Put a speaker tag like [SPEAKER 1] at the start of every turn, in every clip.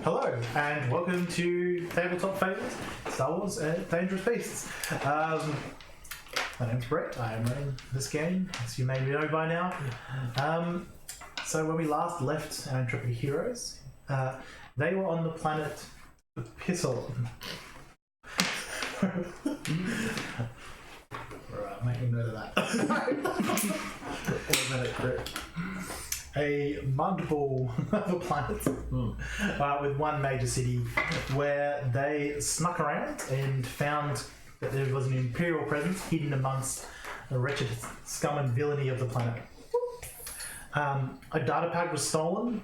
[SPEAKER 1] Hello, and welcome to Tabletop Fables, Star Wars Dangerous Beasts. My name's Brett, I am running this game, as you may know by now. So when we last left our intrepid heroes, they were on the planet Pisalon. Right, making note of that. A mud ball of a planet with one major city where they snuck around and found that there was an Imperial presence hidden amongst the wretched scum and villainy of the planet. A data pad was stolen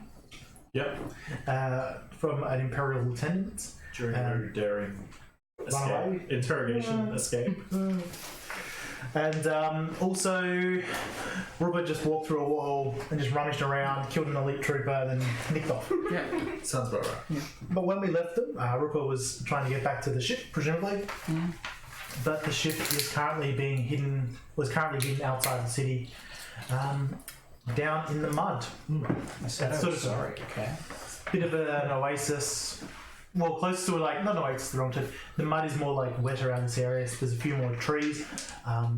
[SPEAKER 1] from an Imperial lieutenant.
[SPEAKER 2] During a very daring interrogation escape. And also, Robert just walked through a wall and just rummaged around, killed an elite trooper, then nicked off. Yeah, sounds about right.
[SPEAKER 1] Yeah. But when we left them, Rupert was trying to get back to the ship, presumably. But the ship was currently hidden outside the city, down in the mud.
[SPEAKER 3] Sorry. Okay.
[SPEAKER 1] Bit of an oasis. Well, close to not an oasis, the wrong term. The mud is more wet around this area. So there's a few more trees,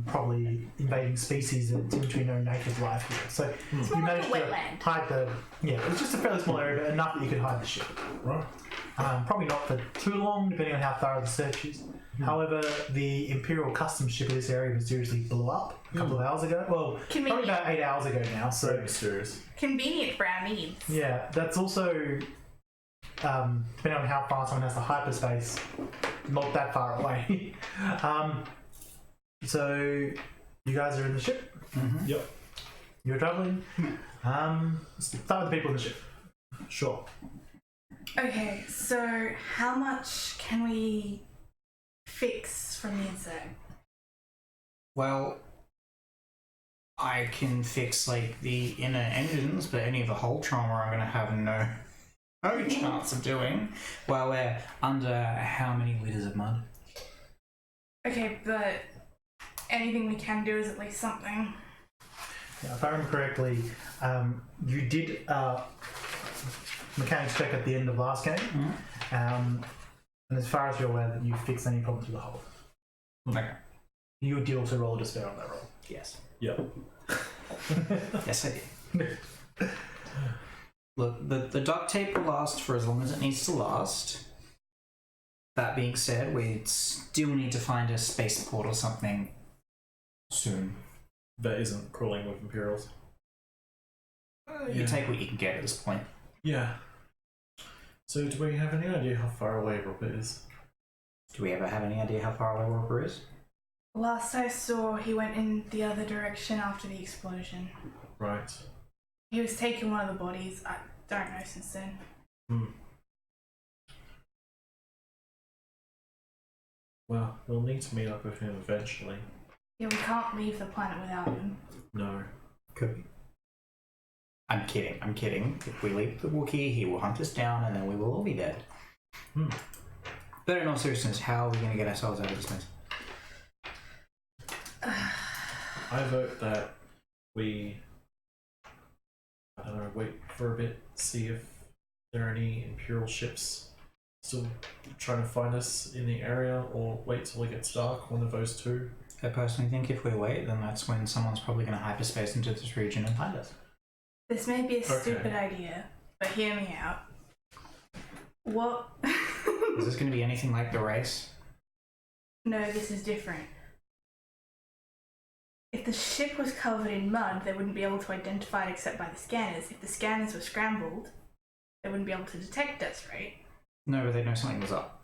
[SPEAKER 1] probably invading species that seem to be no native life here. So you managed to hide it was just a fairly small area, but enough that you could hide the ship.
[SPEAKER 2] Right.
[SPEAKER 1] Probably not for too long, depending on how thorough the search is. However, the Imperial customs ship in this area mysteriously blew up a couple of hours ago. Well, probably about 8 hours ago now. So
[SPEAKER 2] very mysterious.
[SPEAKER 4] Convenient for our needs.
[SPEAKER 1] Yeah, that's also... depending on how far someone has to hyperspace, not that far away. So you guys are in the ship.
[SPEAKER 2] Mm-hmm. Yep.
[SPEAKER 1] You're traveling. Start with the people in the ship.
[SPEAKER 2] Sure.
[SPEAKER 4] Okay, so how much can we fix from the inside?
[SPEAKER 3] Well, I can fix the inner engines, but any of the hull trauma I'm going to have no chance of doing while we're under how many litres of mud?
[SPEAKER 4] Okay, but anything we can do is at least something.
[SPEAKER 1] Yeah, if I remember correctly, you did mechanics check at the end of last game, and as far as you're aware, that you fixed any problems with the hull.
[SPEAKER 3] Okay.
[SPEAKER 1] You did also roll a despair on that roll.
[SPEAKER 3] Yes.
[SPEAKER 2] Yep.
[SPEAKER 3] Yes, I did. Look, the duct tape will last for as long as it needs to last. That being said, we still need to find a spaceport or something soon.
[SPEAKER 2] That isn't crawling with Imperials.
[SPEAKER 3] You take what you can get at this point.
[SPEAKER 2] Yeah. So do we have any idea how far away Robert is?
[SPEAKER 3] Do we ever have any idea how far away Walker is?
[SPEAKER 4] Last I saw, he went in the other direction after the explosion.
[SPEAKER 2] Right.
[SPEAKER 4] He was taking one of the bodies. I don't know since then.
[SPEAKER 2] Well, we'll need to meet up with him eventually.
[SPEAKER 4] Yeah, we can't leave the planet without him.
[SPEAKER 2] No.
[SPEAKER 3] Could be. I'm kidding. If we leave the Wookiee, he will hunt us down and then we will all be dead. But in all seriousness, how are we going to get ourselves out of this mess?
[SPEAKER 2] I vote that we... I don't know, wait for a bit, see if there are any Imperial ships still trying to find us in the area, or wait till it gets dark, one of those two.
[SPEAKER 3] I personally think if we wait, then that's when someone's probably going to hyperspace into this region and find us.
[SPEAKER 4] This may be a stupid idea, but hear me out. What?
[SPEAKER 3] Is this going to be anything like the race?
[SPEAKER 4] No, this is different. If the ship was covered in mud, they wouldn't be able to identify it except by the scanners. If the scanners were scrambled, they wouldn't be able to detect us, right?
[SPEAKER 3] No, but they'd know something was up.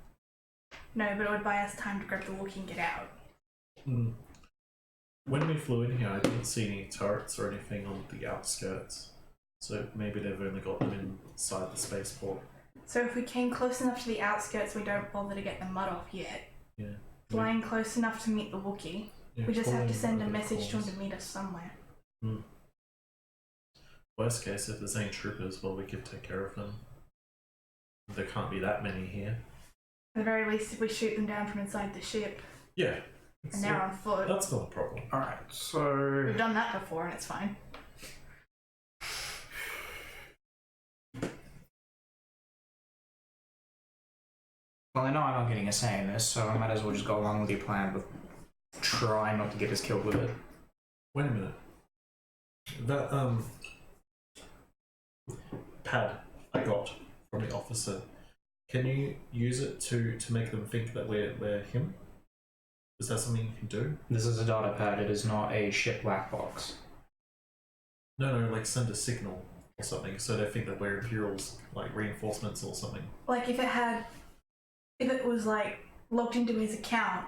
[SPEAKER 4] No, but it would buy us time to grab the Wookiee and get out.
[SPEAKER 2] When we flew in here, I didn't see any turrets or anything on the outskirts. So maybe they've only got them inside the spaceport.
[SPEAKER 4] So if we came close enough to the outskirts, we don't bother to get the mud off yet.
[SPEAKER 2] Yeah.
[SPEAKER 4] Flying close enough to meet the Wookiee.
[SPEAKER 2] Yeah,
[SPEAKER 4] we just have to send a message to him to meet us somewhere.
[SPEAKER 2] Worst case, if there's any troopers, well, we could take care of them. There can't be that many here.
[SPEAKER 4] At the very least, if we shoot them down from inside the ship.
[SPEAKER 2] Yeah.
[SPEAKER 4] And they're on foot.
[SPEAKER 2] That's not a problem.
[SPEAKER 3] Alright, so...
[SPEAKER 4] We've done that before and it's fine.
[SPEAKER 3] Well, I know I'm not getting a say in this, so I might as well just go along with your plan, but try not to get us killed with it.
[SPEAKER 2] Wait a minute. That pad I got from the officer. Can you use it to make them think that we're him? Is that something you can do?
[SPEAKER 3] This is a data pad. It is not a ship black box.
[SPEAKER 2] No, like send a signal or something, so they think that we're Imperials, like reinforcements or something.
[SPEAKER 4] Like if it was like logged into his account,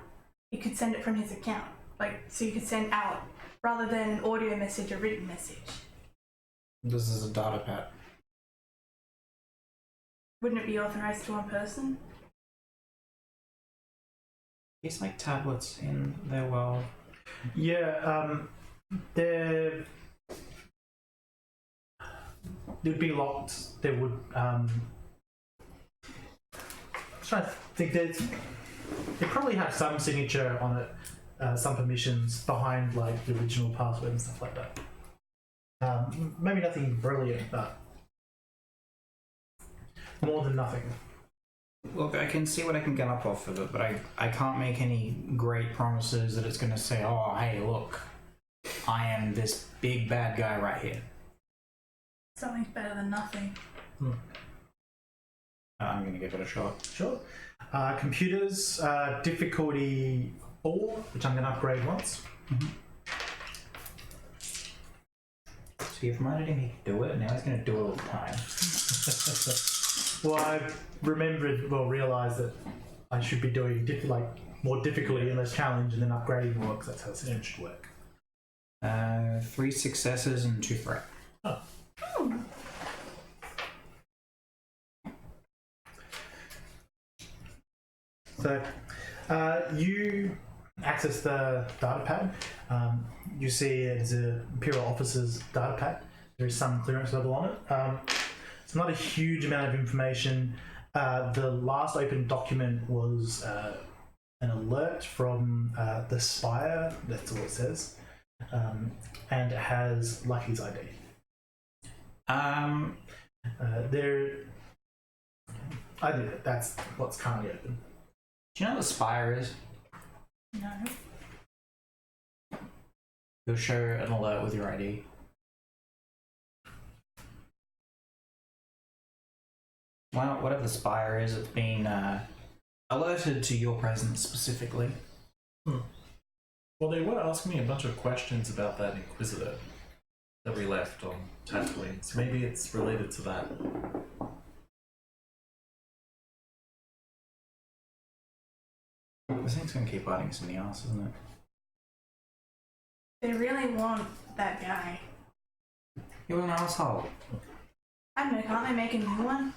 [SPEAKER 4] you could send it from his account. Like so you could send out rather than an audio message, a written message.
[SPEAKER 3] This is a data pad.
[SPEAKER 4] Wouldn't it be authorized to one person?
[SPEAKER 3] It's like tablets in their world.
[SPEAKER 1] Yeah, they'd be locked. They would. I'm trying to think. They probably have some signature on it, some permissions behind like the original password and stuff like that. Maybe nothing brilliant, but more than nothing.
[SPEAKER 3] Look, I can see what I can get up off of it, but I can't make any great promises that it's going to say, oh, hey, look, I am this big bad guy right here.
[SPEAKER 4] Something's better than nothing.
[SPEAKER 3] I'm going to give it a shot.
[SPEAKER 1] Sure. Computers, difficulty 4, which I'm going to upgrade once.
[SPEAKER 3] See, if I letting me do it, now he's going to do it all the time.
[SPEAKER 1] Well, I realised that I should be doing more difficulty and less challenge, and then upgrading more because that's how it should work.
[SPEAKER 3] 3 successes and 2 threat.
[SPEAKER 1] So, you access the data pad. You see it as an Imperial officer's data pad. There is some clearance level on it. It's not a huge amount of information. The last open document was an alert from the Spire. That's all it says. And it has Lucky's ID. That's what's currently open.
[SPEAKER 3] Do you know what the Spire is?
[SPEAKER 4] No.
[SPEAKER 3] You'll show an alert with your ID. Well, whatever the Spire is, it's been alerted to your presence specifically.
[SPEAKER 2] Well, they were asking me a bunch of questions about that Inquisitor that we left on Tatooine, so maybe it's related to that.
[SPEAKER 3] This thing's gonna keep biting us in the ass, isn't it?
[SPEAKER 4] They really want that guy.
[SPEAKER 3] He was an asshole.
[SPEAKER 4] I don't know, can't they make a new one?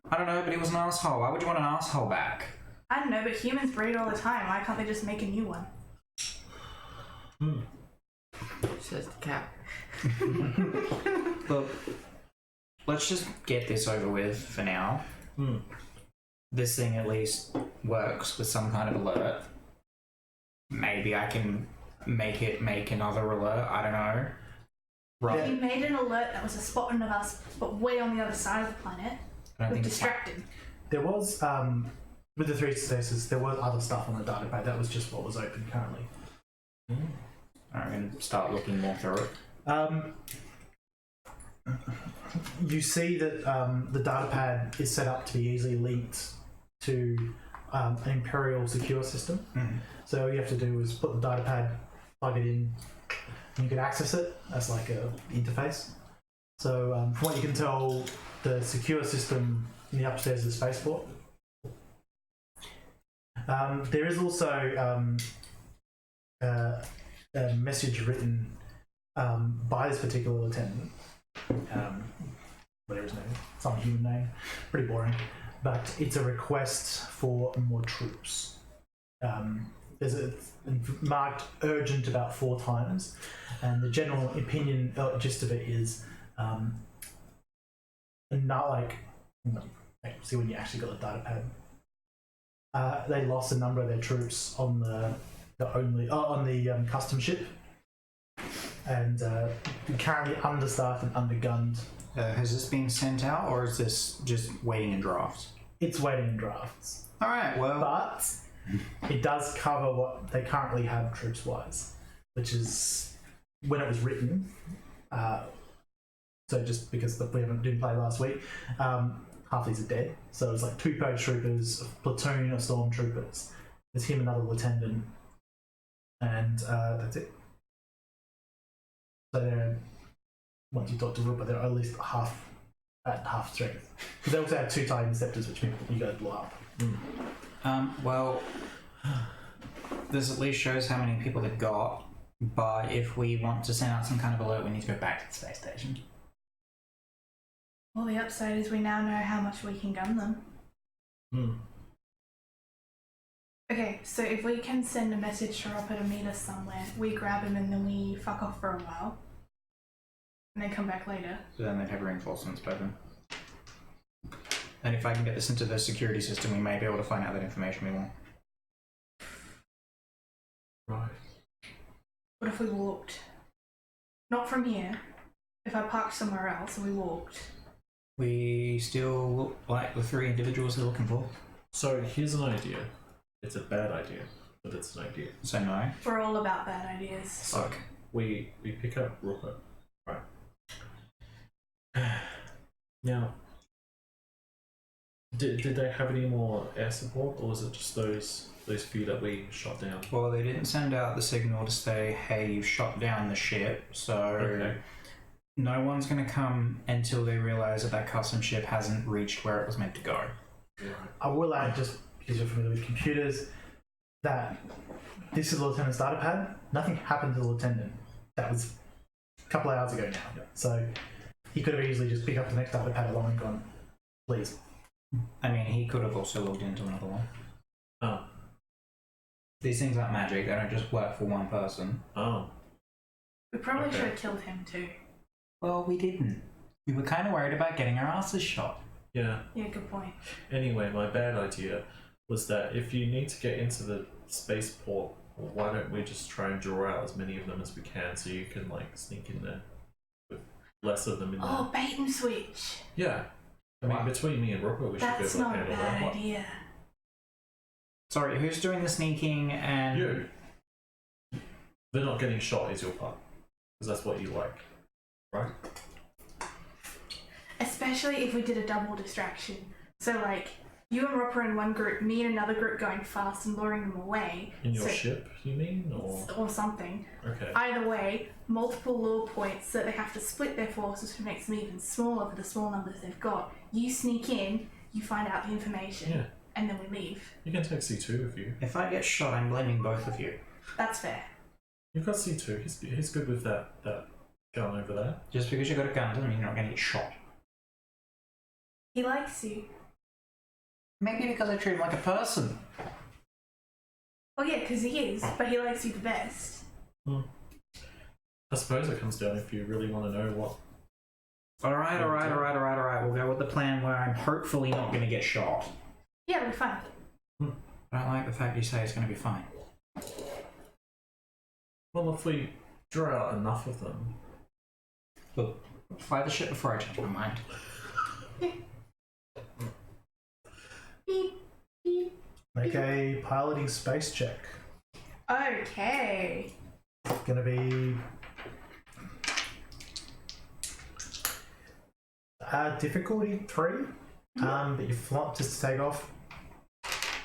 [SPEAKER 3] I don't know, but he was an asshole. Why would you want an asshole back?
[SPEAKER 4] I don't know, but humans breed all the time. Why can't they just make a new one?
[SPEAKER 5] Says the cat.
[SPEAKER 3] Look, let's just get this over with for now. This thing at least works with some kind of alert. Maybe I can make it make another alert. I don't know. Right.
[SPEAKER 4] You made an alert that was a spot of us, but way on the other side of the planet.
[SPEAKER 3] I don't
[SPEAKER 4] We're
[SPEAKER 3] think it's
[SPEAKER 4] distracted.
[SPEAKER 1] There was, with the 3 successes, there was other stuff on the data pad. That was just what was open currently.
[SPEAKER 3] I'm going to start looking more through it.
[SPEAKER 1] You see that the data pad is set up to be easily linked to an Imperial secure system. So all you have to do is put the data pad, plug it in, and you can access it as like a interface. So from what you can tell, the secure system in the upstairs of the spaceport. There is also a message written by this particular lieutenant. Whatever his name is, some human name, pretty boring, but it's a request for more troops. There's a marked urgent about 4 times, and the general opinion gist of it is not like see when you actually got the data pad. They lost a number of their troops on the custom ship, and currently understaffed and undergunned.
[SPEAKER 3] Has this been sent out, or is this just waiting in drafts?
[SPEAKER 1] it's waiting in drafts.
[SPEAKER 3] All right. Well,
[SPEAKER 1] But it does cover what they currently have troops-wise, which is when it was written. So just because didn't play last week, half these are dead. So it's like 2 paratroopers, a platoon of stormtroopers. There's him, another lieutenant, and that's it. So they're, once you talk to Rupert, they're at least at half strength. Because they also have 2 TIE interceptors, which you guys blow up.
[SPEAKER 3] well, this at least shows how many people they've got. But if we want to send out some kind of alert, we need to go back to the space station.
[SPEAKER 4] Well, the upside is we now know how much we can gun them. Okay, so if we can send a message to Robert to meet us somewhere, we grab him and then we fuck off for a while. And then come back later.
[SPEAKER 3] So then they'd have reinforcements by then. And if I can get this into the security system, we may be able to find out that information we want.
[SPEAKER 2] Right.
[SPEAKER 4] What if we walked? Not from here. If I parked somewhere else and we walked.
[SPEAKER 3] We still look like the 3 individuals they're looking for.
[SPEAKER 2] So here's an idea. It's a bad idea, but it's an idea.
[SPEAKER 3] So no.
[SPEAKER 4] We're all about bad ideas.
[SPEAKER 3] Suck.
[SPEAKER 2] We pick up Rupert. Right. Now, did they have any more air support, or was it just those few that we shot down?
[SPEAKER 3] Well, they didn't send out the signal to say, hey, you've shot down the ship, so
[SPEAKER 2] Okay.
[SPEAKER 3] no one's going to come until they realise that custom ship hasn't reached where it was meant to go.
[SPEAKER 2] Right.
[SPEAKER 1] I will add, just because you're familiar with computers, that this is the lieutenant's data pad. Nothing happened to the lieutenant. That was a couple of hours ago now. So he could have easily just picked up the next data pad along and gone, please.
[SPEAKER 3] I mean, he could have also logged into another one.
[SPEAKER 2] Oh.
[SPEAKER 3] These things aren't magic, they don't just work for one person.
[SPEAKER 2] Oh.
[SPEAKER 4] We probably
[SPEAKER 2] Okay.
[SPEAKER 4] should have killed him too.
[SPEAKER 3] Well, we didn't. We were kind of worried about getting our asses shot.
[SPEAKER 2] Yeah.
[SPEAKER 4] Yeah, good point.
[SPEAKER 2] Anyway, my bad idea was that if you need to get into the spaceport, why don't we just try and draw out as many of them as we can so you can like sneak in there with less of them in
[SPEAKER 4] Oh,
[SPEAKER 2] there.
[SPEAKER 4] bait and switch.
[SPEAKER 2] Yeah. I mean,
[SPEAKER 3] Wow.
[SPEAKER 2] between me and Rupert, we should be
[SPEAKER 4] That's
[SPEAKER 2] able to
[SPEAKER 4] not a
[SPEAKER 2] handle
[SPEAKER 4] bad
[SPEAKER 2] that.
[SPEAKER 4] idea.
[SPEAKER 3] Sorry, who's doing the sneaking and...
[SPEAKER 2] You. They're not getting shot is your part. Because that's what you like. Right?
[SPEAKER 4] Especially if we did a double distraction. So like, you and Roper in one group, me in another group going fast and luring them away.
[SPEAKER 2] In your
[SPEAKER 4] So-
[SPEAKER 2] ship, you mean?
[SPEAKER 4] Or something.
[SPEAKER 2] Okay.
[SPEAKER 4] Either way, multiple lure points so that they have to split their forces, which makes them even smaller for the small numbers they've got. You sneak in, you find out the information,
[SPEAKER 2] Yeah.
[SPEAKER 4] and then we leave.
[SPEAKER 2] You can take C2 with you.
[SPEAKER 3] If I get shot, I'm blaming both of you.
[SPEAKER 4] That's fair.
[SPEAKER 2] You've got C2. He's good with that gun over there.
[SPEAKER 3] Just because you got a gun doesn't mean you're not going to get shot.
[SPEAKER 4] He likes you.
[SPEAKER 3] Maybe because I treat him like a person.
[SPEAKER 4] Oh yeah, because he is, but he likes you the best.
[SPEAKER 2] I suppose it comes down if you really want to know what.
[SPEAKER 3] Alright, we'll go with the plan where I'm hopefully not going to get shot.
[SPEAKER 4] Yeah, it'll be fine.
[SPEAKER 3] I don't like the fact you say it's going to be fine.
[SPEAKER 2] Well, if we draw out enough of them.
[SPEAKER 3] Look, fly the ship before I change my mind.
[SPEAKER 4] Beep, beep.
[SPEAKER 1] Make a piloting space check.
[SPEAKER 4] Okay.
[SPEAKER 1] Gonna be difficulty 3. But you flop just to take off.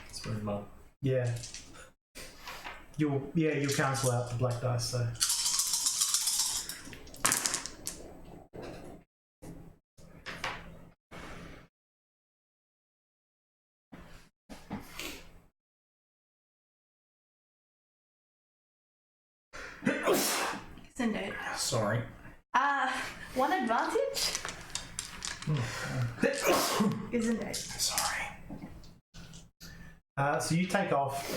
[SPEAKER 2] It's very mud.
[SPEAKER 1] Yeah. You'll cancel out the black dice, so.
[SPEAKER 4] Send it.
[SPEAKER 3] Sorry.
[SPEAKER 4] One advantage? Isn't it?
[SPEAKER 3] Sorry.
[SPEAKER 1] So you take off.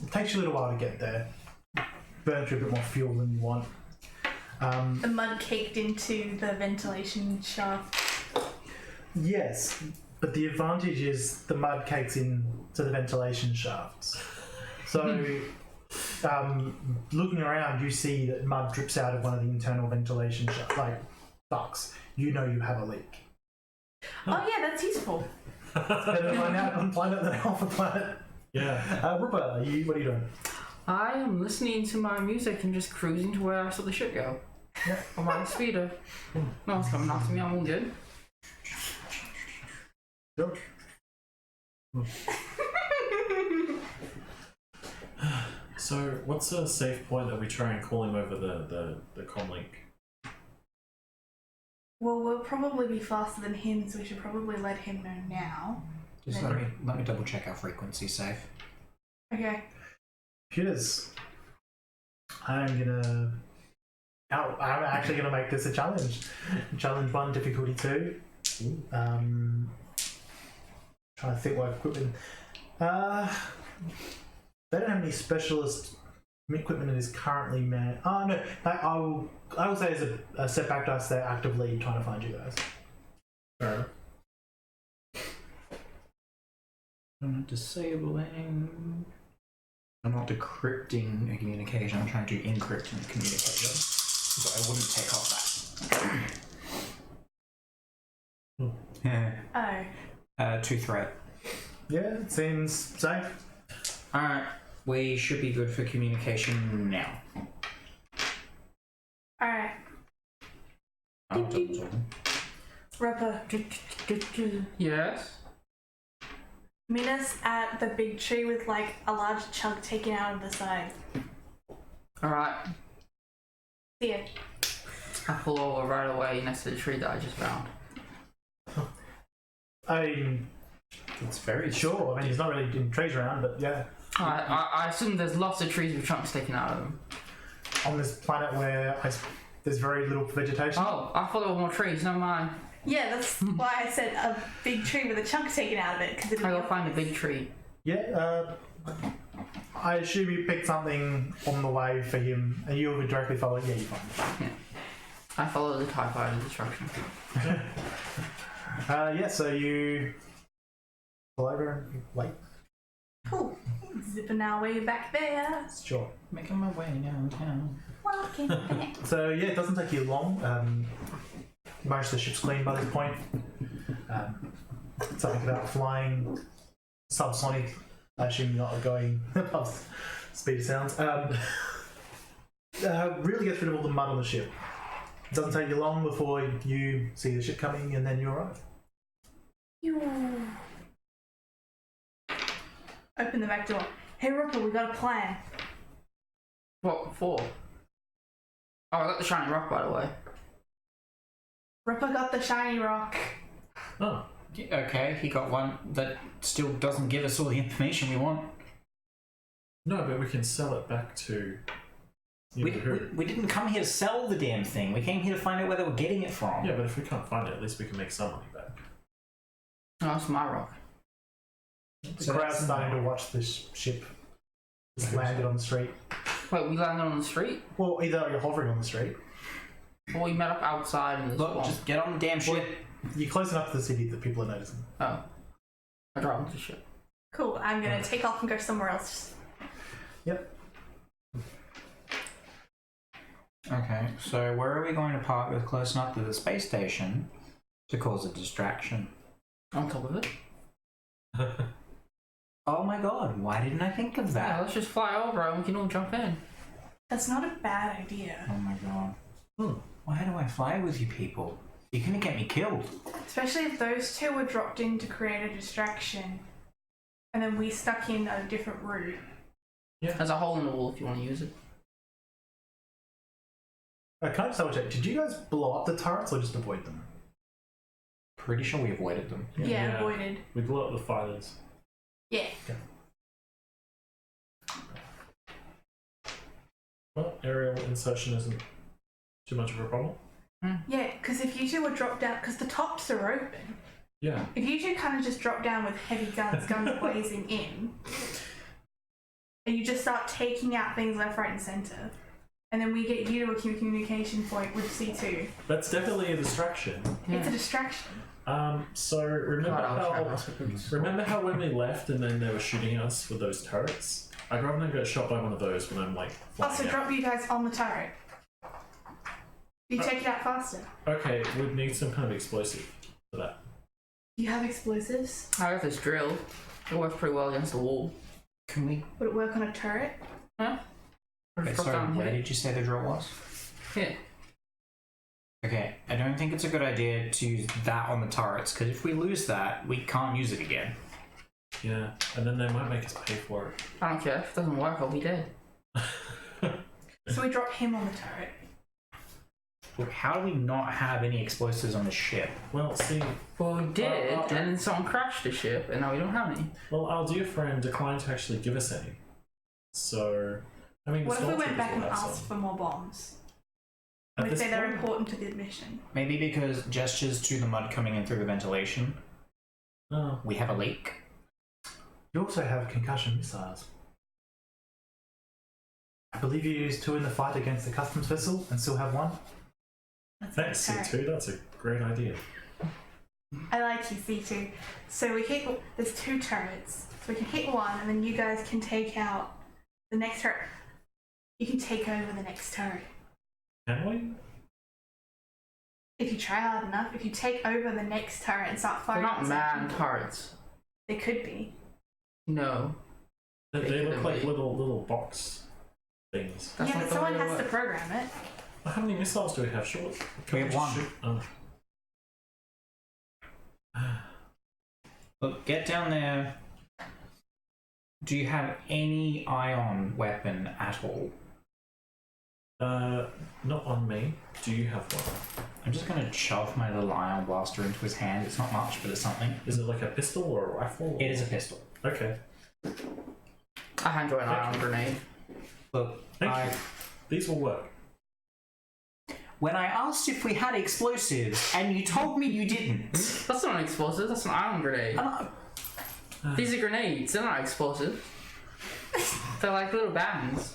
[SPEAKER 1] It takes you a little while to get there. Burns you a bit more fuel than you want.
[SPEAKER 4] The mud caked into the ventilation shaft.
[SPEAKER 1] Yes, but the advantage is the mud cakes into the ventilation shafts. So, looking around, you see that mud drips out of one of the internal ventilation shafts, like ducts. You know you have a leak.
[SPEAKER 4] Oh yeah, that's useful.
[SPEAKER 1] better to find out on planet than off a planet.
[SPEAKER 2] Yeah.
[SPEAKER 1] Ripper, what are you doing?
[SPEAKER 5] I am listening to my music and just cruising to where I saw the ship go.
[SPEAKER 1] Yeah.
[SPEAKER 5] On my speeder. No one's coming after me, I'm all good.
[SPEAKER 1] George?
[SPEAKER 2] So, what's a safe point that we try and call him over the comlink?
[SPEAKER 4] Well, we'll probably be faster than him, so we should probably let him know now.
[SPEAKER 3] Just let me double check our frequency safe.
[SPEAKER 4] Okay.
[SPEAKER 1] Computers. I'm actually gonna make this a challenge. Challenge 1, difficulty 2. Trying to think what equipment. They don't have any specialist equipment that is currently manned. Oh no, I will say as a setback dice, they're actively trying to find you guys.
[SPEAKER 2] Fair enough.
[SPEAKER 3] I'm not disabling. I'm not decrypting a communication. I'm trying to encrypt a communication. So I wouldn't take off that.
[SPEAKER 4] Oh.
[SPEAKER 3] 2 threat.
[SPEAKER 1] Yeah, it seems safe.
[SPEAKER 3] Alright, we should be good for communication now.
[SPEAKER 4] Alright.
[SPEAKER 3] I'm talking.
[SPEAKER 4] Ripper,
[SPEAKER 5] Yes?
[SPEAKER 4] meet us at the big tree with like a large chunk taken out of the side.
[SPEAKER 5] Alright.
[SPEAKER 4] See ya.
[SPEAKER 5] I pull over right away next to the tree that I just found.
[SPEAKER 1] It's very sure. I mean, there's not really any trees around, but yeah.
[SPEAKER 5] I assume there's lots of trees with trunks taken out of them.
[SPEAKER 1] On this planet where there's very little vegetation.
[SPEAKER 5] Oh, I thought there were more trees, never mind.
[SPEAKER 4] Yeah, that's why I said a big tree with a chunk taken out of it. Cause
[SPEAKER 5] I gotta find a big tree.
[SPEAKER 1] Yeah, I assume you picked something on the way for him, and you would directly follow it. Yeah, you find it.
[SPEAKER 5] Yeah. I follow the TIE fighter instruction.
[SPEAKER 1] Yeah, so you pull over and wait.
[SPEAKER 4] Cool. Zipping our way back there.
[SPEAKER 1] Sure.
[SPEAKER 3] Making my way downtown.
[SPEAKER 4] Walking back.
[SPEAKER 1] So yeah, it doesn't take you long. Most of the ship's clean by this point. Something about flying subsonic. I assume you're not going above speed of sounds. Really gets rid of all the mud on the ship. It doesn't take you long before you see the ship coming, and then you arrive.
[SPEAKER 4] Open the back door. Hey Ripper, we got a plan.
[SPEAKER 5] What for? Oh, I got the shiny rock, by the way.
[SPEAKER 4] Ripper got the shiny rock.
[SPEAKER 2] Oh.
[SPEAKER 3] Okay, he got one that still doesn't give us all the information we want.
[SPEAKER 2] No, but we can sell it back to...
[SPEAKER 3] We didn't come here to sell the damn thing. We came here to find out where they were getting it from.
[SPEAKER 2] Yeah, but if we can't find it, at least we can make some money back.
[SPEAKER 5] Oh, that's my rock.
[SPEAKER 1] The crowd's starting to watch this ship just landed on the street.
[SPEAKER 5] Wait, we landed on the street?
[SPEAKER 1] Well, either you're hovering on the street.
[SPEAKER 5] Or we met up outside in the
[SPEAKER 3] Look,
[SPEAKER 5] swamp?
[SPEAKER 3] just get on the damn ship.
[SPEAKER 1] You're close enough to the city that people are noticing.
[SPEAKER 5] Oh. I drive onto the ship.
[SPEAKER 4] Cool, I'm gonna take off and go somewhere else.
[SPEAKER 1] Yep.
[SPEAKER 3] Okay, so where are we going to park that's close enough to the space station to cause a distraction?
[SPEAKER 5] On top of it?
[SPEAKER 3] Oh my god, why didn't I think of
[SPEAKER 5] Yeah,
[SPEAKER 3] that?
[SPEAKER 5] let's just fly over and we can all jump in.
[SPEAKER 4] That's not a bad idea.
[SPEAKER 3] Oh my god. Why do I fly with you people? You're gonna get me killed.
[SPEAKER 4] Especially if those two were dropped in to create a distraction. And then we stuck in a different route.
[SPEAKER 5] There's a hole in the wall if you want to use it.
[SPEAKER 1] Can I just double check? Did you guys blow up the turrets or just avoid them?
[SPEAKER 3] Pretty sure we avoided them.
[SPEAKER 4] Yeah, avoided.
[SPEAKER 2] We blew up the fighters.
[SPEAKER 4] Yeah.
[SPEAKER 2] Well, aerial insertion isn't too much of a problem.
[SPEAKER 4] Yeah, because if you two were dropped down, because the tops are open.
[SPEAKER 2] Yeah.
[SPEAKER 4] If you two kind of just drop down with heavy guns blazing in, and you just start taking out things left, right, and centre, and then we get you to a communication point with C2.
[SPEAKER 2] That's definitely a distraction.
[SPEAKER 4] It's a distraction.
[SPEAKER 2] So remember how when we left and then they were shooting us with those turrets? I'd rather not get shot by one of those when I'm like flying
[SPEAKER 4] Also,
[SPEAKER 2] out.
[SPEAKER 4] drop you guys on the turret. You take it out faster.
[SPEAKER 2] Okay, we'd need some kind of explosive for that.
[SPEAKER 4] You have explosives.
[SPEAKER 5] I have this drill. It works pretty well against the wall.
[SPEAKER 3] Can we?
[SPEAKER 4] Would it work on a turret?
[SPEAKER 5] Huh?
[SPEAKER 3] Okay,
[SPEAKER 5] Drop
[SPEAKER 3] sorry,
[SPEAKER 5] down
[SPEAKER 3] where
[SPEAKER 5] here.
[SPEAKER 3] did you say the drill was?
[SPEAKER 5] Here.
[SPEAKER 3] Okay, I don't think it's a good idea to use that on the turrets, because if we lose that, we can't use it again.
[SPEAKER 2] Yeah, and then they might make us pay for it.
[SPEAKER 5] I don't care. If it doesn't work, I'll be dead.
[SPEAKER 4] So we drop him on the turret.
[SPEAKER 3] Look, how do we not have any explosives on the ship?
[SPEAKER 2] Well, see,
[SPEAKER 5] Well, we did, and then someone crashed the ship, and now we don't have any.
[SPEAKER 2] well, our dear friend declined to actually give us any. So, I mean, the
[SPEAKER 4] What if we went
[SPEAKER 2] stormtroopers
[SPEAKER 4] back and
[SPEAKER 2] will have
[SPEAKER 4] asked
[SPEAKER 2] some.
[SPEAKER 4] for more bombs?
[SPEAKER 2] At
[SPEAKER 4] We'd
[SPEAKER 2] this
[SPEAKER 4] say they're
[SPEAKER 2] point-
[SPEAKER 4] important to the mission.
[SPEAKER 3] Maybe because gestures to the mud coming in through the ventilation.
[SPEAKER 2] Oh,
[SPEAKER 3] We have a leak.
[SPEAKER 1] You also have concussion missiles. I believe you used 2 in the fight against the customs vessel and still have 1.
[SPEAKER 4] That's
[SPEAKER 2] thanks,
[SPEAKER 4] a turret.
[SPEAKER 2] C2. That's a great idea.
[SPEAKER 4] I like you, C2. So we keep. There's 2 turrets. So we can hit 1, and then you guys can take out the next turret. You can take over the next turret.
[SPEAKER 2] Can we?
[SPEAKER 4] If you try hard enough, if you take over the next turret and start
[SPEAKER 5] They're
[SPEAKER 4] firing.
[SPEAKER 5] not
[SPEAKER 4] at
[SPEAKER 5] man
[SPEAKER 4] something,
[SPEAKER 5] turrets.
[SPEAKER 4] They could be.
[SPEAKER 5] No.
[SPEAKER 2] They
[SPEAKER 5] They
[SPEAKER 2] look
[SPEAKER 5] could
[SPEAKER 2] like
[SPEAKER 5] be.
[SPEAKER 2] little box things.
[SPEAKER 5] That's
[SPEAKER 4] Yeah,
[SPEAKER 5] not
[SPEAKER 4] but
[SPEAKER 5] the
[SPEAKER 4] someone
[SPEAKER 5] way they
[SPEAKER 4] has to
[SPEAKER 5] work.
[SPEAKER 4] program it.
[SPEAKER 2] Well, how many missiles do we have? Sure.
[SPEAKER 3] We have 1. Look, get down there. Do you have any ion weapon at all?
[SPEAKER 2] Not on me. Do you have one?
[SPEAKER 3] I'm just going to shove my little ion blaster into his hand. It's not much, but it's something.
[SPEAKER 2] Is it like a pistol or a rifle?
[SPEAKER 3] It is a pistol.
[SPEAKER 2] Okay.
[SPEAKER 5] I hand you an ion grenade.
[SPEAKER 3] Look,
[SPEAKER 2] Thank you. These will work.
[SPEAKER 3] when I asked if we had explosives and you told me you didn't,
[SPEAKER 5] That's not an explosive, that's an ion grenade.
[SPEAKER 3] and
[SPEAKER 5] These are grenades, they're not explosive. They're like little bands.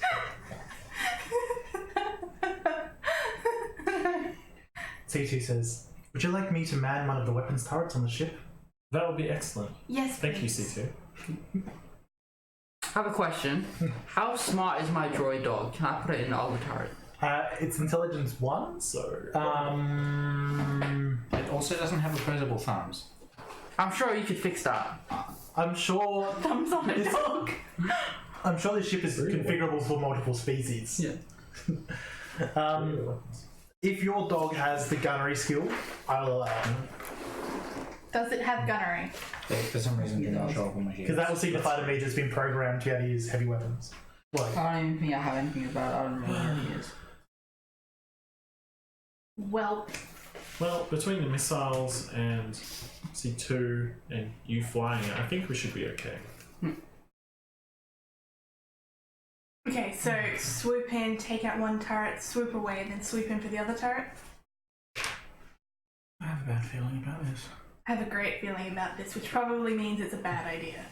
[SPEAKER 1] C2 says, would you like me to man one of the weapons turrets on the ship?
[SPEAKER 2] That would be excellent.
[SPEAKER 4] Yes,
[SPEAKER 2] Thank you,
[SPEAKER 4] please.
[SPEAKER 2] C2.
[SPEAKER 5] I have a question. How smart is my droid dog? Can I put it in the other turret?
[SPEAKER 1] It's intelligence 1,
[SPEAKER 2] So,
[SPEAKER 3] it also doesn't have opposable thumbs.
[SPEAKER 5] I'm sure you could fix that.
[SPEAKER 1] I'm sure
[SPEAKER 4] Thumbs on a
[SPEAKER 1] It's-
[SPEAKER 4] dog.
[SPEAKER 1] I'm sure this ship is configurable for multiple species.
[SPEAKER 5] Yeah.
[SPEAKER 1] If your dog has the gunnery skill, I will allow it.
[SPEAKER 4] Does it have gunnery?
[SPEAKER 3] They, for some reason, do not show up on my sheet.
[SPEAKER 1] Because that will signify to me that it's been programmed to be able to use heavy weapons. Like,
[SPEAKER 5] I don't even think I have anything about it. I don't know where he is.
[SPEAKER 4] Well,
[SPEAKER 2] well, between the missiles and C2 and you flying it, I think we should be okay.
[SPEAKER 4] okay, so swoop in, take out 1 turret, swoop away, then swoop in for the other turret.
[SPEAKER 3] I have a bad feeling about this.
[SPEAKER 4] I have a great feeling about this, which probably means it's a bad idea.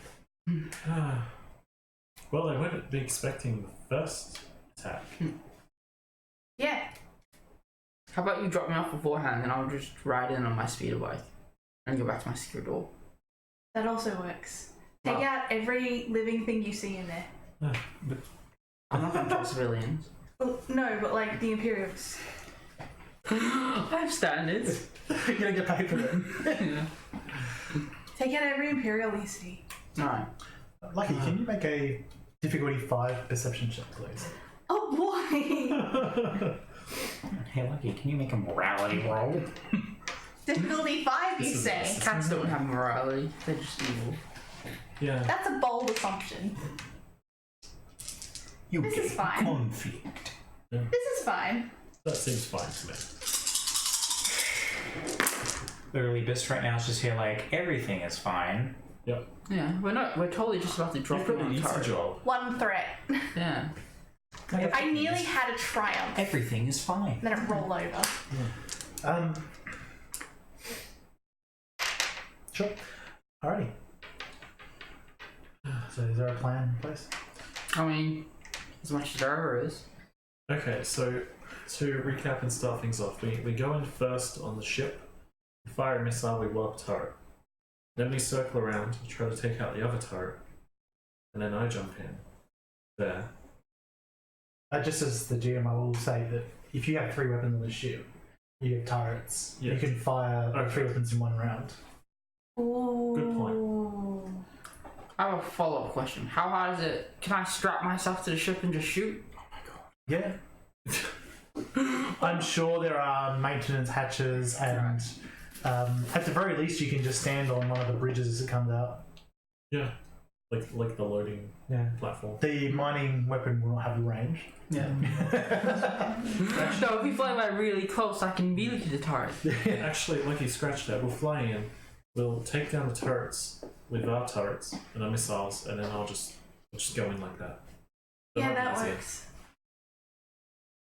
[SPEAKER 2] Well, they wouldn't be expecting the first attack.
[SPEAKER 4] Yeah,
[SPEAKER 5] How about you drop me off beforehand and I'll just ride in on my speeder bike and go back to my secret door?
[SPEAKER 4] that also works. Take
[SPEAKER 5] Wow.
[SPEAKER 4] out every living thing you see in there.
[SPEAKER 5] I'm not going to kill civilians.
[SPEAKER 4] Well, no, but like the Imperials.
[SPEAKER 5] I have standards.
[SPEAKER 1] you're gonna get paid for them.
[SPEAKER 5] Yeah.
[SPEAKER 4] Take out every Imperial you see.
[SPEAKER 5] Alright.
[SPEAKER 1] Lucky, can you make a difficulty 5 perception check, please?
[SPEAKER 4] Oh boy!
[SPEAKER 3] Hey, Lucky, can you make a morality roll?
[SPEAKER 4] Difficulty 5, you
[SPEAKER 2] This is
[SPEAKER 4] say?
[SPEAKER 2] awesome.
[SPEAKER 5] Cats don't have morality. They're just evil.
[SPEAKER 2] Yeah.
[SPEAKER 4] That's a bold assumption.
[SPEAKER 3] You
[SPEAKER 4] This
[SPEAKER 3] get
[SPEAKER 4] is fine.
[SPEAKER 3] conflict.
[SPEAKER 4] This is fine.
[SPEAKER 2] That seems fine to me.
[SPEAKER 3] Literally, Bist right now is just here like, everything is fine.
[SPEAKER 2] Yep.
[SPEAKER 5] Yeah, we're totally just about to drop
[SPEAKER 2] You've
[SPEAKER 5] him
[SPEAKER 2] got
[SPEAKER 5] on
[SPEAKER 2] an
[SPEAKER 5] the
[SPEAKER 2] easy
[SPEAKER 5] turret.
[SPEAKER 2] job.
[SPEAKER 4] 1 threat.
[SPEAKER 5] Yeah.
[SPEAKER 4] I nearly had a triumph.
[SPEAKER 3] Everything is fine.
[SPEAKER 4] Then it rolled over.
[SPEAKER 1] Sure. Alrighty. So is there a plan in place?
[SPEAKER 5] I mean, as much as there ever is.
[SPEAKER 2] Okay, so to recap and start things off, we go in first on the ship, we fire a missile, we blow up a turret. Then we circle around, we try to take out the other turret, and then I jump in. There.
[SPEAKER 1] Just as the GM, I will say that if you have 3 weapons on the ship, you have turrets.
[SPEAKER 2] Yeah.
[SPEAKER 1] You can fire
[SPEAKER 2] Okay.
[SPEAKER 1] 3 weapons in 1 round.
[SPEAKER 4] Ooh.
[SPEAKER 2] Good point.
[SPEAKER 5] I have a follow-up question. How hard is it? Can I strap myself to the ship and just shoot?
[SPEAKER 1] Yeah. I'm sure there are maintenance hatches, and at the very least, you can just stand on one of the bridges as it comes out.
[SPEAKER 2] Yeah. Like the loading platform.
[SPEAKER 1] The mining weapon will not have a range.
[SPEAKER 5] Yeah. No, if we fly by really close, I can immediately hit the turret.
[SPEAKER 2] Actually, like you scratched that, we'll fly in, we'll take down the turrets with our turrets and our missiles, and then we'll just go in like that.
[SPEAKER 4] Yeah,
[SPEAKER 2] might be
[SPEAKER 4] that
[SPEAKER 2] easier.
[SPEAKER 4] works.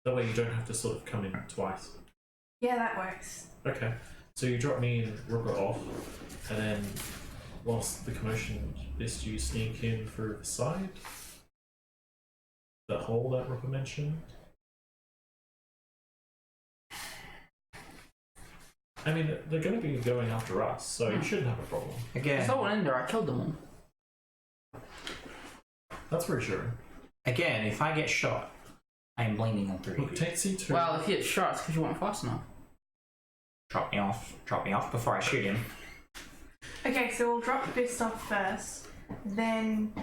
[SPEAKER 2] That way you don't have to sort of come in twice.
[SPEAKER 4] Yeah, that works.
[SPEAKER 2] Okay, so you drop me and Rooker off, and then whilst the commotion is, you sneak in through the side. That hole that Rooker mentioned. I mean, they're going to be going after us, so you shouldn't have a problem.
[SPEAKER 5] There's
[SPEAKER 3] Again,
[SPEAKER 5] no one in there. I killed them all.
[SPEAKER 2] That's reassuring.
[SPEAKER 3] again, if I get shot, I am blaming on 3.
[SPEAKER 2] Look, take C2.
[SPEAKER 5] Well, if you hit shots, because you weren't fast enough.
[SPEAKER 3] Drop me off before I shoot him.
[SPEAKER 4] Okay, so we'll drop this off first, then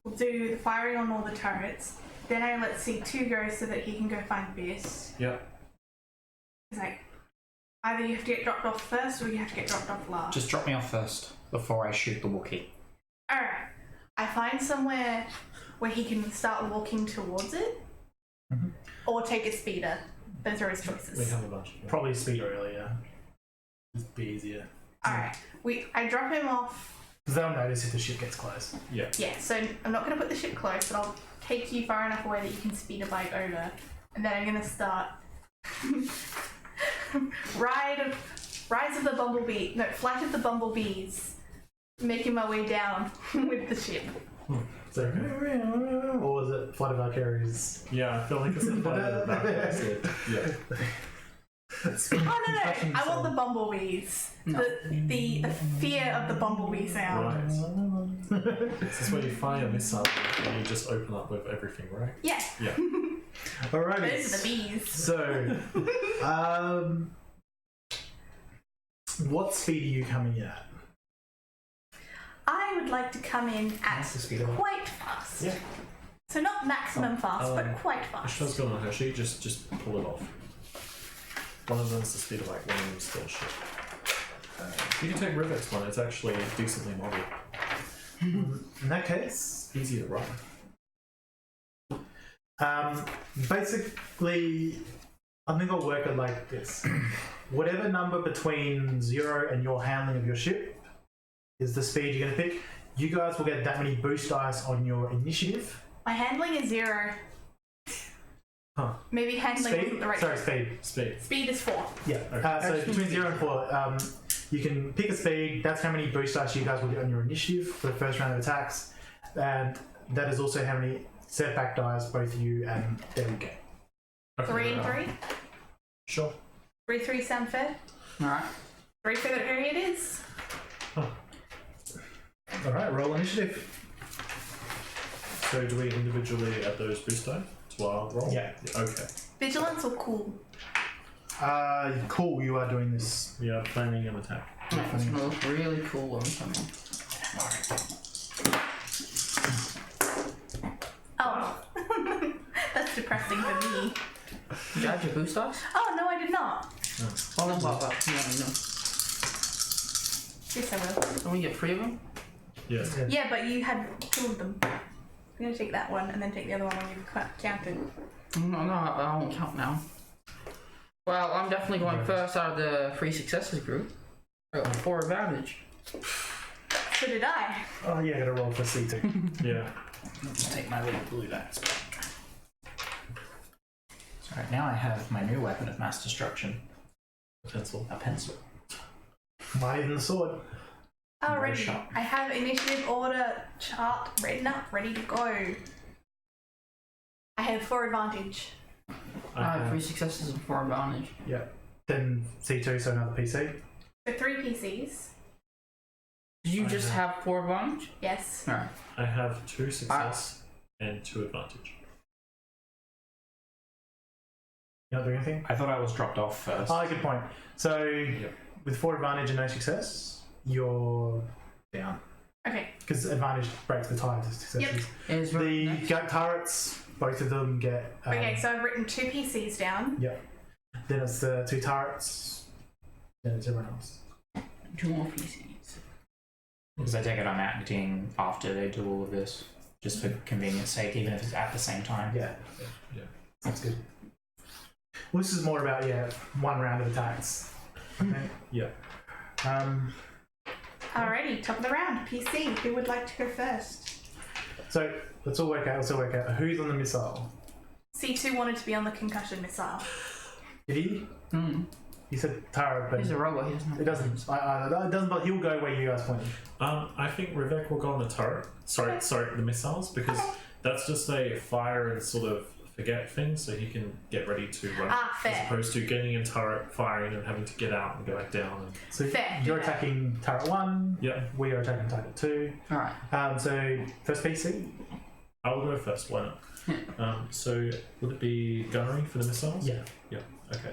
[SPEAKER 4] we'll do the firing on all the turrets, then I let C2 go so that he can go find Biss.
[SPEAKER 2] Yep.
[SPEAKER 4] It's like, either you have to get dropped off first or you have to get dropped off last.
[SPEAKER 3] Just drop me off first before I shoot the Wookiee.
[SPEAKER 4] Alright, I find somewhere where he can start walking towards it, or take a speeder. Those are his
[SPEAKER 2] We
[SPEAKER 4] choices.
[SPEAKER 2] have a bunch of them.
[SPEAKER 1] Probably speed earlier. It'd be easier.
[SPEAKER 4] Alright, I drop him off.
[SPEAKER 1] Because they'll notice if the ship gets close.
[SPEAKER 2] Yeah.
[SPEAKER 4] Yeah, so I'm not going to put the ship close, but I'll take you far enough away that you can speed a bike over, and then I'm going to start Flight of the Bumblebees, making my way down with the ship.
[SPEAKER 1] So, or was it Flight of Valkyries?
[SPEAKER 2] Yeah, I feel like it's a flight of the Valkyries. Yeah.
[SPEAKER 4] Oh no! I want the bumblebees.
[SPEAKER 5] No.
[SPEAKER 4] The fear of the bumblebee sound.
[SPEAKER 2] Right. This is where you fire a missile and you just open up with everything, right?
[SPEAKER 4] Yeah.
[SPEAKER 2] Yeah.
[SPEAKER 1] Alrighty.
[SPEAKER 4] Those are the bees.
[SPEAKER 1] So, what speed are you coming in at?
[SPEAKER 4] I would like to come in at
[SPEAKER 3] What's the speed of it?
[SPEAKER 4] quite fast.
[SPEAKER 2] Yeah.
[SPEAKER 4] So not maximum fast, but quite fast.
[SPEAKER 2] Ashton's got on her sheet, just pull it off. One of them's the speed of light, one of them's still shit. You can take Rivet's one, it's actually decently modeled.
[SPEAKER 1] In that case,
[SPEAKER 2] Easy to run.
[SPEAKER 1] basically, I think I'll work it like this. Whatever number between 0 and your handling of your ship is the speed you're going to pick. You guys will get that many boost dice on your initiative.
[SPEAKER 4] My handling is 0.
[SPEAKER 1] Huh.
[SPEAKER 4] Maybe handling
[SPEAKER 1] Speed?
[SPEAKER 4] wasn't the right.
[SPEAKER 1] Sorry, speed.
[SPEAKER 2] Speed.
[SPEAKER 4] Speed is 4.
[SPEAKER 1] Yeah. So between 0 and 4, you can pick a speed. That's how many boost dice you guys will get on your initiative for the first round of attacks. And that is also how many setback dice both you and Debbie get.
[SPEAKER 4] 3 and 3.
[SPEAKER 2] Sure.
[SPEAKER 4] 3 sound fair.
[SPEAKER 5] Alright.
[SPEAKER 4] 3 for that area it is.
[SPEAKER 1] Alright, roll initiative.
[SPEAKER 2] So do we individually add those boost dice to our roll?
[SPEAKER 1] Yeah.
[SPEAKER 2] Okay.
[SPEAKER 4] Vigilance or cool?
[SPEAKER 1] Cool, you are doing this.
[SPEAKER 2] We are planning an attack.
[SPEAKER 5] Yeah, it's gonna look really cool when we come in.
[SPEAKER 4] Oh. That's depressing for me.
[SPEAKER 5] Did you add your boost dice?
[SPEAKER 4] Oh, no, I did not.
[SPEAKER 5] Oh, no, well, yeah, no.
[SPEAKER 4] Yes, I will.
[SPEAKER 5] Don't we get 3 of them?
[SPEAKER 2] Yes.
[SPEAKER 4] Yeah, but you had 2 of them. I'm going to take that one and then take the other one when you've counted.
[SPEAKER 5] No, I won't count now. Well, I'm definitely going first out of the 3 successes group. I got 4 advantage.
[SPEAKER 4] So did I.
[SPEAKER 1] Oh yeah, I gotta roll for C2.
[SPEAKER 2] Yeah.
[SPEAKER 3] Let's just take my little blue dice back. So right now I have my new weapon of mass destruction,
[SPEAKER 2] A pencil.
[SPEAKER 3] a pencil.
[SPEAKER 1] Mighty than the sword.
[SPEAKER 4] Alrighty.
[SPEAKER 3] sharp.
[SPEAKER 4] I have initiative order chart written up, ready to go. I have 4 advantage.
[SPEAKER 5] I have 3 successes and 4 advantage.
[SPEAKER 1] Yeah. Then C2, so another PC.
[SPEAKER 4] So 3 PCs.
[SPEAKER 5] Did you
[SPEAKER 2] I
[SPEAKER 5] just
[SPEAKER 2] have-
[SPEAKER 5] have 4 advantage?
[SPEAKER 4] Yes.
[SPEAKER 5] Alright.
[SPEAKER 2] I have 2 success and 2 advantage.
[SPEAKER 1] You're not doing anything?
[SPEAKER 3] I thought I was dropped off first.
[SPEAKER 1] Oh, good point. So, with 4 advantage and no success, you're down.
[SPEAKER 4] Okay.
[SPEAKER 1] Because advantage breaks the tie to successes.
[SPEAKER 5] Is
[SPEAKER 1] The
[SPEAKER 5] next.
[SPEAKER 1] turrets, both of them get.
[SPEAKER 4] Okay, so I've written 2 PCs down.
[SPEAKER 1] Yep. Then it's the 2 turrets. Then it's everyone else.
[SPEAKER 5] 2 more PCs.
[SPEAKER 3] Because I take it I'm acting after they do all of this, just for convenience sake, even if it's at the same time.
[SPEAKER 1] Yeah.
[SPEAKER 2] Yeah.
[SPEAKER 1] That's good. Well, this is more about one round of attacks. Okay.
[SPEAKER 2] Yeah.
[SPEAKER 4] Alrighty, top of the round. PC. Who would like to go first?
[SPEAKER 1] So let's all work out. Who's on the missile?
[SPEAKER 4] C2 wanted to be on the concussion missile.
[SPEAKER 1] Did he? He said Tara, but
[SPEAKER 5] He's a robot, he doesn't have
[SPEAKER 1] it doesn't. It doesn't. But he'll go where you guys pointed.
[SPEAKER 2] I think Rivek will go on the turret. Sorry, the missiles, because that's just a fire and sort of forget thing, so he can get ready to run.
[SPEAKER 4] Fair.
[SPEAKER 2] As opposed to getting in turret, firing, and having to get out and go back down. And...
[SPEAKER 1] So
[SPEAKER 4] Fair,
[SPEAKER 1] you're
[SPEAKER 4] yeah.
[SPEAKER 1] attacking turret 1.
[SPEAKER 2] Yeah.
[SPEAKER 1] We are attacking target 2.
[SPEAKER 5] Alright.
[SPEAKER 1] So first PC.
[SPEAKER 2] I will go first. Why not? So would it be gunnery for the missiles?
[SPEAKER 1] Yeah.
[SPEAKER 2] Yeah. Okay.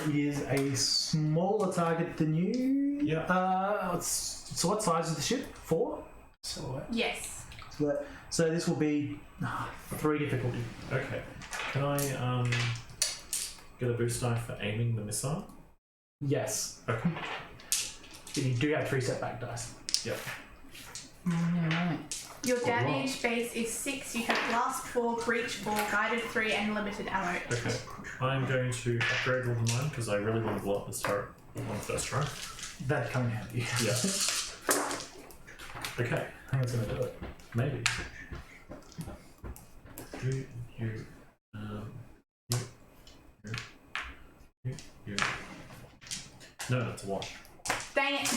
[SPEAKER 1] It is a smaller target than you.
[SPEAKER 2] Yeah.
[SPEAKER 1] So what size is the ship? 4.
[SPEAKER 3] So
[SPEAKER 4] Yes.
[SPEAKER 1] So this will be 3 difficulty.
[SPEAKER 2] Okay. Can I get a boost die for aiming the missile?
[SPEAKER 1] Yes.
[SPEAKER 2] Okay.
[SPEAKER 1] But you do have 3 setback dice.
[SPEAKER 2] Yep.
[SPEAKER 5] Yeah, right.
[SPEAKER 4] Your damage base is 6. You have blast 4, breach 4, guided 3, and limited ammo.
[SPEAKER 2] Okay. I'm going to upgrade all of mine because I really want to blow up this turret on first try.
[SPEAKER 1] That'd come in handy.
[SPEAKER 2] Yeah. Okay.
[SPEAKER 1] I think it's going to do it.
[SPEAKER 2] Maybe. You. No, it's a watch.
[SPEAKER 4] Dang it.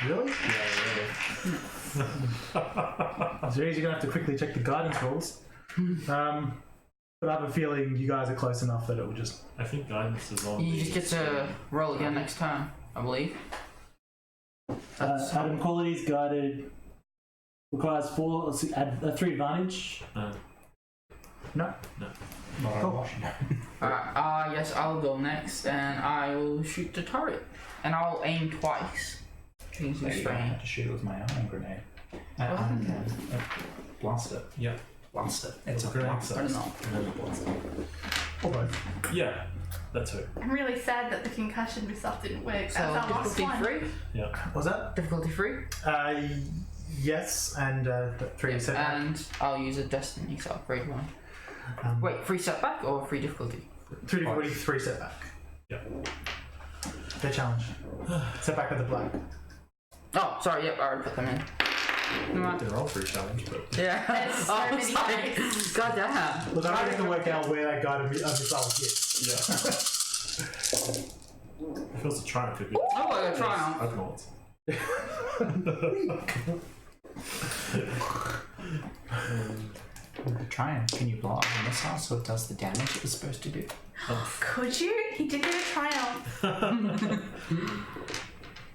[SPEAKER 1] Really?
[SPEAKER 2] Yeah,
[SPEAKER 1] So you're going to have to quickly check the guidance rules. But I have a feeling you guys are close enough that it will just...
[SPEAKER 2] I think guidance is on.
[SPEAKER 5] You just get to roll again next time, I believe.
[SPEAKER 1] Adam qualities guided requires 4. Let's see, add 3 advantage.
[SPEAKER 2] No.
[SPEAKER 1] No. Cool.
[SPEAKER 5] Alright, yes, I'll go next and I will shoot the turret. And I'll aim twice. Change the
[SPEAKER 3] maybe I
[SPEAKER 5] strain.
[SPEAKER 3] have to shoot it with my iron grenade. Blast it.
[SPEAKER 2] Yeah.
[SPEAKER 3] Blast it. It's a
[SPEAKER 2] Grenade
[SPEAKER 3] blast
[SPEAKER 5] I don't
[SPEAKER 3] it.
[SPEAKER 5] know.
[SPEAKER 1] Or both.
[SPEAKER 2] Yeah. That's it.
[SPEAKER 4] I'm really sad that the concussion missile didn't work.
[SPEAKER 5] So
[SPEAKER 4] That's our last
[SPEAKER 5] difficulty
[SPEAKER 4] one.
[SPEAKER 5] 3?
[SPEAKER 2] Yeah.
[SPEAKER 1] Was that?
[SPEAKER 5] Difficulty 3?
[SPEAKER 1] Yes, and 3 setback.
[SPEAKER 5] And I'll use a destiny, so upgrade 1.
[SPEAKER 1] Um,
[SPEAKER 5] Wait, 3 setback or 3 difficulty?
[SPEAKER 1] 2 difficulty, 3 setback.
[SPEAKER 2] Yeah.
[SPEAKER 1] Their challenge. Setback with the black.
[SPEAKER 5] Oh, sorry, yep, I already put them in. Never mind.
[SPEAKER 2] They're all free challenge, but
[SPEAKER 5] Yeah.
[SPEAKER 4] There's so
[SPEAKER 5] Oh,
[SPEAKER 4] many
[SPEAKER 5] sorry.
[SPEAKER 4] dice.
[SPEAKER 5] God damn.
[SPEAKER 1] Look, I have to work out where that guided missile hits.
[SPEAKER 2] yeah. It feels a triumph could be.
[SPEAKER 5] Oh, I got triumph.
[SPEAKER 2] Argonauts.
[SPEAKER 3] Try and can you blow up the missile so it does the damage it was supposed to do?
[SPEAKER 4] Could you? He did get a triumph.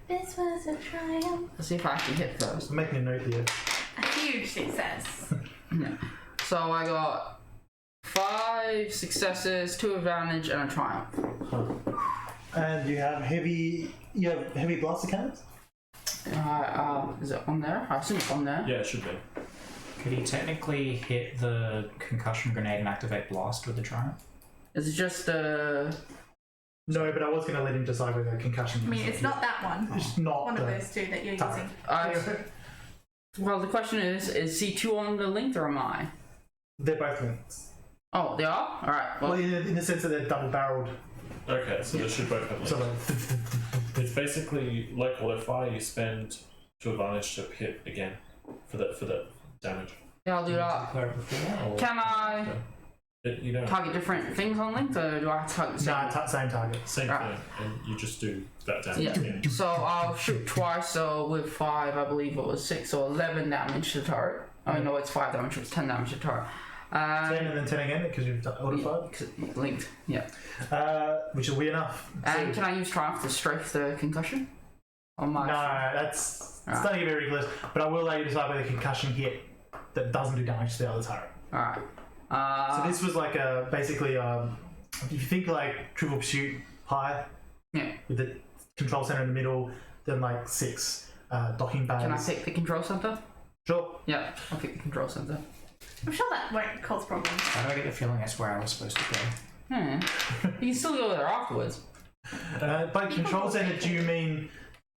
[SPEAKER 4] This was a triumph.
[SPEAKER 5] Let's see if I can hit first.
[SPEAKER 1] I'm making a note here.
[SPEAKER 4] A huge success.
[SPEAKER 5] Yeah. So I got 5 successes, 2 advantage, and a triumph.
[SPEAKER 1] And you have heavy blaster cannons?
[SPEAKER 5] Is it on there? I assume it's on there.
[SPEAKER 2] Yeah, it should be.
[SPEAKER 3] Could he technically hit the concussion grenade and activate blast with the triumph?
[SPEAKER 5] Is it just
[SPEAKER 1] No, but I was going to let him decide whether concussion.
[SPEAKER 4] I mean, it's not that one.
[SPEAKER 1] It's not
[SPEAKER 4] One of
[SPEAKER 1] the
[SPEAKER 4] those 2 that you're
[SPEAKER 1] turret.
[SPEAKER 4] using.
[SPEAKER 5] Well, the question is C2 on the length or am I?
[SPEAKER 1] They're both links.
[SPEAKER 5] Oh, they are? Alright,
[SPEAKER 1] Well,
[SPEAKER 5] well,
[SPEAKER 1] in the sense that they're double barreled.
[SPEAKER 2] Okay, so they should both have
[SPEAKER 1] So
[SPEAKER 2] like,
[SPEAKER 1] like,
[SPEAKER 2] it's basically like auto fire. You spend 2 advantage to hit again for the damage.
[SPEAKER 5] yeah, I'll do that. Can I
[SPEAKER 2] You don't
[SPEAKER 5] target different things on length or do I have to target the same?
[SPEAKER 1] nah, same target.
[SPEAKER 2] same
[SPEAKER 5] Alright.
[SPEAKER 2] thing, and you just do that damage.
[SPEAKER 5] Yeah. So I'll shoot twice, so with 5, I believe it was 6 or 11 damage to the turret. I mean, no, it's 5 damage, it's 10 damage to the turret.
[SPEAKER 1] 10 and then 10 again because you've auto
[SPEAKER 5] Linked, yeah.
[SPEAKER 1] which will be enough.
[SPEAKER 5] And
[SPEAKER 1] So-
[SPEAKER 5] can I use Triumph to strafe the concussion? On my
[SPEAKER 1] No, that's
[SPEAKER 5] Alright.
[SPEAKER 1] starting to get very ridiculous. But I will let you decide whether concussion hit that doesn't do damage to the other turret.
[SPEAKER 5] Alright.
[SPEAKER 1] So this was like basically if you think like Trivial Pursuit high
[SPEAKER 5] Yeah.
[SPEAKER 1] with the control center in the middle, then like 6 docking bays.
[SPEAKER 5] Can I pick the control center?
[SPEAKER 1] Sure.
[SPEAKER 5] Yeah, I'll pick the control center.
[SPEAKER 4] I'm sure that won't cause problems.
[SPEAKER 3] Why do I get the feeling that's where I was supposed to go?
[SPEAKER 5] You can still go there afterwards.
[SPEAKER 1] By control center, do you mean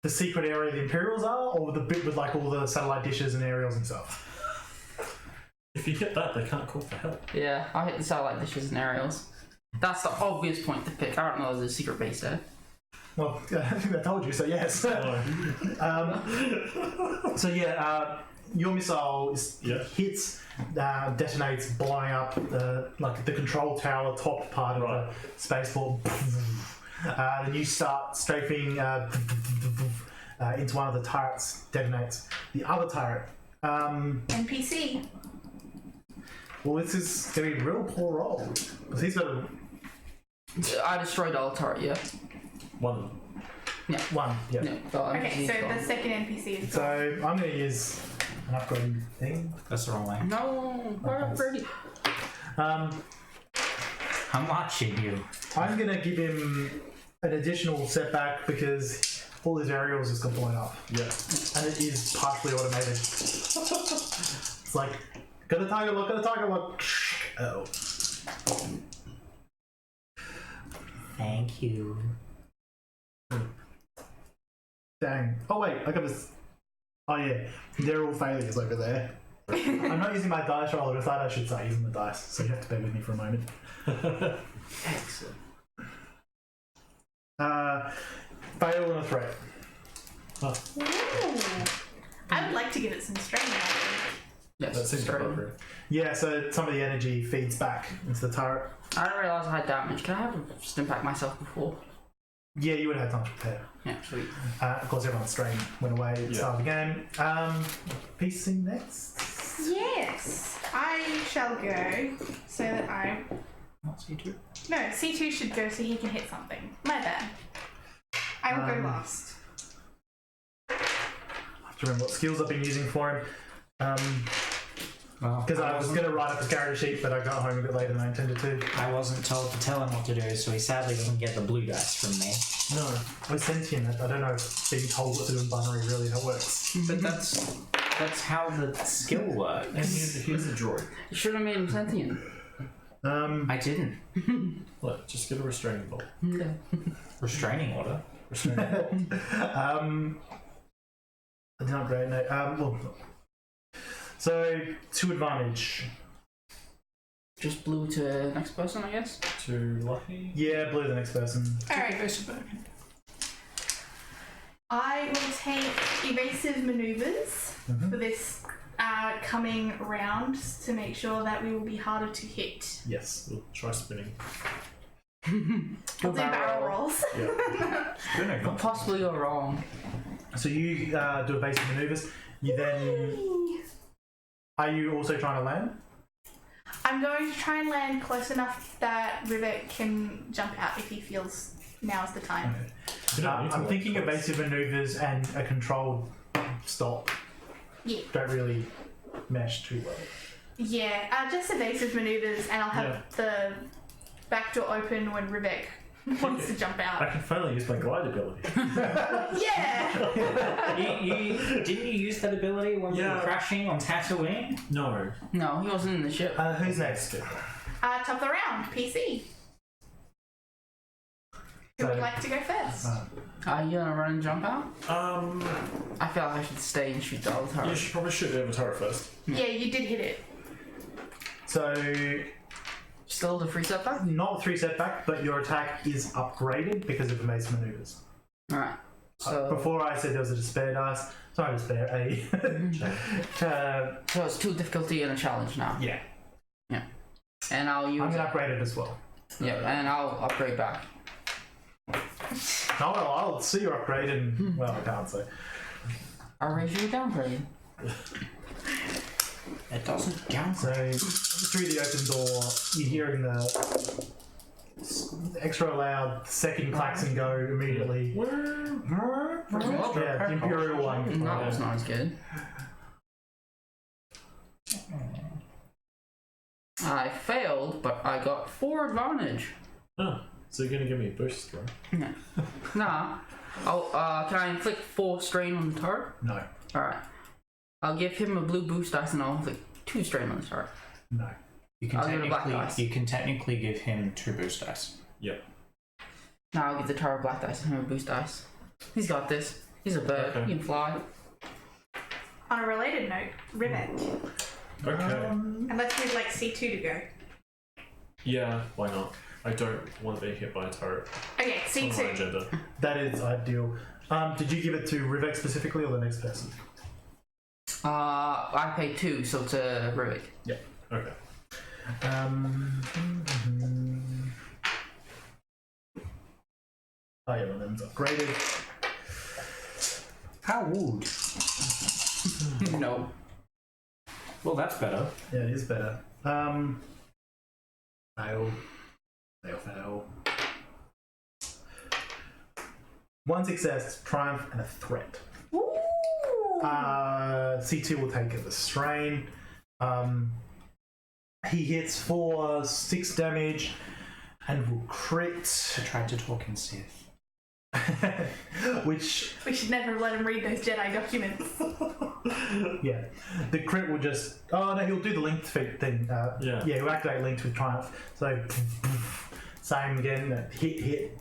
[SPEAKER 1] the secret area the Imperials are, or the bit with like all the satellite dishes and aerials and stuff?
[SPEAKER 2] If you hit that, they can't call for help.
[SPEAKER 5] Yeah, I'll hit the satellite dishes and aerials. That's the obvious point to pick. I don't know there's a secret base there.
[SPEAKER 1] Well, I think I told you, so yes. So yeah, your missile hits, detonates, blowing up like the control tower top part of the spaceport. Then you start strafing into one of the turrets, detonates. The other turret.
[SPEAKER 4] NPC.
[SPEAKER 1] Well, this is going to be a real poor roll. Because he's got a...
[SPEAKER 5] I destroyed all turret, yeah.
[SPEAKER 2] One.
[SPEAKER 1] One, yeah.
[SPEAKER 4] Okay, so the second NPC is
[SPEAKER 1] So I'm going to use an upgrading thing.
[SPEAKER 3] That's the wrong way.
[SPEAKER 5] No, we're upgrading.
[SPEAKER 1] Um,
[SPEAKER 3] I'm watching you.
[SPEAKER 1] I'm going to give him an additional setback because all his aerials just got blown up.
[SPEAKER 2] Yeah.
[SPEAKER 1] And it is partially automated. It's like, got a target lock, Oh.
[SPEAKER 3] Thank you.
[SPEAKER 1] Dang. Oh wait, I got this. Oh yeah, they're all failures over there. I'm not using my dice roller, I thought I should start using the dice, so you have to bear with me for a moment.
[SPEAKER 2] Excellent.
[SPEAKER 1] Fail and a threat.
[SPEAKER 4] Ooh. I would like to give it some strain.
[SPEAKER 5] Yes,
[SPEAKER 2] That seems
[SPEAKER 5] straight.
[SPEAKER 2] appropriate.
[SPEAKER 1] Yeah, so some of the energy feeds back into the turret.
[SPEAKER 5] I didn't realise I had damage. Can I have just impact myself before?
[SPEAKER 1] Yeah, you would have had time to prepare.
[SPEAKER 5] Yeah, sweet.
[SPEAKER 1] Of course, everyone's strain went away at the start of the game. PC next.
[SPEAKER 4] Yes, I shall go so that I.
[SPEAKER 3] Not C2.
[SPEAKER 4] No, C2 should go so he can hit something. My bad. I will go last.
[SPEAKER 1] I have to remember what skills I've been using for him. Because I was going to write up his character sheet, but I got home a bit later than I intended to.
[SPEAKER 3] I wasn't told to tell him what to do, so he sadly doesn't get the blue dice from me.
[SPEAKER 1] No, I sent him. I don't know if being told what to do in binary really how it works.
[SPEAKER 3] But that's how the skill works.
[SPEAKER 2] And here's a droid.
[SPEAKER 5] You should have made him sentient.
[SPEAKER 3] I didn't.
[SPEAKER 2] Look, just get a restraining bolt.
[SPEAKER 5] Yeah.
[SPEAKER 3] Restraining order.
[SPEAKER 2] Restraining bolt.
[SPEAKER 1] I did not upgrade, no. Well, so, 2 advantage.
[SPEAKER 5] Just blue to next person, I guess.
[SPEAKER 2] Too lucky.
[SPEAKER 1] Yeah, blue the next person.
[SPEAKER 4] Alright. I will take evasive maneuvers for this coming round to make sure that we will be harder to hit.
[SPEAKER 1] Yes.
[SPEAKER 2] We'll try spinning.
[SPEAKER 4] I'll do barrel rolls.
[SPEAKER 2] Yeah.
[SPEAKER 5] Possibly you're wrong.
[SPEAKER 1] So you do evasive maneuvers. You then... Are you also trying to land?
[SPEAKER 4] I'm going to try and land close enough that Rivet can jump out if he feels now's the time.
[SPEAKER 1] Okay.
[SPEAKER 2] You don't need to
[SPEAKER 1] I'm
[SPEAKER 2] land
[SPEAKER 1] thinking
[SPEAKER 2] close.
[SPEAKER 1] evasive maneuvers and a controlled stop
[SPEAKER 4] Yeah.
[SPEAKER 1] don't really mesh too well.
[SPEAKER 4] Yeah, just evasive maneuvers, and I'll have the back door open when Rivet wants to jump
[SPEAKER 2] I
[SPEAKER 4] out.
[SPEAKER 2] can finally use my glide ability.
[SPEAKER 4] Yeah!
[SPEAKER 3] Didn't you use that ability when we were crashing on Tatooine?
[SPEAKER 2] No.
[SPEAKER 5] No, he wasn't in the ship.
[SPEAKER 1] Who's next?
[SPEAKER 4] Top of the round, PC. Who would like to go first?
[SPEAKER 5] Are you gonna run and jump out?
[SPEAKER 2] I
[SPEAKER 5] I feel like I should stay and shoot the other
[SPEAKER 2] You
[SPEAKER 5] turret.
[SPEAKER 2] should probably shoot the other turret first.
[SPEAKER 4] Yeah, you did hit it.
[SPEAKER 1] So,
[SPEAKER 5] Still the free setback?
[SPEAKER 1] not 3 setback, but your attack is upgraded because of evasive maneuvers.
[SPEAKER 5] Alright. So
[SPEAKER 1] Before I said there was a despair dice. Sorry, despair.
[SPEAKER 5] so it's 2 difficulty and a challenge now.
[SPEAKER 1] Yeah.
[SPEAKER 5] And I'll use
[SPEAKER 1] I'm going to upgrade it as well.
[SPEAKER 5] Yeah, and I'll upgrade back.
[SPEAKER 1] Oh, well, I'll see your upgrade and, well, I can't say.
[SPEAKER 5] I'll raise you a downgrade.
[SPEAKER 3] It doesn't count.
[SPEAKER 1] So, through the open door, you're hearing the extra loud second klaxon go immediately. Yeah, the Imperial one.
[SPEAKER 5] That was not as good. I failed, but I got 4 advantage.
[SPEAKER 2] Oh. So you're gonna give me a boost, right?
[SPEAKER 5] No. Nah. Oh, can I inflict 4 strain on the turret?
[SPEAKER 1] No.
[SPEAKER 5] Alright. I'll give him a blue boost dice and I'll inflict 2 strain on the turret.
[SPEAKER 1] No.
[SPEAKER 3] You can
[SPEAKER 5] I'll give it a black dice.
[SPEAKER 3] technically give him 2 boost dice.
[SPEAKER 2] Yep.
[SPEAKER 5] Now I'll give the turret black dice and him a boost dice. He's got this. He's a bird.
[SPEAKER 2] Okay.
[SPEAKER 5] He can fly.
[SPEAKER 4] On a related note, Rivik.
[SPEAKER 2] Okay.
[SPEAKER 4] And let's move like C2 to go.
[SPEAKER 2] Yeah, why not? I don't want to be hit by a turret.
[SPEAKER 4] Okay,
[SPEAKER 2] It's on my
[SPEAKER 4] C2.
[SPEAKER 2] agenda.
[SPEAKER 1] That is ideal. Did you give it to Rivek specifically or the next person?
[SPEAKER 5] I paid 2, so it's a Rivik.
[SPEAKER 2] Okay.
[SPEAKER 1] Oh yeah, one of them's upgraded.
[SPEAKER 3] How would?
[SPEAKER 5] No.
[SPEAKER 3] Well, that's better.
[SPEAKER 1] Yeah, it is better. Fail. Fail, fail. 1 success, triumph, and a threat.
[SPEAKER 4] Ooh.
[SPEAKER 1] C2 will take the strain. He hits for 6 damage and will crit.
[SPEAKER 3] I tried to talk in Sith.
[SPEAKER 1] Which,
[SPEAKER 4] We should never let him read those Jedi documents.
[SPEAKER 1] yeah, the crit will just. Oh no, he'll do the linked feat thing.
[SPEAKER 2] Yeah.
[SPEAKER 1] Yeah, he'll activate linked with triumph. So, same again. Hit,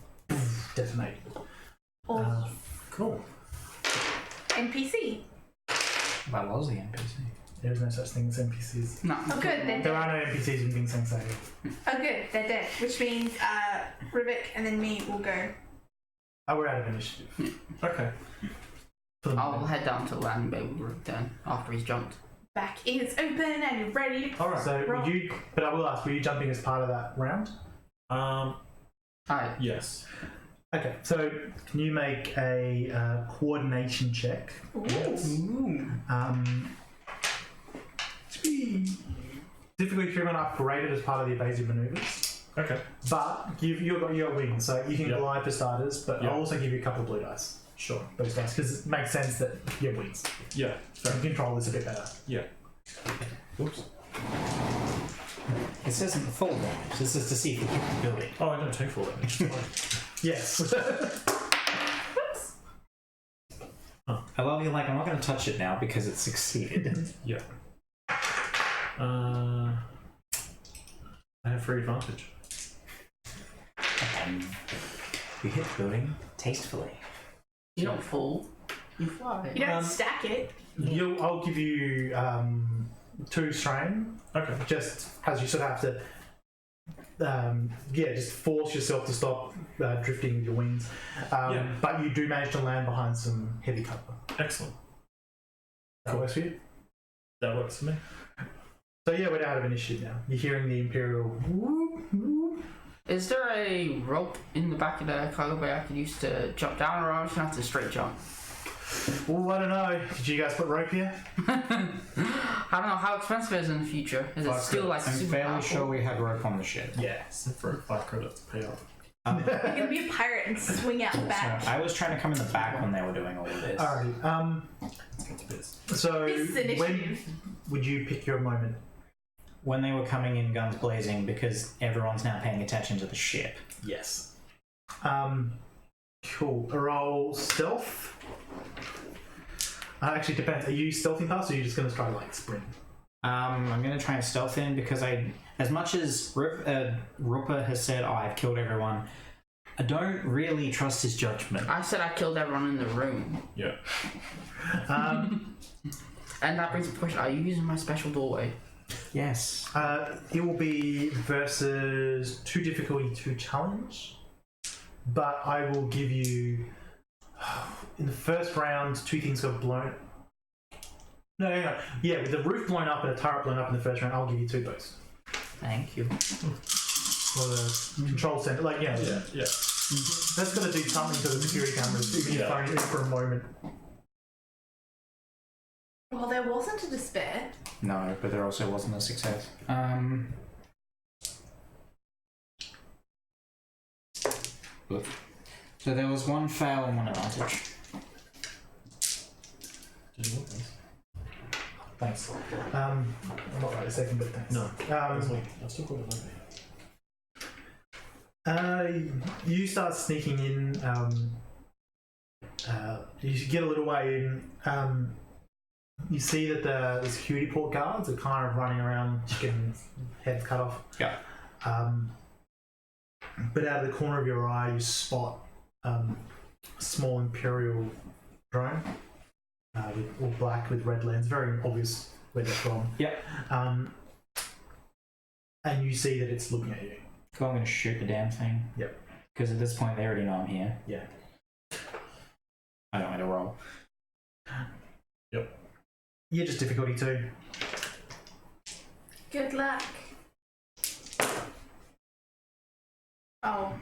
[SPEAKER 1] detonate.
[SPEAKER 4] Or
[SPEAKER 1] Cool.
[SPEAKER 4] NPC.
[SPEAKER 3] That was the NPC.
[SPEAKER 1] There is no such thing as NPCs.
[SPEAKER 5] No.
[SPEAKER 4] Oh, good. They're
[SPEAKER 1] There
[SPEAKER 4] dead.
[SPEAKER 1] are no NPCs in Bing Sang Saga.
[SPEAKER 4] Oh, good. They're dead. Which means Rivik and then me will go.
[SPEAKER 1] Oh, we're out of initiative.
[SPEAKER 2] Okay.
[SPEAKER 1] For the
[SPEAKER 5] I'll
[SPEAKER 1] moment.
[SPEAKER 5] head down to the landing bay with Rook then, after he's jumped.
[SPEAKER 4] Back is open and you're ready to.
[SPEAKER 2] Alright.
[SPEAKER 1] So,
[SPEAKER 4] Roll.
[SPEAKER 1] would you? But I will ask, were you jumping as part of that round?
[SPEAKER 5] Alright.
[SPEAKER 2] Yes.
[SPEAKER 1] Okay, so can you make a coordination check?
[SPEAKER 4] Ooh.
[SPEAKER 1] Difficulty 3 upgraded as part of the evasive maneuvers.
[SPEAKER 2] Okay.
[SPEAKER 1] But you've got wings, so you can
[SPEAKER 2] Yep.
[SPEAKER 1] glide for starters, but
[SPEAKER 2] Yep.
[SPEAKER 1] I'll also give you a couple of blue dice.
[SPEAKER 2] Sure.
[SPEAKER 1] Boost dice, because it makes sense that you have wings.
[SPEAKER 2] Yeah.
[SPEAKER 1] So you can control this a bit better.
[SPEAKER 2] Yeah. Oops.
[SPEAKER 3] It says in the full damage. This is to see if we hit the building.
[SPEAKER 2] Oh, I don't take full damage.
[SPEAKER 1] Yes.
[SPEAKER 3] I love you. Like, I'm not going to touch it now because it succeeded.
[SPEAKER 2] Yeah. I have free advantage.
[SPEAKER 3] You hit the building tastefully.
[SPEAKER 5] You don't fall. You fly.
[SPEAKER 4] You don't stack it.
[SPEAKER 1] I'll give you 2 strain,
[SPEAKER 2] Okay.
[SPEAKER 1] just as you sort of have to, just force yourself to stop drifting with your wings. But you do manage to land behind some heavy cover.
[SPEAKER 2] Excellent.
[SPEAKER 1] That works for you?
[SPEAKER 2] That works for me.
[SPEAKER 1] So yeah, we're out of initiative now. You're hearing the Imperial whoop, whoop.
[SPEAKER 5] Is there a rope in the back of the cargo bay I could use to jump down, or am I just gonna have to straight jump?
[SPEAKER 1] Oh, I don't know. Did you guys put rope here?
[SPEAKER 5] I don't know how expensive it is in the future. Is it still like
[SPEAKER 3] I'm
[SPEAKER 5] super
[SPEAKER 3] fairly
[SPEAKER 5] powerful?
[SPEAKER 3] sure we have rope on the ship.
[SPEAKER 1] Yes.
[SPEAKER 2] For 5 credits to pay up.
[SPEAKER 4] You're gonna be a pirate and swing out the back.
[SPEAKER 3] So I was trying to come in the back when they were doing all of this.
[SPEAKER 1] Alrighty.
[SPEAKER 2] Let's get to biz.
[SPEAKER 1] So
[SPEAKER 4] This is
[SPEAKER 1] when
[SPEAKER 4] initiative.
[SPEAKER 1] would you pick your moment?
[SPEAKER 3] When they were coming in guns blazing, because everyone's now paying attention to the ship.
[SPEAKER 1] Yes. Cool. Roll stealth. Actually, depends. Are you stealthing past, or are you just going to try to like sprint?
[SPEAKER 3] I'm going to try and stealth in because as much as Rupa has said, I've killed everyone, I don't really trust his judgment.
[SPEAKER 5] I said I killed everyone in the room.
[SPEAKER 2] Yeah.
[SPEAKER 5] And that brings up the question, are you using my special doorway?
[SPEAKER 3] Yes.
[SPEAKER 1] It will be versus 2 difficulty 2 challenge, but I will give you in the first round 2 things got blown. No. Yeah, with the roof blown up and a turret blown up in the first round, I'll give you 2 boosts.
[SPEAKER 3] Thank you.
[SPEAKER 1] For the control center, like
[SPEAKER 2] Yeah.
[SPEAKER 1] that's got to do something to the security cameras, even if only for a moment.
[SPEAKER 4] Well, there wasn't a despair.
[SPEAKER 3] No, but there also wasn't a success. So there was 1 fail and 1 advantage.
[SPEAKER 2] Did you want this?
[SPEAKER 1] Thanks. I'm not right a second, but thanks.
[SPEAKER 2] No.
[SPEAKER 1] Um,
[SPEAKER 2] Wait, I've still got it over here.
[SPEAKER 1] You start sneaking in. You get a little way in. You see that the security port guards are kind of running around, just getting heads cut off.
[SPEAKER 3] Yeah.
[SPEAKER 1] But out of the corner of your eye, you spot a small Imperial drone, with all black with red lens. Very obvious where they're from.
[SPEAKER 3] Yep.
[SPEAKER 1] And you see that it's looking at you.
[SPEAKER 3] Cool, I'm going to shoot the damn thing.
[SPEAKER 1] Yep.
[SPEAKER 3] Because at this point, they already know I'm here.
[SPEAKER 1] Yeah.
[SPEAKER 3] I don't want to roll.
[SPEAKER 2] Yep.
[SPEAKER 1] Yeah, just difficulty 2.
[SPEAKER 4] Good luck. Oh.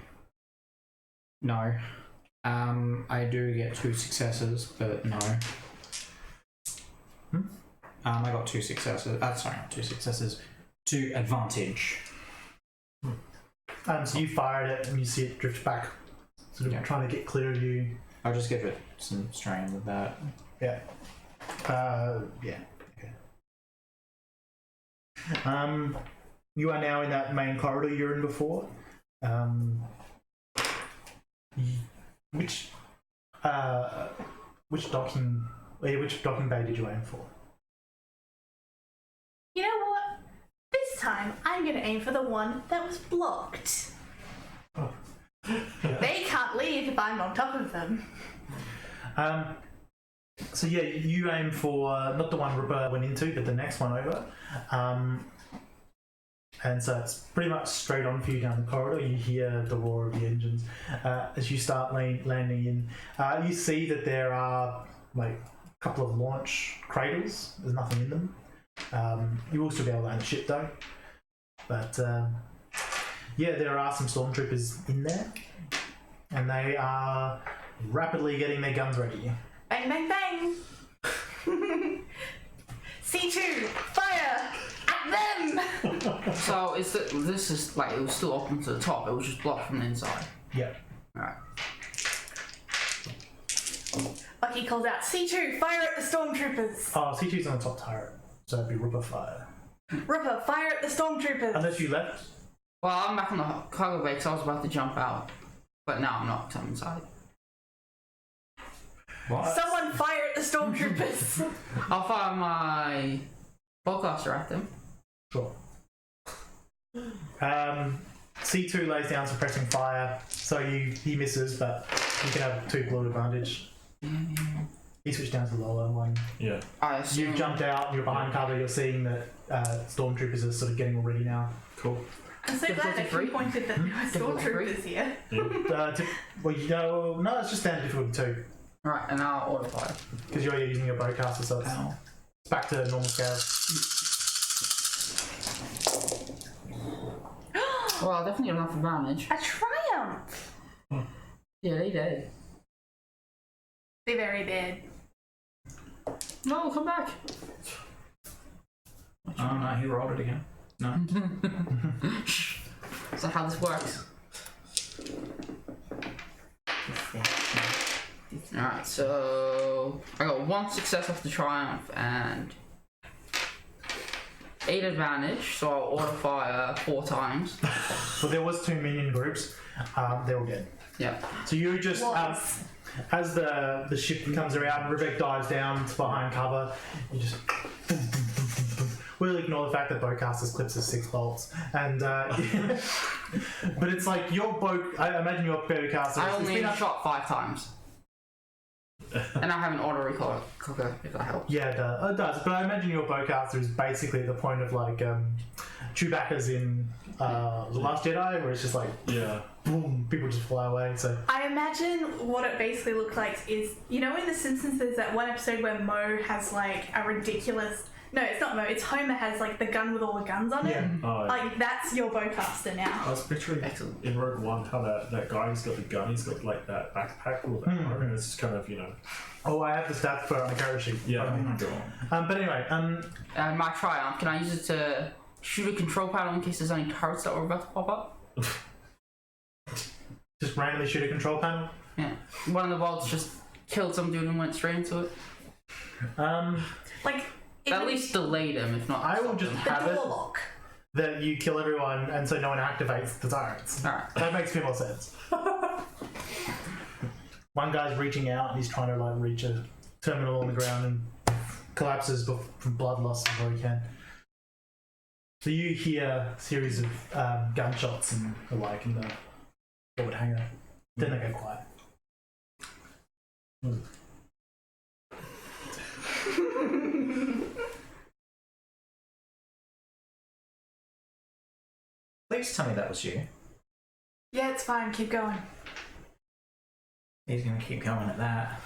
[SPEAKER 3] No. I do get 2 successes, but no. I got 2 successes. Sorry, not 2 successes. 2 advantage.
[SPEAKER 1] So you fired it and you see it drift back, sort of trying to get clear of you.
[SPEAKER 3] I'll just give it some strain with that.
[SPEAKER 1] Yeah. Yeah. Okay. You are now in that main corridor you were in before. Which docking bay did you aim for?
[SPEAKER 4] You know what? This time, I'm going to aim for the one that was blocked.
[SPEAKER 1] Oh.
[SPEAKER 4] They can't leave if I'm on top of them.
[SPEAKER 1] So yeah, you aim for not the one Ripper went into, but the next one over. And so it's pretty much straight on for you down the corridor. You hear the roar of the engines. As you start landing in, you see that there are like a couple of launch cradles. There's nothing in them. You will still be able to land the ship though. But yeah, there are some stormtroopers in there. And they are rapidly getting their guns ready.
[SPEAKER 4] Bang, bang, bang! C2, fire! At them!
[SPEAKER 5] So this is like, it was still open to the top, it was just blocked from the inside.
[SPEAKER 1] Yeah.
[SPEAKER 5] Alright.
[SPEAKER 4] Bucky calls out, C2, fire at the stormtroopers!
[SPEAKER 1] Oh, C2's on the top turret, so it'd be Ripper fire.
[SPEAKER 4] Ripper, fire at the stormtroopers!
[SPEAKER 1] Unless you left.
[SPEAKER 5] Well, I'm back on the cargo bay because I was about to jump out. But now I'm not, 'cause I'm inside.
[SPEAKER 3] What?
[SPEAKER 4] Someone fire at the stormtroopers!
[SPEAKER 5] I'll fire my bowcaster at them.
[SPEAKER 1] Sure. C2 lays down suppressing fire, so he misses, but you can have 2 blood advantage. He switched down to the lower one.
[SPEAKER 2] Yeah.
[SPEAKER 5] I assume.
[SPEAKER 1] You've jumped out, you're behind cover, you're seeing that stormtroopers are sort of getting all ready now.
[SPEAKER 2] Cool.
[SPEAKER 4] I'm so glad that you pointed that there were stormtroopers here.
[SPEAKER 1] Well, you know, no, it's just standard difficulty 2.
[SPEAKER 5] Right, and I'll auto fire.
[SPEAKER 1] Because you're using your bowcaster, so it's back to normal scale.
[SPEAKER 5] Well, I'll definitely get enough advantage.
[SPEAKER 4] A triumph!
[SPEAKER 5] Yeah, they did.
[SPEAKER 4] They very did.
[SPEAKER 5] No, come back.
[SPEAKER 3] Oh no, he rolled it again. No.
[SPEAKER 5] Is that how this works? Alright, so I got 1 success off the triumph and 8 advantage, so I'll auto fire 4 times.
[SPEAKER 1] So there was 2 minion groups, they're all dead.
[SPEAKER 5] Yeah.
[SPEAKER 1] So you just, as the ship comes around, Rebecca dives down behind cover, you just... We'll ignore the fact that bowcaster's clips are 6 bolts, and but it's like your bow. I imagine your bowcaster.
[SPEAKER 5] I only shot 5 times, and I have an auto recoil cooker if that helps.
[SPEAKER 1] Yeah, it does. But I imagine your bowcaster is basically the point of like Chewbacca's in The Last Jedi, where it's just like boom, people just fly away. So
[SPEAKER 4] I imagine what it basically looks like is, you know, in The Simpsons, there's that one episode where Moe has like a ridiculous. No, it's not Moe. It's Homer has like the gun with all the guns on it.
[SPEAKER 1] yeah.
[SPEAKER 4] Like that's your bowcaster now.
[SPEAKER 2] I was picturing in Rogue One how that guy who's got the gun, he's got like that backpack or that armor, and it's just kind of, you know.
[SPEAKER 1] Oh, I have the stats for it on the character sheet.
[SPEAKER 2] Yeah.
[SPEAKER 3] Oh my god.
[SPEAKER 1] But anyway,
[SPEAKER 5] And my triumph, can I use it to shoot a control panel in case there's any turrets that were about to pop up?
[SPEAKER 1] just randomly shoot a control panel.
[SPEAKER 5] Yeah. One of the bolts just killed some dude and went straight into it.
[SPEAKER 4] Like
[SPEAKER 5] At least delayed him, if not.
[SPEAKER 1] I will just
[SPEAKER 4] the
[SPEAKER 1] have it.
[SPEAKER 4] door lock.
[SPEAKER 1] that you kill everyone, and so no one activates the tyrants.
[SPEAKER 5] Alright.
[SPEAKER 1] That makes a bit more sense. One guy's reaching out and he's trying to like reach a terminal on the ground and collapses from blood loss before he can. So you hear a series of gunshots and the like in the forward hangar. Then they go quiet.
[SPEAKER 3] Please tell me that was you.
[SPEAKER 4] Yeah, it's fine. Keep going.
[SPEAKER 3] He's gonna keep going at that.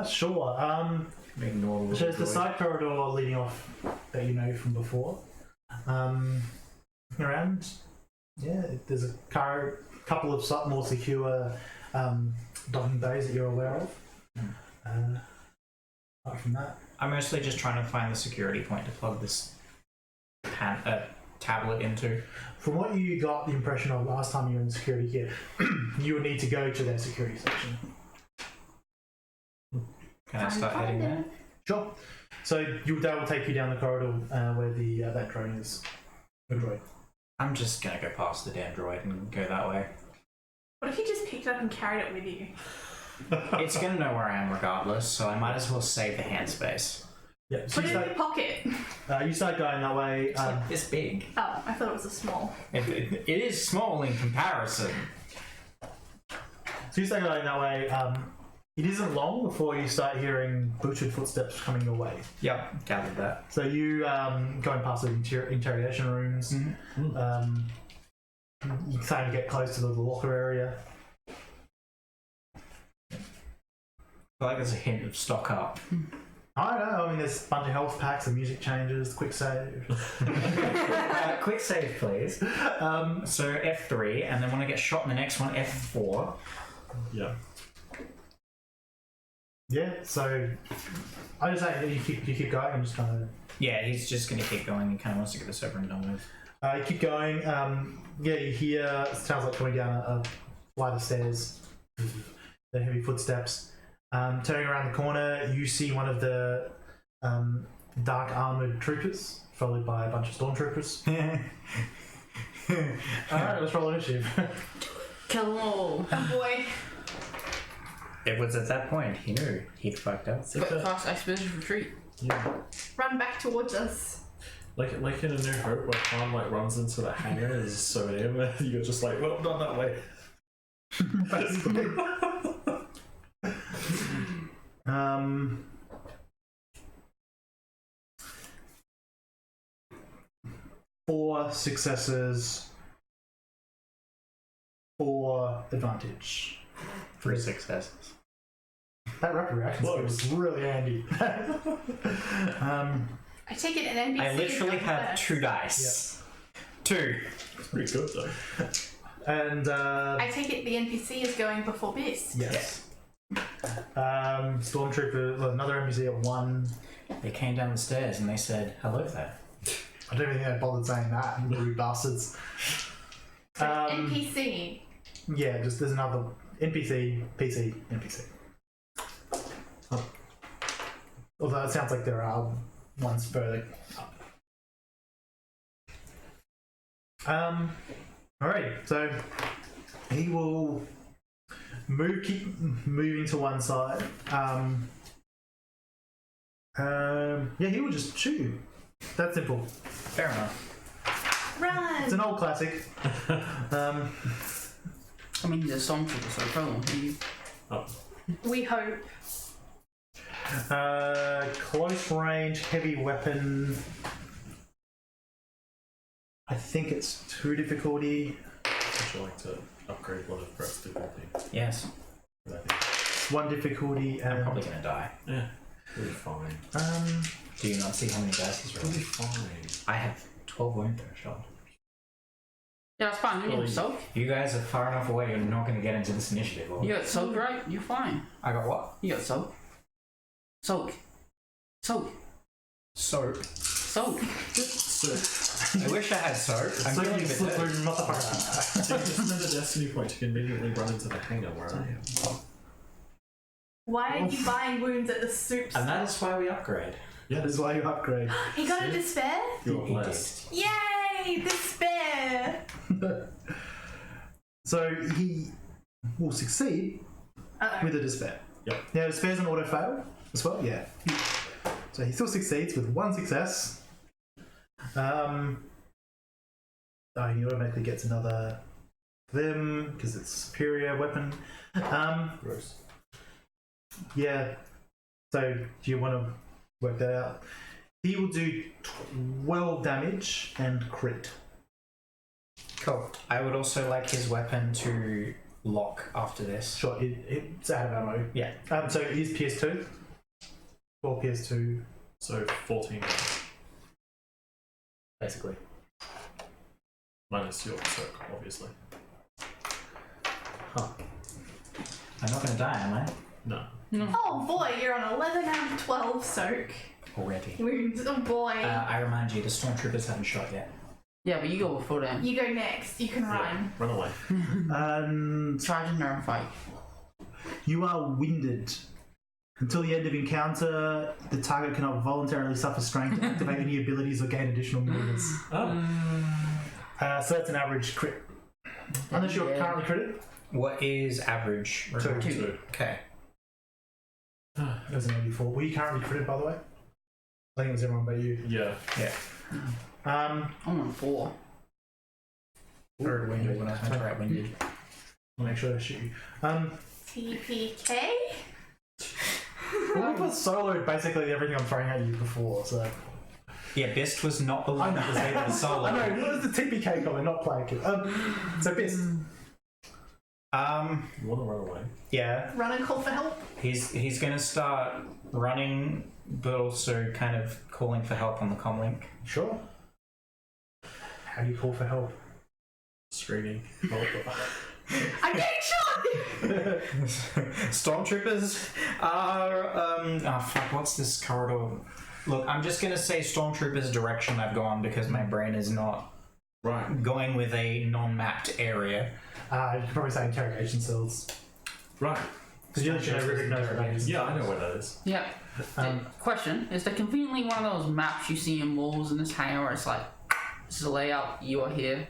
[SPEAKER 1] Sure.
[SPEAKER 2] Ignore
[SPEAKER 1] So there's the side corridor leading off that you know from before. Looking around, yeah, there's a couple of more secure docking bays that you're aware of. Apart from that,
[SPEAKER 3] I'm mostly just trying to find the security point to plug this tablet into.
[SPEAKER 1] from what you got the impression of last time you were in security here, you would need to go to their security section.
[SPEAKER 3] Can I start heading there?
[SPEAKER 1] Sure. So that will take you down the corridor where the that drone is. The droid.
[SPEAKER 3] I'm just gonna go past the damn droid and go that way.
[SPEAKER 4] What if you just picked it up and carried it with you?
[SPEAKER 3] It's gonna know where I am regardless, so I might as well save the hand space.
[SPEAKER 1] Yeah. So
[SPEAKER 4] Put
[SPEAKER 1] you
[SPEAKER 4] it in your pocket.
[SPEAKER 1] start going that way.
[SPEAKER 3] It's like this big.
[SPEAKER 4] Oh, I thought it was a small.
[SPEAKER 3] It is small in comparison.
[SPEAKER 1] So you start going that way. It isn't long before you start hearing butchered footsteps coming your way.
[SPEAKER 3] Yep, gathered that.
[SPEAKER 1] So you going past the interrogation rooms.
[SPEAKER 3] Mm-hmm.
[SPEAKER 1] You're starting to get close to the locker area.
[SPEAKER 3] I feel like there's a hint of stock up.
[SPEAKER 1] I don't know. I mean, there's a bunch of health packs and music changes, quick save.
[SPEAKER 3] Quick save, please. So F3, and then when I get shot in the next one, F4.
[SPEAKER 2] Yeah.
[SPEAKER 1] Yeah. So I just say you keep going. I'm just kind of.
[SPEAKER 3] Yeah, he's just going to keep going. He kind of wants to get this over and done with.
[SPEAKER 1] You keep going. Yeah, you hear sounds like coming down a flight of stairs. The heavy footsteps. Turning around the corner, you see one of the dark armored troopers, followed by a bunch of stormtroopers. Alright, let's roll initiative.
[SPEAKER 5] Kill them all.
[SPEAKER 4] Oh boy.
[SPEAKER 3] It was at that point he knew he'd fucked up.
[SPEAKER 5] Quick, fast, expeditious retreat.
[SPEAKER 2] Yeah.
[SPEAKER 4] Run back towards us.
[SPEAKER 2] Like in A New Hope, where Khan like runs into the hangar, there's so many of them. You're just like, well, not that way.
[SPEAKER 1] Four successes, 4 advantage.
[SPEAKER 3] 3 successes.
[SPEAKER 1] That rapid reaction skill was really handy.
[SPEAKER 4] I take it an NPC.
[SPEAKER 3] I literally
[SPEAKER 4] is
[SPEAKER 3] have
[SPEAKER 4] first.
[SPEAKER 3] 2 dice. 2.
[SPEAKER 2] It's pretty good though.
[SPEAKER 1] And
[SPEAKER 4] I take it the NPC is going before this.
[SPEAKER 1] yes. Stormtrooper, well, another NPC at 1.
[SPEAKER 3] They came down the stairs and they said, hello there.
[SPEAKER 1] I don't even think they bothered saying that. Rude bastards.
[SPEAKER 4] So NPC.
[SPEAKER 1] Yeah, just there's another NPC, PC, NPC. Although it sounds like there are ones further up. Alright, so he will keep moving to one side. Yeah, he will just shoot you. That's simple.
[SPEAKER 3] Fair enough.
[SPEAKER 4] Run.
[SPEAKER 1] It's an old classic.
[SPEAKER 5] I mean, the stormtroopers, so probably.
[SPEAKER 4] We hope.
[SPEAKER 1] Close range, heavy weapon. I think it's 2 difficulty.
[SPEAKER 2] Would you like to upgrade one of Krayt's difficulty?
[SPEAKER 3] Yes.
[SPEAKER 1] 1 difficulty
[SPEAKER 3] I'm
[SPEAKER 1] and
[SPEAKER 3] probably going to die.
[SPEAKER 2] Yeah. We'll be fine.
[SPEAKER 3] Do you not see how many dice he's
[SPEAKER 2] We'll be
[SPEAKER 3] rolling?
[SPEAKER 2] fine.
[SPEAKER 3] I have 12 wound threshold.
[SPEAKER 5] Yeah, it's fine. You
[SPEAKER 2] Well,
[SPEAKER 5] got soak.
[SPEAKER 3] You guys are far enough away, you're not going to get into this initiative. Or...
[SPEAKER 5] You got soak, right? You're fine.
[SPEAKER 3] I got what?
[SPEAKER 5] You got soak. Soak. Soak.
[SPEAKER 3] Soap.
[SPEAKER 5] Soak.
[SPEAKER 2] So,
[SPEAKER 3] I wish I had soap. I'm
[SPEAKER 1] so
[SPEAKER 3] feeling a
[SPEAKER 1] you
[SPEAKER 3] bit
[SPEAKER 1] slippery
[SPEAKER 3] dirty.
[SPEAKER 1] motherfucker.
[SPEAKER 2] so just another destiny point, you can immediately run into the hangar where I am.
[SPEAKER 4] Why are you buying wounds at the soup
[SPEAKER 3] And
[SPEAKER 4] store?
[SPEAKER 3] that is why we upgrade.
[SPEAKER 2] Yeah,
[SPEAKER 1] That's why you upgrade.
[SPEAKER 4] He got a despair?
[SPEAKER 2] You're blessed.
[SPEAKER 4] Yay! Despair!
[SPEAKER 1] So he will succeed with a despair.
[SPEAKER 2] Yep.
[SPEAKER 1] Now, despair's an auto fail as well, yeah. So he still succeeds with 1 success. He automatically gets another them because it's superior weapon.
[SPEAKER 2] Gross.
[SPEAKER 1] Yeah. So do you want to work that out? He will do 12 damage and crit.
[SPEAKER 3] Cool. I would also like his weapon to lock after this.
[SPEAKER 1] Sure, it's out of ammo.
[SPEAKER 3] Yeah.
[SPEAKER 1] So it is PS2. 12 PS2.
[SPEAKER 2] So 14
[SPEAKER 1] Basically.
[SPEAKER 2] minus your soak, obviously.
[SPEAKER 1] Huh.
[SPEAKER 3] I'm not going to die, am I?
[SPEAKER 2] No.
[SPEAKER 4] Oh boy, you're on 11 out of 12 soak.
[SPEAKER 3] Already.
[SPEAKER 4] Wounds. Oh boy.
[SPEAKER 3] I remind you, the stormtroopers haven't shot yet.
[SPEAKER 5] Yeah, but you go before them.
[SPEAKER 4] You go next. You can run.
[SPEAKER 2] Run away.
[SPEAKER 1] And
[SPEAKER 5] Charge and nerve fight.
[SPEAKER 1] you are winded. Until the end of encounter, the target cannot voluntarily suffer strain to activate any abilities or gain additional movements.
[SPEAKER 2] Oh.
[SPEAKER 1] So that's an average crit. Unless you're currently critted.
[SPEAKER 3] What is average?
[SPEAKER 2] 2.
[SPEAKER 3] Okay.
[SPEAKER 1] It was an 84. Were you currently critted, by the way? I think it was everyone but you.
[SPEAKER 2] Yeah.
[SPEAKER 3] Yeah.
[SPEAKER 5] I'm on 4.
[SPEAKER 3] Third winded when I was meant to write winded.
[SPEAKER 1] I'll make sure to shoot you.
[SPEAKER 4] TPK?
[SPEAKER 1] Well, I put soloed basically everything I'm throwing at you before, so.
[SPEAKER 3] Yeah, Best was not the one that was able to solo.
[SPEAKER 1] I know, what is the TPK comment, not play kill? So Biss.
[SPEAKER 2] You want to run away?
[SPEAKER 3] Yeah.
[SPEAKER 4] Run and call for help?
[SPEAKER 3] He's going to start running, but also kind of calling for help on the comlink.
[SPEAKER 1] Sure. How do you call for help?
[SPEAKER 2] Screaming.
[SPEAKER 4] I'm getting shot!
[SPEAKER 3] Stormtroopers are oh fuck, what's this corridor? Look, I'm just gonna say stormtroopers direction I've gone because my brain is not
[SPEAKER 2] Right.
[SPEAKER 3] going with a non-mapped area.
[SPEAKER 1] You could probably say interrogation cells.
[SPEAKER 2] Right.
[SPEAKER 1] Because you literally know Rubik knows what that is.
[SPEAKER 2] Yeah, I know where that is.
[SPEAKER 5] Yeah. Question: is there conveniently one of those maps you see in malls in this hangar where it's like, this is a layout, you are here?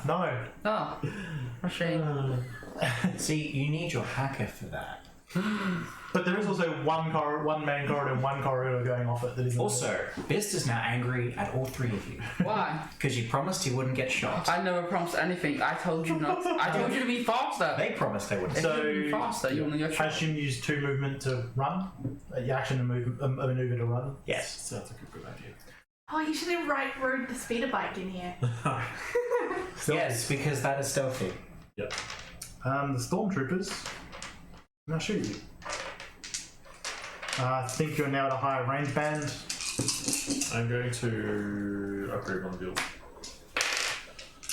[SPEAKER 1] No.
[SPEAKER 5] Oh, a shame.
[SPEAKER 3] See, you need your hacker for that.
[SPEAKER 1] But there is also one main corridor and one corridor going off it that isn't.
[SPEAKER 3] Also, Best is now angry at all three of you
[SPEAKER 5] Why?
[SPEAKER 3] because you promised he wouldn't get shot.
[SPEAKER 5] I never promised anything. I told you not. I told you to be faster.
[SPEAKER 3] They promised they wouldn't.
[SPEAKER 5] If
[SPEAKER 1] So,
[SPEAKER 5] you be faster, you only get
[SPEAKER 1] I
[SPEAKER 5] shot.
[SPEAKER 1] assume you use 2 movement to run. You action and move, a maneuver to run.
[SPEAKER 3] Yes.
[SPEAKER 2] Sounds like a good idea.
[SPEAKER 4] Oh, you should have rode the speeder bike in here.
[SPEAKER 3] Yes, because that is stealthy.
[SPEAKER 2] Yep.
[SPEAKER 1] The stormtroopers. I'll shoot you. I think you're now at a higher range band.
[SPEAKER 2] I'm going to upgrade one of yours.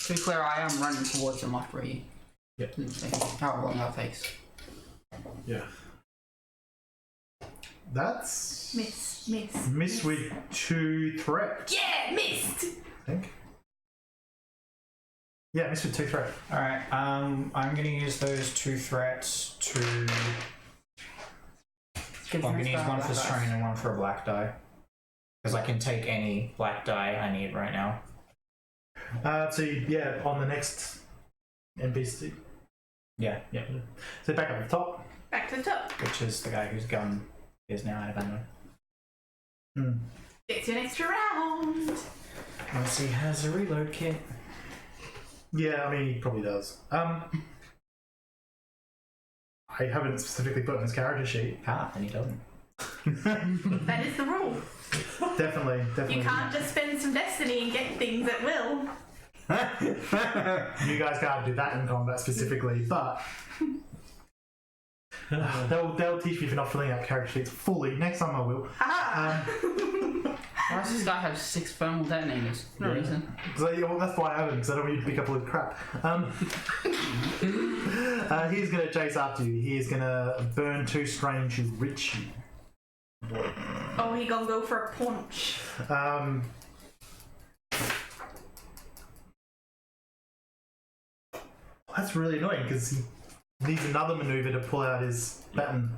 [SPEAKER 5] To be clear, I am running towards them after you.
[SPEAKER 2] Yep.
[SPEAKER 5] However long that takes.
[SPEAKER 2] Yeah.
[SPEAKER 1] That's
[SPEAKER 4] Miss.
[SPEAKER 1] with 2 threat.
[SPEAKER 4] Yeah, missed!
[SPEAKER 1] I think. Yeah, miss with 2 threat.
[SPEAKER 3] Alright, I'm gonna use those 2 threats to... I'm gonna use one for strain and one for a black die. Because I can take any black die I need right now.
[SPEAKER 1] So on the next NPC.
[SPEAKER 3] Yeah,
[SPEAKER 1] So back up the top.
[SPEAKER 4] Back to the top.
[SPEAKER 3] which is the guy whose gun is now out of ammo.
[SPEAKER 4] Gets you an extra round.
[SPEAKER 3] Unless he has a reload kit.
[SPEAKER 1] Yeah, I mean, he probably does. I haven't specifically put on his character sheet.
[SPEAKER 3] And he doesn't.
[SPEAKER 4] That is the rule.
[SPEAKER 1] Definitely.
[SPEAKER 4] You can't just spend some destiny and get things at will.
[SPEAKER 1] You guys can't do that in combat specifically, but they'll teach me for not filling out character sheets fully. Next time I will.
[SPEAKER 5] Why does this guy have 6 thermal detonators? No reason.
[SPEAKER 1] So that's why I haven't, because I don't want you to pick up all the crap. He's going to chase after you. He's going to burn 2 strain to reach you.
[SPEAKER 4] Oh, he gonna go for a punch.
[SPEAKER 1] That's really annoying because he needs another maneuver to pull out his baton.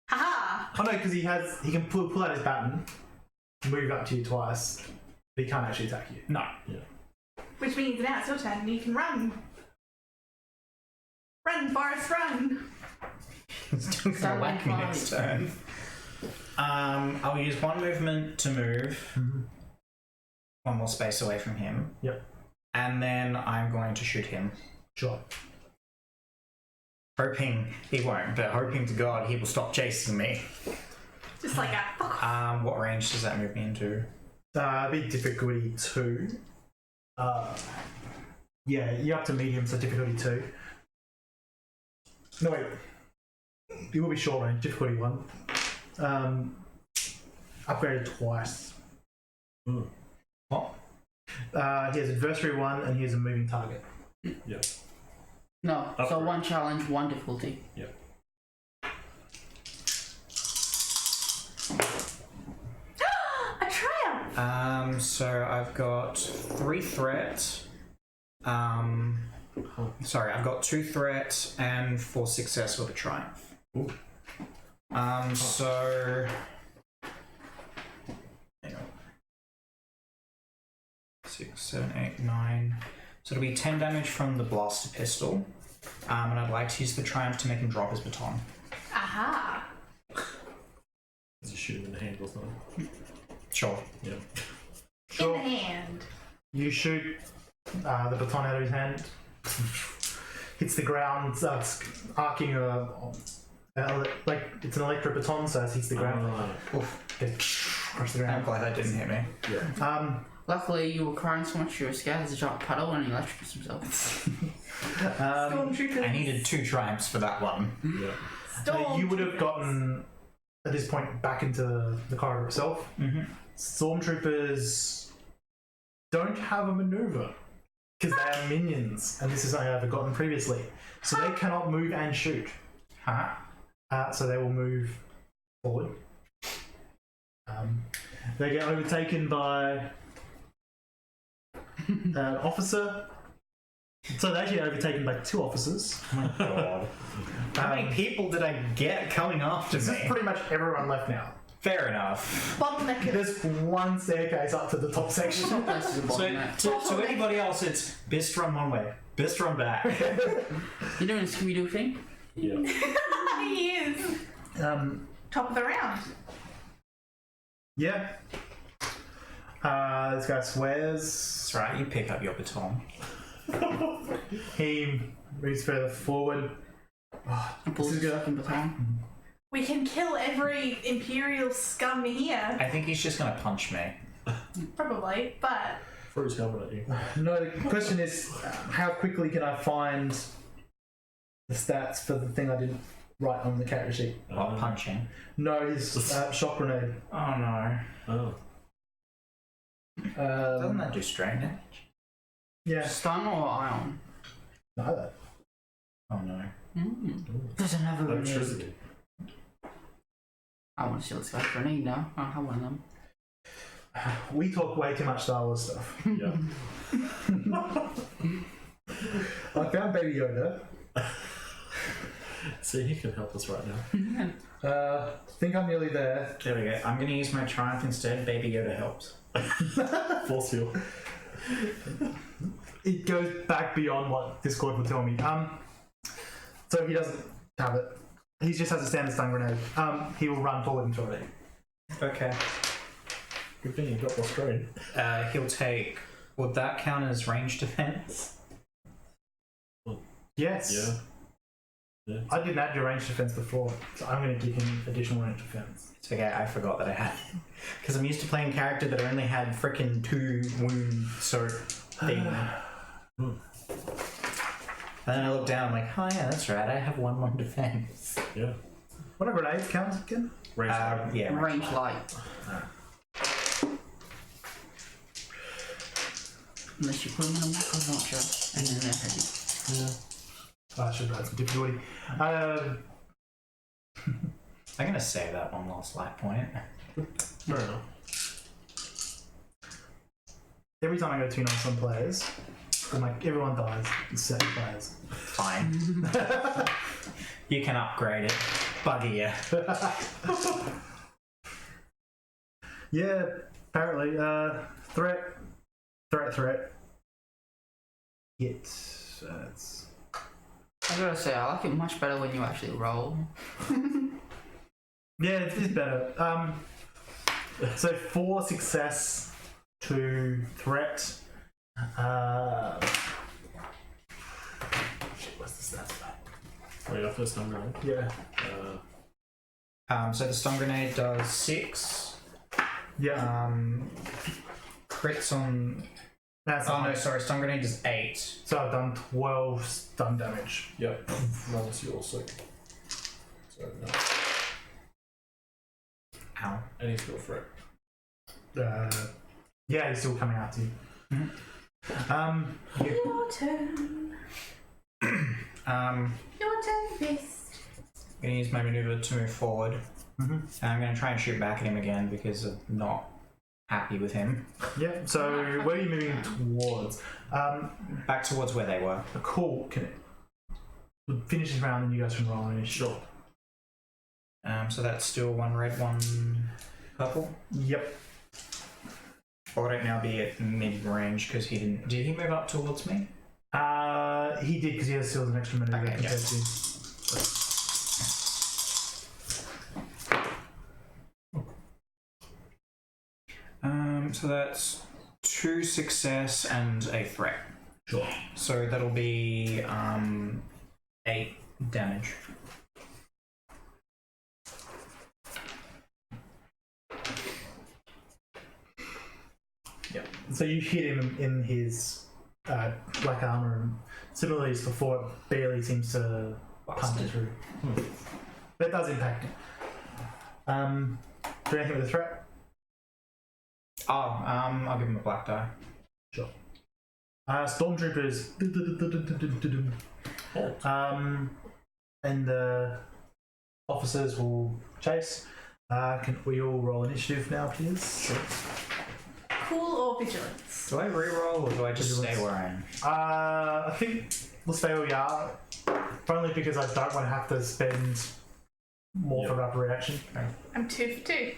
[SPEAKER 4] Haha!
[SPEAKER 1] Oh no, because he can pull out his baton, move up to you twice, but he can't actually attack you.
[SPEAKER 3] No.
[SPEAKER 4] Which means now it's your turn and you can run. Run, Forrest, run!
[SPEAKER 3] He's still gonna whack me next turn. I'll use one movement to move. One more space away from him.
[SPEAKER 1] Yep.
[SPEAKER 3] And then I'm going to shoot him.
[SPEAKER 1] Sure.
[SPEAKER 3] Hoping he won't, but hoping to God he will stop chasing me.
[SPEAKER 4] Just like a.
[SPEAKER 3] What range does that move me into?
[SPEAKER 1] Big difficulty 2. Yeah, you're up to medium, so difficulty 2. No, wait. You will be short range, difficulty 1. Upgraded twice.
[SPEAKER 3] What?
[SPEAKER 1] He has adversary 1 and he has a moving target.
[SPEAKER 2] Yeah.
[SPEAKER 5] No, so
[SPEAKER 2] Upgrade.
[SPEAKER 5] 1 challenge, 1 difficulty.
[SPEAKER 2] Yeah.
[SPEAKER 4] A triumph!
[SPEAKER 3] So I've got 3 threats. Sorry, I've got 2 threats and 4 success with a triumph.
[SPEAKER 2] Ooh.
[SPEAKER 3] So hang on. 6, 7, 8, 9. So it'll be 10 damage from the blaster pistol. And I'd like to use the triumph to make him drop his baton.
[SPEAKER 4] Aha!
[SPEAKER 2] Is he shooting in the hand or something?
[SPEAKER 3] Sure.
[SPEAKER 2] Yeah.
[SPEAKER 1] Sure.
[SPEAKER 4] In the hand.
[SPEAKER 1] You shoot the baton out of his hand. Hits the ground, starts arcing like it's an electric baton, so it hits the ground. Across the
[SPEAKER 3] I'm
[SPEAKER 1] ground.
[SPEAKER 3] glad that didn't hit me.
[SPEAKER 2] Yeah.
[SPEAKER 5] Luckily, you were crying so much you were scared as he dropped paddle and he electrocutes himself.
[SPEAKER 4] Stormtroopers.
[SPEAKER 3] I needed 2 triumphs for that one.
[SPEAKER 2] Yeah.
[SPEAKER 1] You would have gotten at this point back into the corridor itself. Stormtroopers don't have a maneuver because they are minions, and this is something I've gotten previously. So they cannot move and shoot. So they will move forward. They get overtaken by an officer. So they actually get overtaken by 2 officers.
[SPEAKER 3] Oh my God. How many people did I get coming after
[SPEAKER 1] This
[SPEAKER 3] me?
[SPEAKER 1] is pretty much everyone left now.
[SPEAKER 3] Fair enough.
[SPEAKER 4] Bottleneckers.
[SPEAKER 1] There's one staircase up to the top section.
[SPEAKER 5] Some places are
[SPEAKER 3] So
[SPEAKER 5] bottleneck.
[SPEAKER 3] to anybody else, it's best run one way, best run back.
[SPEAKER 5] You doing a Scooby-Doo thing?
[SPEAKER 2] Yeah.
[SPEAKER 4] He is. Top of the round.
[SPEAKER 1] Yeah. This guy swears.
[SPEAKER 3] That's right, you pick up your baton.
[SPEAKER 1] He moves further forward.
[SPEAKER 5] And pulls
[SPEAKER 1] This is
[SPEAKER 5] his
[SPEAKER 1] good.
[SPEAKER 5] fucking baton.
[SPEAKER 4] We can kill every Imperial scum here.
[SPEAKER 3] I think he's just gonna punch me.
[SPEAKER 4] Probably, but.
[SPEAKER 2] Throw his helmet at you.
[SPEAKER 1] No, the question is, how quickly can I find the stats for the thing I didn't write on the character sheet?
[SPEAKER 3] While punching.
[SPEAKER 1] No, his shock grenade.
[SPEAKER 3] Oh no.
[SPEAKER 2] Oh.
[SPEAKER 3] Doesn't that do strain damage?
[SPEAKER 1] Yeah.
[SPEAKER 5] Stun or ion?
[SPEAKER 1] Neither.
[SPEAKER 3] Oh no.
[SPEAKER 5] There's another grenade.
[SPEAKER 2] Electricity.
[SPEAKER 5] I want to steal this guy's grenade now. I don't have one of them.
[SPEAKER 1] We talk way too much Star Wars stuff.
[SPEAKER 2] Yeah.
[SPEAKER 1] I found Baby Yoda.
[SPEAKER 2] See, he can help us right now.
[SPEAKER 1] Think I'm nearly there.
[SPEAKER 3] There we go. I'm gonna use my triumph instead. Baby Yoda helps.
[SPEAKER 2] Force heal.
[SPEAKER 1] It goes back beyond what Discord will tell me. So he doesn't have it. He just has a standard stun grenade. He will run forward and throw it.
[SPEAKER 3] Okay.
[SPEAKER 2] Good thing you got the strain.
[SPEAKER 3] He'll take. Would that count as range defense?
[SPEAKER 1] Yes.
[SPEAKER 2] Yeah. Yeah.
[SPEAKER 1] I didn't add your range defense before, so I'm going to give him additional range defense.
[SPEAKER 3] It's okay. I forgot that I had. Because I'm used to playing a character that only had frickin' 2 wound sort thing. And then I look down. I'm like, oh yeah, that's right. I have 1 more defense.
[SPEAKER 2] Yeah.
[SPEAKER 1] What are grenades count again?
[SPEAKER 2] Range.
[SPEAKER 3] Yeah.
[SPEAKER 5] Range light. Unless you put them in a macro launcher and then they're heavy.
[SPEAKER 2] Yeah.
[SPEAKER 1] I should add some difficulty.
[SPEAKER 3] I'm gonna save that one last light point.
[SPEAKER 2] Fair enough.
[SPEAKER 1] Every time I go too nice on players, I'm like, everyone dies except players.
[SPEAKER 3] Fine. You can upgrade it. Buggy ya.
[SPEAKER 1] Yeah, apparently, threat. It's
[SPEAKER 5] I gotta say, I like it much better when you actually roll.
[SPEAKER 1] yeah, it's better. So 4 success, 2 threat. Shit, what's the stats back?
[SPEAKER 2] Oh, yeah, first time round.
[SPEAKER 1] Yeah.
[SPEAKER 3] So the stun grenade does 6.
[SPEAKER 1] Yeah.
[SPEAKER 3] Crits on.
[SPEAKER 1] That's
[SPEAKER 3] Oh no, sorry. Stun grenade does 8.
[SPEAKER 1] So I've done 12 stun damage.
[SPEAKER 2] Yep. Minus yours, so. So, no.
[SPEAKER 3] Ow.
[SPEAKER 2] And he's got threat.
[SPEAKER 1] Yeah, he's still coming after you.
[SPEAKER 4] Your turn. Your turn, Beast.
[SPEAKER 3] I'm gonna use my maneuver to move forward.
[SPEAKER 1] Mm-hmm.
[SPEAKER 3] And I'm gonna try and shoot back at him again because I'm not happy with him.
[SPEAKER 1] Yeah. So where are you moving towards?
[SPEAKER 3] Back towards where they were.
[SPEAKER 1] Cool. Can finish this round, and you guys can roll on initiative.
[SPEAKER 2] Sure.
[SPEAKER 3] So that's still 1 red, 1 purple.
[SPEAKER 1] Yep.
[SPEAKER 3] Or would it now be at mid range because he didn't? Did he move up towards me?
[SPEAKER 1] He did because he has still an extra maneuver
[SPEAKER 3] Okay,
[SPEAKER 1] compared
[SPEAKER 3] yeah.
[SPEAKER 1] to you.
[SPEAKER 3] So that's 2 success and a threat.
[SPEAKER 1] Sure.
[SPEAKER 3] So that'll be 8 damage.
[SPEAKER 1] Yep. So you hit him in his black armor, and similarly as before, it barely seems to punch through. But it does impact him. Do anything with the threat?
[SPEAKER 3] I'll give him a black die.
[SPEAKER 1] Sure. Stormtroopers. And the officers will chase. Can we all roll initiative now, please? Sure.
[SPEAKER 4] Cool or vigilance?
[SPEAKER 3] Do I reroll or do I just stay where I am?
[SPEAKER 1] I think we'll stay where we are. Only because I don't want to have to spend more for rapid reaction.
[SPEAKER 4] I'm 2 for 2.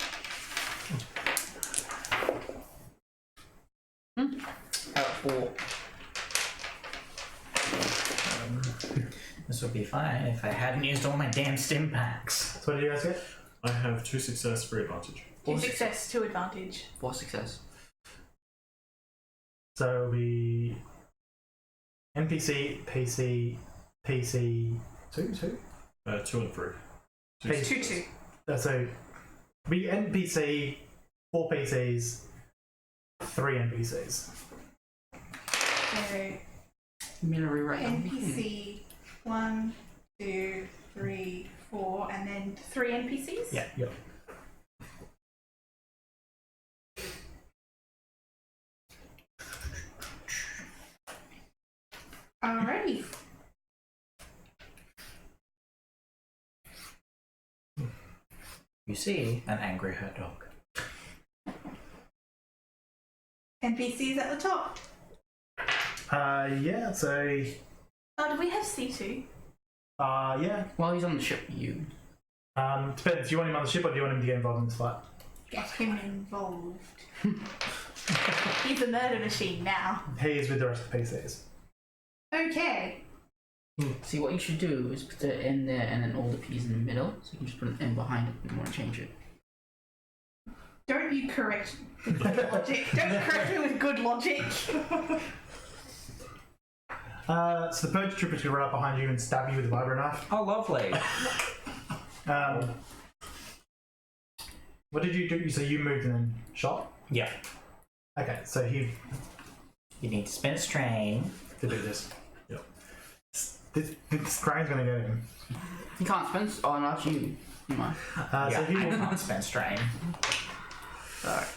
[SPEAKER 5] Out 4.
[SPEAKER 3] This would be fine if I hadn't used all my damn stim packs.
[SPEAKER 1] So what do you guys get?
[SPEAKER 2] I have 2 success, 3 advantage.
[SPEAKER 4] 2 success, 2 advantage.
[SPEAKER 5] 4 success.
[SPEAKER 1] So it'll be NPC, PC, 2?
[SPEAKER 2] 2 and 3.
[SPEAKER 1] P-
[SPEAKER 4] 2 2.
[SPEAKER 1] So be NPC, 4 PCs, 3 NPCs.
[SPEAKER 4] So
[SPEAKER 5] You mean to rewrite that?
[SPEAKER 4] NPC 1, 2, 3, 4, and then 3 NPCs?
[SPEAKER 3] Yeah.
[SPEAKER 1] Yep.
[SPEAKER 4] Alrighty.
[SPEAKER 3] You see an angry hurt dog.
[SPEAKER 4] NPCs at the top.
[SPEAKER 1] Yeah, so
[SPEAKER 4] Oh, do we have C2?
[SPEAKER 1] yeah.
[SPEAKER 5] While he's on the ship, you.
[SPEAKER 1] Depends. Do you want him on the ship or do you want him to get involved in this fight?
[SPEAKER 4] Get him involved. He's a murder machine now.
[SPEAKER 1] He is with the rest of the PCs.
[SPEAKER 4] Okay.
[SPEAKER 5] See, what you should do is put the N there and then all the P's in the middle, so you can just put an N behind it if you want to change it.
[SPEAKER 4] Don't you correct with good logic. Don't correct me with good logic.
[SPEAKER 1] So the purge troopers can run up behind you and stab you with a vibro knife.
[SPEAKER 3] Oh, lovely.
[SPEAKER 1] What did you do? So you moved and then shot?
[SPEAKER 3] Yeah.
[SPEAKER 1] Okay, so he
[SPEAKER 3] You need to spin a strain.
[SPEAKER 1] to do this.
[SPEAKER 2] Yep.
[SPEAKER 1] This crane's gonna get him.
[SPEAKER 5] You can't spend. Oh, not you. You might.
[SPEAKER 3] Yeah,
[SPEAKER 1] So he
[SPEAKER 3] I
[SPEAKER 1] will,
[SPEAKER 3] can't spin strain.
[SPEAKER 5] Alright.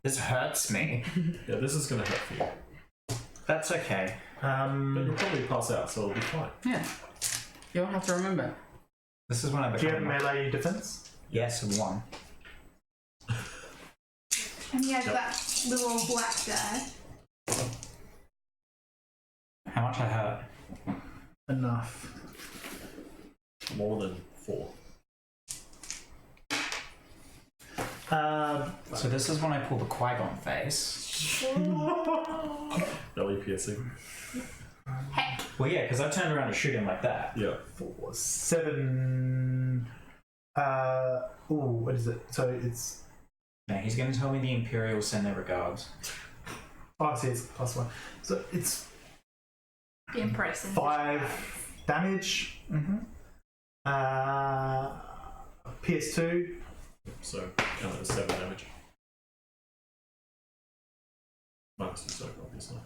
[SPEAKER 3] This hurts me.
[SPEAKER 2] Yeah, this is going to hurt for you.
[SPEAKER 3] That's okay.
[SPEAKER 2] But you'll probably pass out, so it'll be fine.
[SPEAKER 5] Yeah. You don't have to remember.
[SPEAKER 3] This is when I
[SPEAKER 1] do you have
[SPEAKER 3] become...
[SPEAKER 1] melee defense?
[SPEAKER 3] Yes, and 1.
[SPEAKER 4] And he has that little black guy.
[SPEAKER 3] How much I hurt?
[SPEAKER 1] Enough.
[SPEAKER 2] More than 4.
[SPEAKER 3] So this is when I pull the Qui-Gon face.
[SPEAKER 2] Belly piercing.
[SPEAKER 4] Heck.
[SPEAKER 3] Well, yeah, because I turned around to shoot him like that.
[SPEAKER 2] Yeah.
[SPEAKER 1] 4, 7. What is it? So it's.
[SPEAKER 3] No, he's going to tell me the Imperials send their regards.
[SPEAKER 1] Oh, I see, it's +1. So it's
[SPEAKER 4] The Empress. and
[SPEAKER 1] 5 damage. PS2.
[SPEAKER 2] So count it as 7 damage. Minus 2 soak, obviously.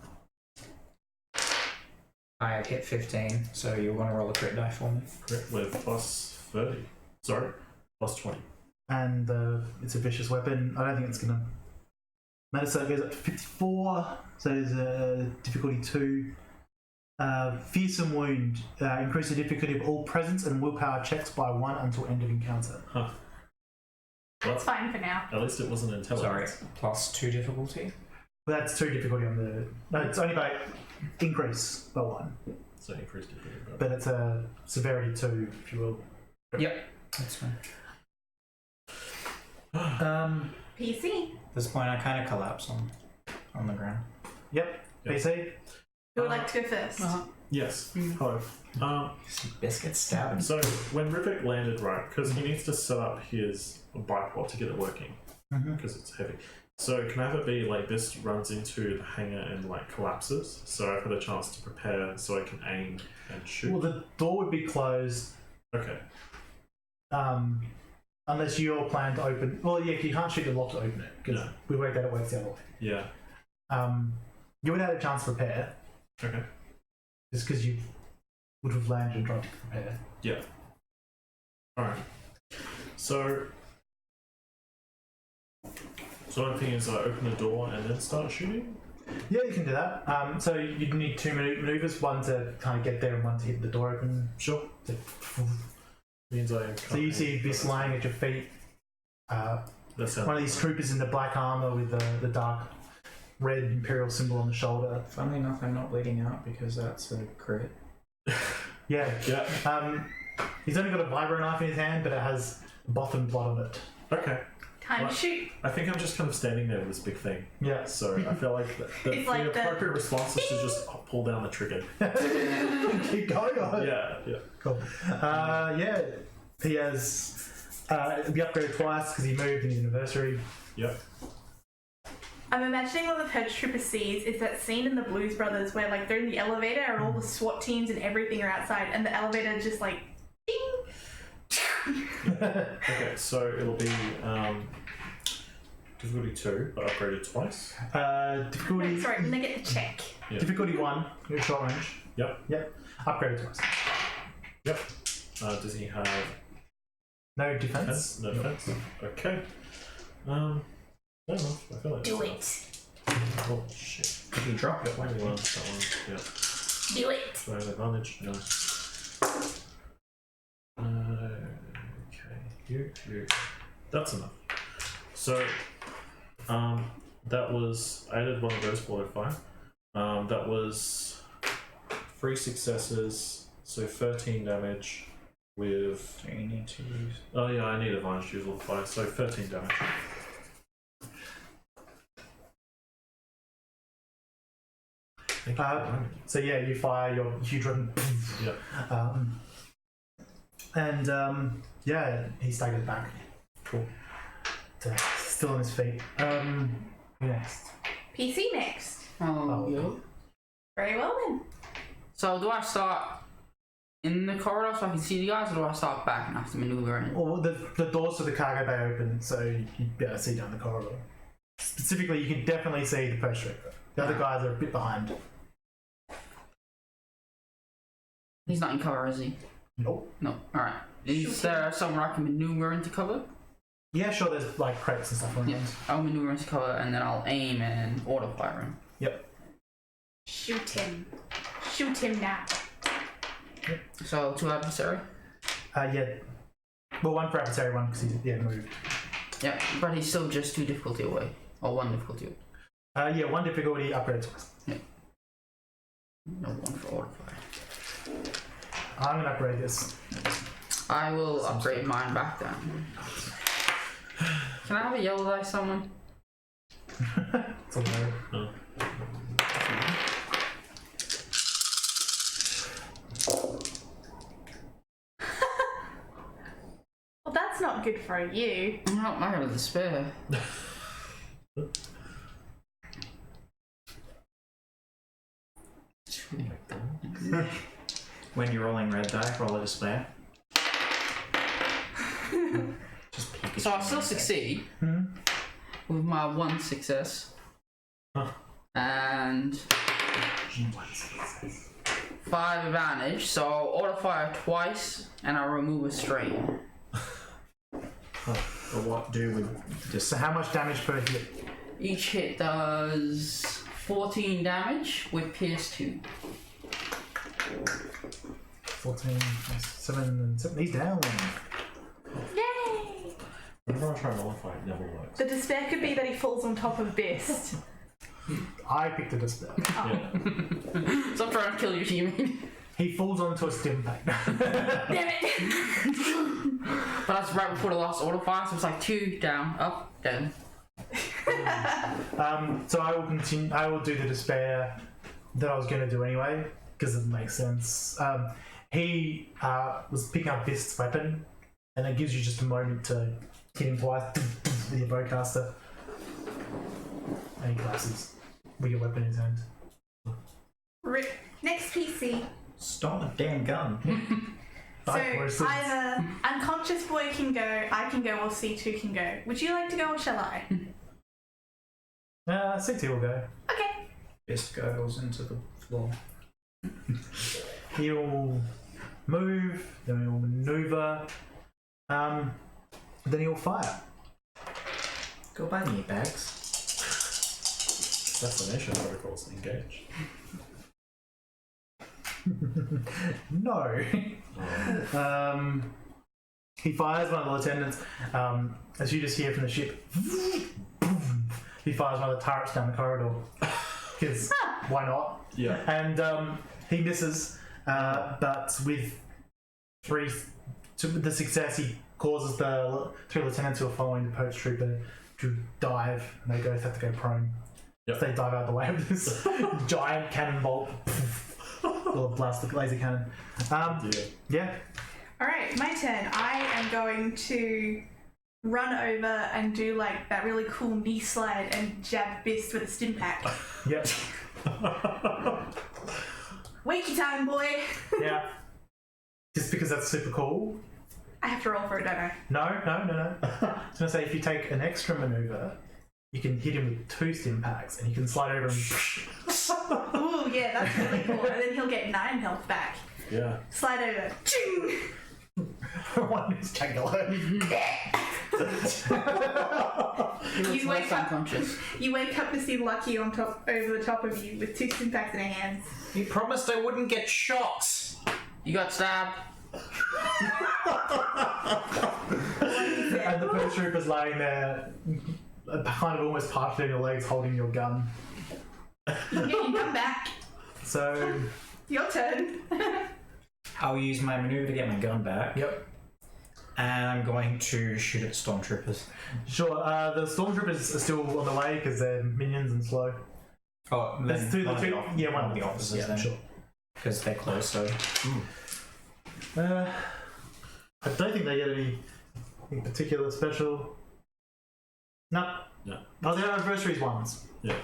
[SPEAKER 3] I have hit 15, so you're going to roll a crit die for me.
[SPEAKER 2] Crit with plus 30. Sorry, plus 20.
[SPEAKER 1] And it's a vicious weapon. I don't think it's going to matter. So it goes up to 54. So there's a difficulty 2. Fearsome Wound. Increase the difficulty of all presence and willpower checks by 1 until end of encounter.
[SPEAKER 2] Huh.
[SPEAKER 4] That's fine for now.
[SPEAKER 2] At least it wasn't intelligence.
[SPEAKER 3] Sorry, plus 2 difficulty.
[SPEAKER 1] Well, that's 2 difficulty on the. No, it's only by increase by 1.
[SPEAKER 2] So increased difficulty.
[SPEAKER 1] But it's a severity 2, if you will.
[SPEAKER 3] Yep, that's fine.
[SPEAKER 4] PC.
[SPEAKER 3] At this point, I kind of collapse on the ground.
[SPEAKER 1] Yep.
[SPEAKER 2] Yep.
[SPEAKER 1] PC.
[SPEAKER 4] Who would like to go first?
[SPEAKER 2] Yes. Hello.
[SPEAKER 3] Biscuit stabbing.
[SPEAKER 2] So when Rivik landed, right, because he needs to set up his bipod to get it working, because it's heavy. So can I have it be like this runs into the hangar and like collapses, so I've had a chance to prepare so I can aim and shoot?
[SPEAKER 1] Well, the door would be closed.
[SPEAKER 2] Okay.
[SPEAKER 1] Unless you're planning to open. Well, yeah, you can't shoot the lock to open it because
[SPEAKER 2] No.
[SPEAKER 1] we worked out it works the other way.
[SPEAKER 2] Yeah.
[SPEAKER 1] You would have had a chance to prepare
[SPEAKER 2] Okay.
[SPEAKER 1] just because you would have landed and tried to prepare.
[SPEAKER 2] Yeah. Alright. So one thing is I open the door and then start shooting?
[SPEAKER 1] Yeah, you can do that. So you'd need 2 maneuvers, one to kind of get there and one to hit the door open.
[SPEAKER 2] Sure. Means I can't
[SPEAKER 1] So you see
[SPEAKER 2] aim.
[SPEAKER 1] this lying at your feet.
[SPEAKER 2] That sounds
[SPEAKER 1] One of these troopers in the black armor with the dark red imperial symbol on the shoulder.
[SPEAKER 3] Funnily enough, I'm not bleeding out because that's a crit.
[SPEAKER 1] Yeah.
[SPEAKER 2] Yeah.
[SPEAKER 1] He's only got a vibro knife in his hand, but it has Botham blood on it.
[SPEAKER 2] Okay.
[SPEAKER 4] Time to shoot.
[SPEAKER 2] I think I'm just kind of standing there with this big thing.
[SPEAKER 1] Yeah.
[SPEAKER 2] So I feel like
[SPEAKER 4] It's like
[SPEAKER 2] the
[SPEAKER 4] the-
[SPEAKER 2] appropriate response is to just pull down the trigger.
[SPEAKER 1] Keep going on.
[SPEAKER 2] Yeah, yeah.
[SPEAKER 1] Cool. Yeah. He has be upgraded twice because he moved in his anniversary.
[SPEAKER 2] Yep.
[SPEAKER 4] I'm imagining what the Purge Trooper sees is that scene in the Blues Brothers where like they're in the elevator and all the SWAT teams and everything are outside and the elevator just like ding.
[SPEAKER 2] Okay, so it'll be difficulty 2, but upgraded twice.
[SPEAKER 1] Difficulty.
[SPEAKER 4] Wait, sorry, let me get the check.
[SPEAKER 2] Yeah.
[SPEAKER 1] Difficulty 1. You're short range.
[SPEAKER 2] Yep.
[SPEAKER 1] Yep. Upgraded twice.
[SPEAKER 2] Yep. Does he have
[SPEAKER 1] No defense.
[SPEAKER 2] defense? No defense. Okay. Fair enough. I feel like
[SPEAKER 4] Do
[SPEAKER 2] that's
[SPEAKER 4] it.
[SPEAKER 2] enough. Oh shit.
[SPEAKER 3] If you drop it,
[SPEAKER 2] That
[SPEAKER 3] like
[SPEAKER 2] one. Yeah.
[SPEAKER 4] Do it.
[SPEAKER 2] Do I have advantage? No. Okay. You. That's enough. So, that was I added one of those 4 to 5. That was 3 successes, so 13 damage with.
[SPEAKER 3] so you need to use.
[SPEAKER 2] Oh yeah, I need advantage to use level 5, so 13 damage. Thank you for reminding me.
[SPEAKER 1] So yeah, you fire your huge weapon.
[SPEAKER 2] Yeah.
[SPEAKER 1] Yeah, he staggers back. Cool. Still on his feet. Who next?
[SPEAKER 4] PC next.
[SPEAKER 5] Oh, yeah.
[SPEAKER 4] Very well then.
[SPEAKER 5] So do I start in the corridor so I can see the guys, or do I start back and have to maneuver in?
[SPEAKER 1] Well, the doors to the cargo bay open, so you'd be able to see down the corridor. Specifically, you can definitely see the Purge Trooper. The other guys are a bit behind.
[SPEAKER 5] He's not in cover, is he?
[SPEAKER 1] Nope.
[SPEAKER 5] No. Alright. Is there somewhere I can maneuver into cover?
[SPEAKER 1] Yeah, sure, there's like crates and stuff around.
[SPEAKER 5] Yeah. I'll maneuver into cover and then I'll aim and auto fire him.
[SPEAKER 1] Yep.
[SPEAKER 4] Shoot him. Shoot him now.
[SPEAKER 5] So 2 adversary?
[SPEAKER 1] Yeah. Well, 1 for adversary, 1 because he's moved.
[SPEAKER 5] Yeah, but he's still just 2 difficulty away. Or 1 difficulty away.
[SPEAKER 1] Yeah, 1 difficulty, upgrade twice.
[SPEAKER 5] No 1 for auto fire.
[SPEAKER 1] I'm gonna upgrade this.
[SPEAKER 5] I will upgrade mine back then. Can Can I have a yellow dice, someone?
[SPEAKER 1] It's all right.
[SPEAKER 2] Oh.
[SPEAKER 4] Well, that's not good for you.
[SPEAKER 5] I'm not out of despair.
[SPEAKER 3] When you're rolling red die, roll a despair. Just Pikachu.
[SPEAKER 5] So I still succeed with my 1 success.
[SPEAKER 2] Huh.
[SPEAKER 5] And 5 advantage, so I'll auto fire twice and I'll remove a strain.
[SPEAKER 3] But what do we just
[SPEAKER 1] So how much damage per hit?
[SPEAKER 5] Each hit does 14 damage with Pierce 2.
[SPEAKER 1] 14, 7, and 7. He's down.
[SPEAKER 4] Yay!
[SPEAKER 2] Whenever I try and modify it, it never works.
[SPEAKER 4] The despair could be that he falls on top of Bist.
[SPEAKER 1] I picked a despair.
[SPEAKER 2] Yeah.
[SPEAKER 5] So I'm trying to kill your teammate.
[SPEAKER 1] He falls onto a stim pack.
[SPEAKER 4] Damn it!
[SPEAKER 5] But that's right before the last auto fire, so it's like 2 down, up, down.
[SPEAKER 1] So I will continue. I will do the despair that I was going to do anyway because it makes sense. He was picking up Bist's weapon, and it gives you just a moment to hit him twice with your bowcaster, and he collapses with your weapon in his hand.
[SPEAKER 4] Rip. Next PC.
[SPEAKER 3] stop the damn gun?
[SPEAKER 4] So
[SPEAKER 1] Versus-
[SPEAKER 4] either unconscious boy can go, I can go, or C2 can go. Would you like to go or shall I?
[SPEAKER 1] C2 will go.
[SPEAKER 4] Okay.
[SPEAKER 3] Fist goes into the floor.
[SPEAKER 1] He'll move, then he'll maneuver, then he'll fire.
[SPEAKER 3] Go buy me bags.
[SPEAKER 2] Assassination protocols engaged.
[SPEAKER 1] No. He fires one of the lieutenants. As you just hear from the ship, he fires one of the turrets down the corridor. Because why not?
[SPEAKER 2] Yeah.
[SPEAKER 1] And he misses, but with the success, he causes the 3 lieutenants who are following the poach trooper to dive, and they both have to go prone.
[SPEAKER 2] Yep.
[SPEAKER 1] So they dive out of the way of this giant cannonball. Or blast the laser cannon. Yeah.
[SPEAKER 4] Alright, my turn. I am going to run over and do like that really cool knee slide and jab Bist with a stim pack.
[SPEAKER 1] Yep.
[SPEAKER 4] Wakey time, boy!
[SPEAKER 1] Yeah. Just because that's super cool.
[SPEAKER 4] I have to roll for it, don't I?
[SPEAKER 1] No. I was going to say, if you take an extra maneuver, you can hit him with 2 stim packs and you can slide over and...
[SPEAKER 4] Ooh, yeah, that's really cool. And then he'll get 9 health back.
[SPEAKER 2] Yeah.
[SPEAKER 4] Slide over. Ching!
[SPEAKER 1] One is Jangalo.
[SPEAKER 4] You wake up.
[SPEAKER 5] Unconscious.
[SPEAKER 4] You wake up to see Lucky on top, over the top of you with 2 stim packs in her hands.
[SPEAKER 3] You promised I wouldn't get shot.
[SPEAKER 5] You got stabbed.
[SPEAKER 1] And the poach trooper's lying there, kind of almost parted in your legs, holding your gun.
[SPEAKER 4] You get your gun back.
[SPEAKER 1] So,
[SPEAKER 4] Your turn.
[SPEAKER 3] I'll use my maneuver to get my gun back.
[SPEAKER 1] yep.
[SPEAKER 3] And I'm going to shoot at stormtroopers.
[SPEAKER 1] Sure, the stormtroopers are still on the way because they're minions and slow.
[SPEAKER 3] Oh,
[SPEAKER 1] That's
[SPEAKER 3] then
[SPEAKER 1] two,
[SPEAKER 3] one of the
[SPEAKER 1] two,
[SPEAKER 3] off-
[SPEAKER 1] yeah, one of the
[SPEAKER 3] officers
[SPEAKER 1] officers,
[SPEAKER 3] then.
[SPEAKER 1] sure.
[SPEAKER 3] Because they're close, so...
[SPEAKER 1] I don't think they get anything particular special. No.
[SPEAKER 2] No.
[SPEAKER 1] Oh, they're anniversaries ones.
[SPEAKER 2] Yeah.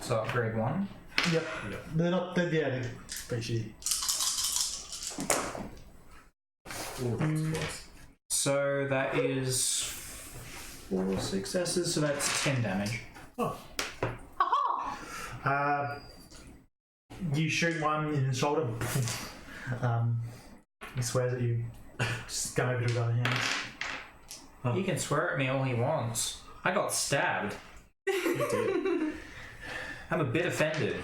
[SPEAKER 3] So upgrade 1.
[SPEAKER 1] Yep.
[SPEAKER 2] Yep.
[SPEAKER 1] They're not, they're pretty shitty.
[SPEAKER 2] Ooh, that's close.
[SPEAKER 3] So that is 4 successes, so that's 10 damage.
[SPEAKER 1] Oh.
[SPEAKER 4] Aha!
[SPEAKER 1] You shoot one in the shoulder. He swears at you. Just gun over to his other hand.
[SPEAKER 2] Huh.
[SPEAKER 3] He can swear at me all he wants. I got stabbed.
[SPEAKER 2] You did.
[SPEAKER 3] I'm a bit offended.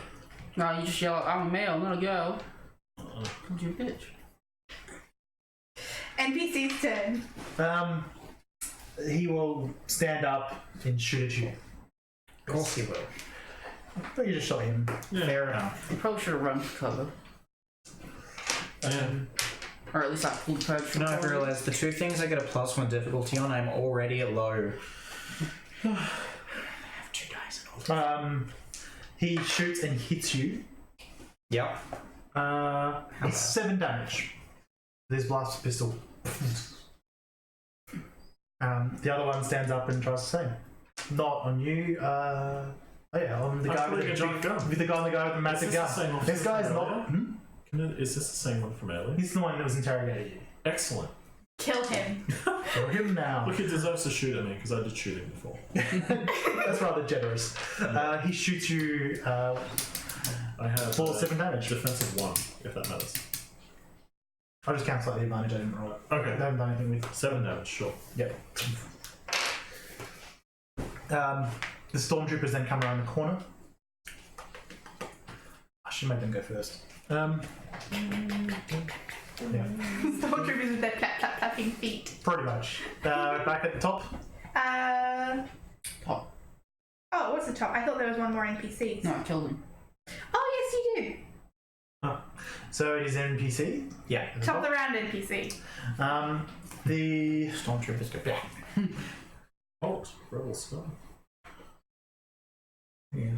[SPEAKER 5] No, you just yell, I'm a male, not a girl. Cause you a bitch.
[SPEAKER 4] NPC's turn.
[SPEAKER 1] He will stand up and shoot at you.
[SPEAKER 3] Of course he will.
[SPEAKER 1] But you just shot him.
[SPEAKER 3] Fair enough.
[SPEAKER 5] You probably should have run for cover.
[SPEAKER 2] Yeah.
[SPEAKER 5] Or at least I pulled purge from
[SPEAKER 3] No, I've realised the two things I get a +1 difficulty on, I'm already at low. I have 2 dice at all.
[SPEAKER 1] He shoots and hits you.
[SPEAKER 3] Yep.
[SPEAKER 1] It's 7 damage. This blast pistol. The other one stands up and tries to save. Not on you. On the guy with the
[SPEAKER 2] giant gun.
[SPEAKER 1] With the guy with the massive gun. This guy's not.
[SPEAKER 2] Is this the same one from earlier?
[SPEAKER 1] He's the one that was interrogating you.
[SPEAKER 2] Excellent.
[SPEAKER 4] Kill him.
[SPEAKER 1] Kill him now.
[SPEAKER 2] Look, he deserves to shoot at me because I did shoot him before.
[SPEAKER 1] That's rather generous. He shoots you
[SPEAKER 2] I have
[SPEAKER 1] for 7 damage.
[SPEAKER 2] defensive 1, if that matters.
[SPEAKER 1] I'll just cancel out the advantage. I didn't roll it.
[SPEAKER 2] Okay.
[SPEAKER 1] I haven't done anything with.
[SPEAKER 2] 7 damage, sure.
[SPEAKER 1] Yep. The stormtroopers then come around the corner. I should make them go first. Yeah,
[SPEAKER 4] Stormtroopers with their clapping feet.
[SPEAKER 1] pretty much. Back at the top.
[SPEAKER 5] Top.
[SPEAKER 4] Oh, what's the top? I thought there was one more NPC.
[SPEAKER 5] No, I killed him.
[SPEAKER 4] Oh, yes, you did.
[SPEAKER 1] So it is NPC.
[SPEAKER 3] Yeah.
[SPEAKER 4] Top of the round NPC.
[SPEAKER 1] The
[SPEAKER 3] Stormtroopers go back.
[SPEAKER 2] Halt, rebel skull.
[SPEAKER 3] Yeah.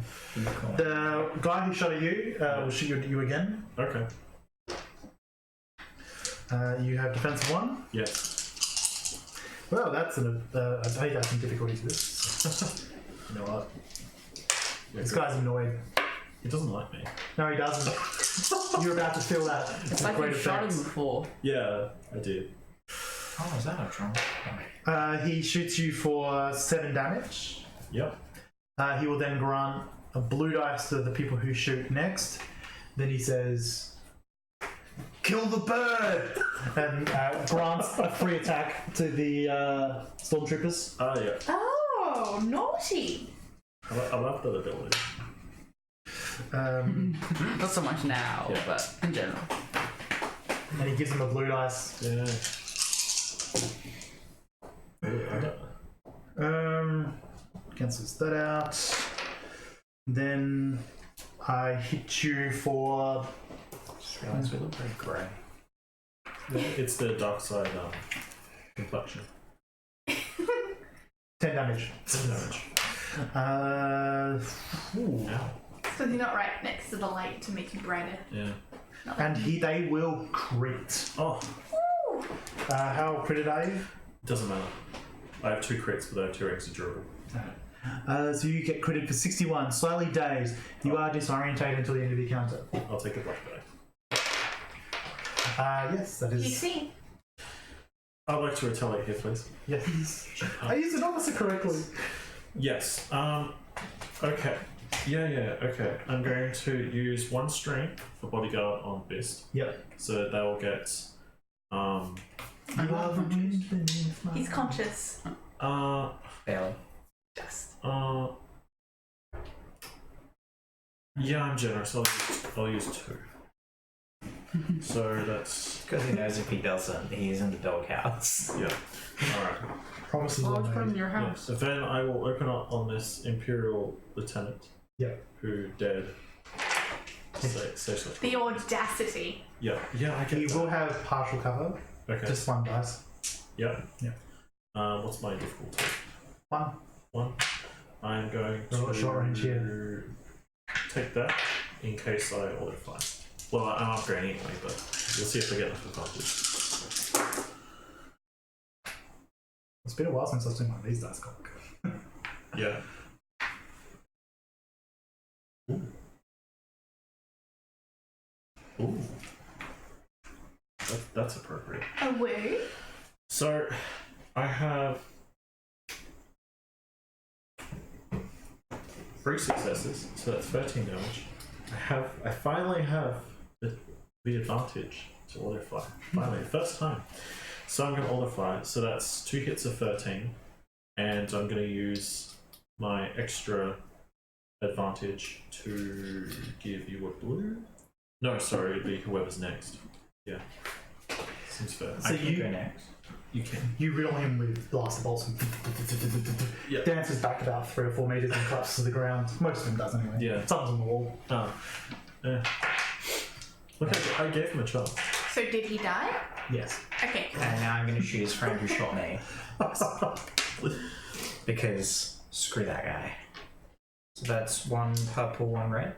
[SPEAKER 1] the guy who shot at you will shoot you again.
[SPEAKER 2] Okay.
[SPEAKER 1] You have defensive 1.
[SPEAKER 2] Yes.
[SPEAKER 1] Well, that's I think that's some difficulty to this.
[SPEAKER 2] You know what? Yeah,
[SPEAKER 1] This
[SPEAKER 2] good.
[SPEAKER 1] guy's annoyed.
[SPEAKER 2] He doesn't like me.
[SPEAKER 1] No, he doesn't. You're about to feel that.
[SPEAKER 5] It's like
[SPEAKER 1] great
[SPEAKER 5] you shot him
[SPEAKER 1] effects.
[SPEAKER 5] before.
[SPEAKER 2] Yeah, I did.
[SPEAKER 3] Oh, is that a trauma?
[SPEAKER 1] He shoots you for 7 damage.
[SPEAKER 2] Yep.
[SPEAKER 1] He will then grant a blue dice to the people who shoot next. Then he says, "Kill the bird!" and grants a free attack to the stormtroopers.
[SPEAKER 2] Ah, yeah.
[SPEAKER 4] Oh, naughty.
[SPEAKER 2] I love that ability.
[SPEAKER 5] Not so much now,
[SPEAKER 2] Yeah.
[SPEAKER 5] but in general.
[SPEAKER 1] And he gives him a blue dice.
[SPEAKER 2] Yeah.
[SPEAKER 1] Cancels that out. Then I hit you for.
[SPEAKER 3] Just realised we look very grey.
[SPEAKER 2] It's the dark side complexion.
[SPEAKER 1] 10 damage.
[SPEAKER 2] 10 damage.
[SPEAKER 1] Ooh.
[SPEAKER 2] Ow.
[SPEAKER 4] So you're not right next to the light to make you brighter.
[SPEAKER 2] Yeah.
[SPEAKER 1] And they will crit.
[SPEAKER 2] Oh,
[SPEAKER 1] How critted are you?
[SPEAKER 2] doesn't matter. I have 2 crits, but I have 2 extra durable.
[SPEAKER 1] So you get critted for 61. Slightly dazed. You are disorientated until the end of the encounter.
[SPEAKER 2] I'll take a flashback.
[SPEAKER 1] Yes, that
[SPEAKER 4] You
[SPEAKER 1] is.
[SPEAKER 4] see?
[SPEAKER 2] I'd like to retaliate here, please.
[SPEAKER 1] Yes. I used an officer correctly.
[SPEAKER 2] Yes. Okay. Yeah, okay. I'm going to use 1 strength for bodyguard on Beast.
[SPEAKER 1] Yep.
[SPEAKER 2] So they will get
[SPEAKER 1] You are the wind.
[SPEAKER 4] He's conscious.
[SPEAKER 3] Barely.
[SPEAKER 4] Just.
[SPEAKER 2] yeah, I'm generous. I'll use 2. So that's
[SPEAKER 3] Because he knows if he doesn't, he's in the doghouse.
[SPEAKER 2] yeah. Alright.
[SPEAKER 1] Promises
[SPEAKER 5] I'll
[SPEAKER 1] are
[SPEAKER 5] just put him in
[SPEAKER 1] made.
[SPEAKER 5] your
[SPEAKER 2] Yeah.
[SPEAKER 5] house.
[SPEAKER 2] So then I will open up on this Imperial Lieutenant.
[SPEAKER 1] Yep.
[SPEAKER 2] Who dared say such.
[SPEAKER 4] The audacity.
[SPEAKER 2] Yeah, I
[SPEAKER 1] He
[SPEAKER 2] get
[SPEAKER 1] will have partial cover.
[SPEAKER 2] that. Okay.
[SPEAKER 1] Just 1 dice.
[SPEAKER 2] Yeah.
[SPEAKER 1] Yeah.
[SPEAKER 2] What's my difficulty?
[SPEAKER 1] 1.
[SPEAKER 2] 1. I'm going
[SPEAKER 1] We're not
[SPEAKER 2] to
[SPEAKER 1] short range here.
[SPEAKER 2] take that in case I auto fire. Well, I'm upgrading anyway, but we'll see if I get enough advantage.
[SPEAKER 1] It's been a while since I've seen one of these dice cock.
[SPEAKER 2] Yeah. Ooh. Ooh. That's appropriate.
[SPEAKER 4] Away.
[SPEAKER 2] So, I have 3 successes, so that's 13 damage. I finally have the advantage to auto fire. Finally, first time. So I'm going to auto fire. So that's 2 hits of 13, and I'm going to use my extra advantage to give you a blue. No, sorry, it'd be whoever's next. Yeah, seems fair.
[SPEAKER 1] So
[SPEAKER 3] I can
[SPEAKER 1] you-
[SPEAKER 3] go next.
[SPEAKER 2] You can.
[SPEAKER 1] You riddle him with blaster bolts and
[SPEAKER 2] Yeah.
[SPEAKER 1] dances back about 3 or 4 meters and collapses to the ground. Most of them does anyway.
[SPEAKER 2] Yeah.
[SPEAKER 1] Some's on the wall.
[SPEAKER 2] Oh. Yeah. Look, I gave him a chance.
[SPEAKER 4] So did he die?
[SPEAKER 1] Yes.
[SPEAKER 4] Okay.
[SPEAKER 3] And now I'm going to shoot his friend who shot me. Because screw that guy. So that's 1 purple, 1 red.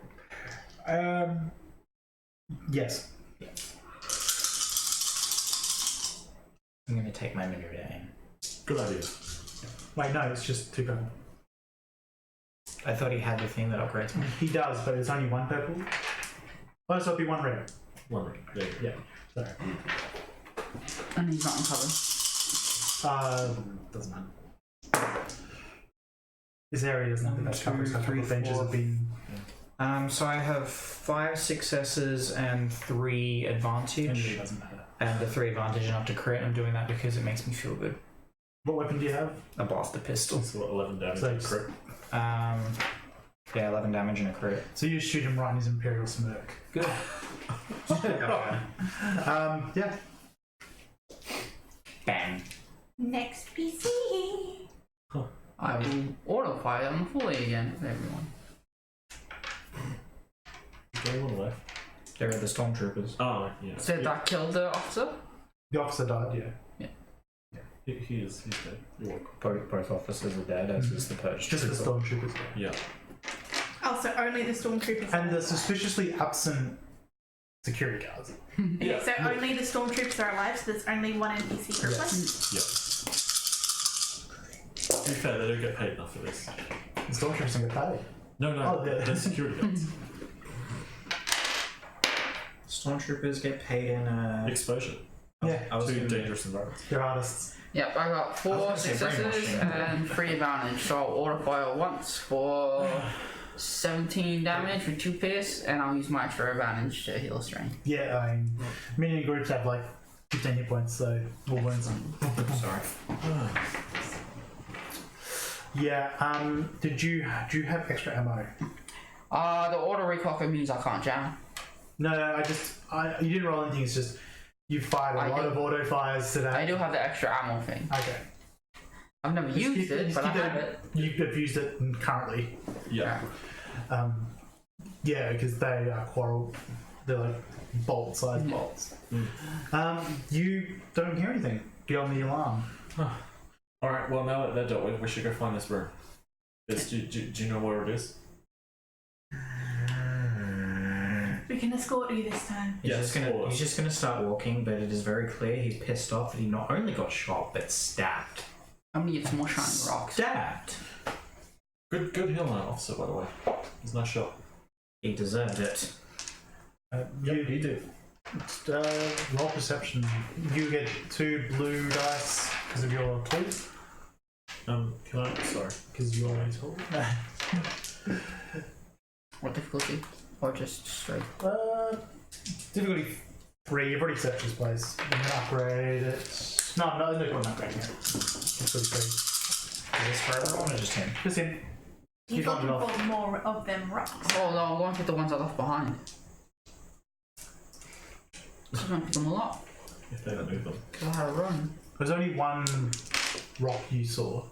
[SPEAKER 1] Yes.
[SPEAKER 3] I'm going to take my minute aim.
[SPEAKER 2] Good idea.
[SPEAKER 1] Wait, no, it's just 2 purple.
[SPEAKER 3] I thought he had the thing that upgrades me.
[SPEAKER 1] He does, but it's only 1 purple. Oh, so it'll be 1 red.
[SPEAKER 2] One ring. There you go.
[SPEAKER 1] Yeah. Sorry.
[SPEAKER 5] And he's not uncovered.
[SPEAKER 1] Doesn't matter. This area doesn't have the best coverage. A couple of benches have been.
[SPEAKER 3] So I have 5 successes and 3
[SPEAKER 1] It
[SPEAKER 3] advantage.
[SPEAKER 1] doesn't matter.
[SPEAKER 3] And the 3 advantage enough to crit. I'm doing that because it makes me feel good.
[SPEAKER 1] What weapon do you have?
[SPEAKER 3] A blaster pistol.
[SPEAKER 2] So what, 11 damage
[SPEAKER 1] So
[SPEAKER 2] and
[SPEAKER 1] it's-
[SPEAKER 2] crit.
[SPEAKER 3] Yeah, 11 damage and a crit.
[SPEAKER 1] So you shoot him right in his imperial smirk.
[SPEAKER 3] Good.
[SPEAKER 1] Yeah.
[SPEAKER 3] Bang.
[SPEAKER 4] Next PC.
[SPEAKER 5] I will auto fire them fully again for everyone.
[SPEAKER 2] Is there anyone left?
[SPEAKER 3] There are the stormtroopers.
[SPEAKER 2] Oh, yeah.
[SPEAKER 5] So that killed the officer?
[SPEAKER 1] The officer died, yeah.
[SPEAKER 2] He's dead. You're welcome.
[SPEAKER 3] Both officers are dead, as is the purge
[SPEAKER 1] Just the
[SPEAKER 3] trooper.
[SPEAKER 1] stormtroopers.
[SPEAKER 2] Yeah.
[SPEAKER 4] Oh, so only the stormtroopers.
[SPEAKER 1] And the suspiciously absent security guards.
[SPEAKER 4] Okay,
[SPEAKER 2] Yeah.
[SPEAKER 4] so only the stormtroopers are alive, so there's only 1 NPC per
[SPEAKER 1] Yes.
[SPEAKER 2] Yeah. To be fair, they don't get paid enough for this.
[SPEAKER 1] The stormtroopers don't get paid.
[SPEAKER 2] No,
[SPEAKER 1] Oh, yeah.
[SPEAKER 2] they're security guards.
[SPEAKER 3] Stormtroopers get paid in
[SPEAKER 2] Exposure
[SPEAKER 1] Yeah,
[SPEAKER 3] I was
[SPEAKER 2] to
[SPEAKER 3] gonna-
[SPEAKER 2] dangerous environments.
[SPEAKER 1] they're artists.
[SPEAKER 5] Yep, I got
[SPEAKER 3] I
[SPEAKER 5] 4
[SPEAKER 3] was gonna say
[SPEAKER 5] successes
[SPEAKER 3] brainwashing.
[SPEAKER 5] and 3 advantage, so I'll auto fire once for 17 damage with 2 pierce, and I'll use my extra advantage to heal strain.
[SPEAKER 1] Yeah, I mean, minion groups have like 15 hit points, so all wounds.
[SPEAKER 3] Sorry.
[SPEAKER 1] Yeah, do you have extra ammo?
[SPEAKER 5] The auto recocker means I can't jam.
[SPEAKER 1] No, you didn't roll anything, it's just you fired a
[SPEAKER 5] I
[SPEAKER 1] lot
[SPEAKER 5] do.
[SPEAKER 1] of auto fires today.
[SPEAKER 5] I do have the extra ammo thing.
[SPEAKER 1] Okay.
[SPEAKER 5] I've never
[SPEAKER 1] Just
[SPEAKER 5] used
[SPEAKER 1] keep-
[SPEAKER 5] it,
[SPEAKER 1] just
[SPEAKER 5] but I
[SPEAKER 1] keep
[SPEAKER 5] have it.
[SPEAKER 1] You've used it currently.
[SPEAKER 2] Yeah.
[SPEAKER 1] Yeah, because they are quarrel. They're like bolt-sized bolts. You don't hear anything. Get on the alarm.
[SPEAKER 2] Alright, well, now that they're dealt with, we should go find this room. Do you know where it is?
[SPEAKER 4] We can escort you this time.
[SPEAKER 2] Yes,
[SPEAKER 3] He's just gonna start walking, but it is very clear he's pissed off that he not only got shot, but stabbed.
[SPEAKER 5] I'm gonna get some more shiny rocks.
[SPEAKER 3] Stabbed!
[SPEAKER 2] Good heal on that officer, by the way. He's nice shot.
[SPEAKER 3] He deserved it.
[SPEAKER 1] You do. Roll perception. You get 2 blue dice because of your tools.
[SPEAKER 2] Can I? Sorry.
[SPEAKER 1] Because you're a tool.
[SPEAKER 5] What difficulty? Or just straight?
[SPEAKER 1] Difficulty 3. You've already searched this place. You can upgrade it. No, no point upgrading it. Difficulty 3.
[SPEAKER 3] Is this for everyone or just him?
[SPEAKER 1] Just him.
[SPEAKER 4] He's
[SPEAKER 1] Keep on
[SPEAKER 4] looking
[SPEAKER 1] it off.
[SPEAKER 4] for more of them rocks.
[SPEAKER 5] Oh no, I'm going to get the ones I left behind. I'm gonna pick them all up.
[SPEAKER 2] If they don't move them.
[SPEAKER 5] Because I had a run.
[SPEAKER 1] There's only 1 rock you saw.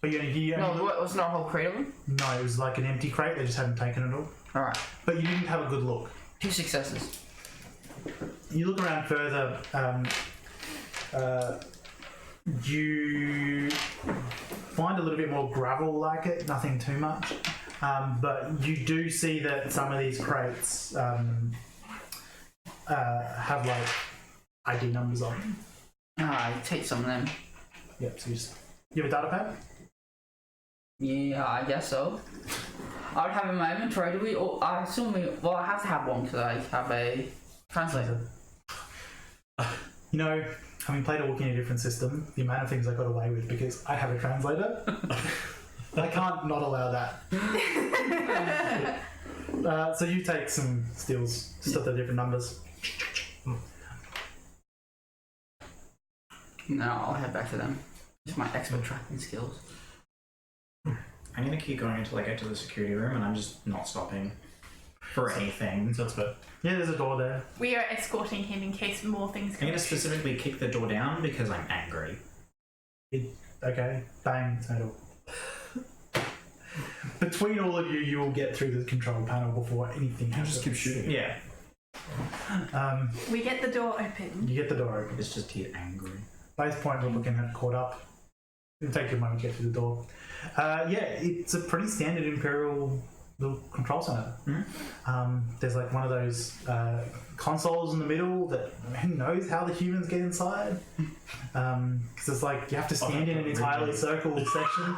[SPEAKER 1] But you only
[SPEAKER 5] No, what, wasn't there a whole crate of them?
[SPEAKER 1] No, it was like an empty crate. They just hadn't taken it all.
[SPEAKER 5] Alright.
[SPEAKER 1] But you didn't have a good look.
[SPEAKER 5] 2 successes.
[SPEAKER 1] You look around further. You find a little bit more gravel like it, nothing too much. But you do see that some of these crates have like ID numbers on them.
[SPEAKER 5] I take some of them.
[SPEAKER 1] Yep, so you have a data pad?
[SPEAKER 5] Yeah, I guess so. I would have in my inventory. Do we? Oh, I assume we. Well, I have to have one because I have a translator.
[SPEAKER 1] You know, having played a walk in a different system, the amount of things I got away with because I have a translator, I can't not allow that. So you take some steals, just at the different numbers.
[SPEAKER 5] No, I'll head back to them. It's my expert tracking skills.
[SPEAKER 3] I'm gonna keep going until I get to the security room, and I'm just not stopping for anything.
[SPEAKER 2] Sounds fair.
[SPEAKER 1] Yeah, there's a door there.
[SPEAKER 4] We are escorting him in case more things
[SPEAKER 3] I'm
[SPEAKER 4] come.
[SPEAKER 3] gonna specifically kick the door down because I'm angry.
[SPEAKER 1] Okay, bang, title. Between all of you, you will get through the control panel before anything
[SPEAKER 2] You
[SPEAKER 1] happens.
[SPEAKER 2] just keep shooting.
[SPEAKER 3] Yeah.
[SPEAKER 4] We get the door open.
[SPEAKER 1] You get the door open.
[SPEAKER 3] It's just here angry.
[SPEAKER 1] By this point, we're looking at caught up. It'll take you a moment to get through the door. Yeah, it's a pretty standard Imperial little control center. There's like one of those consoles in the middle that who knows how the humans get inside. Because it's like you have to stand in an entirely circle section.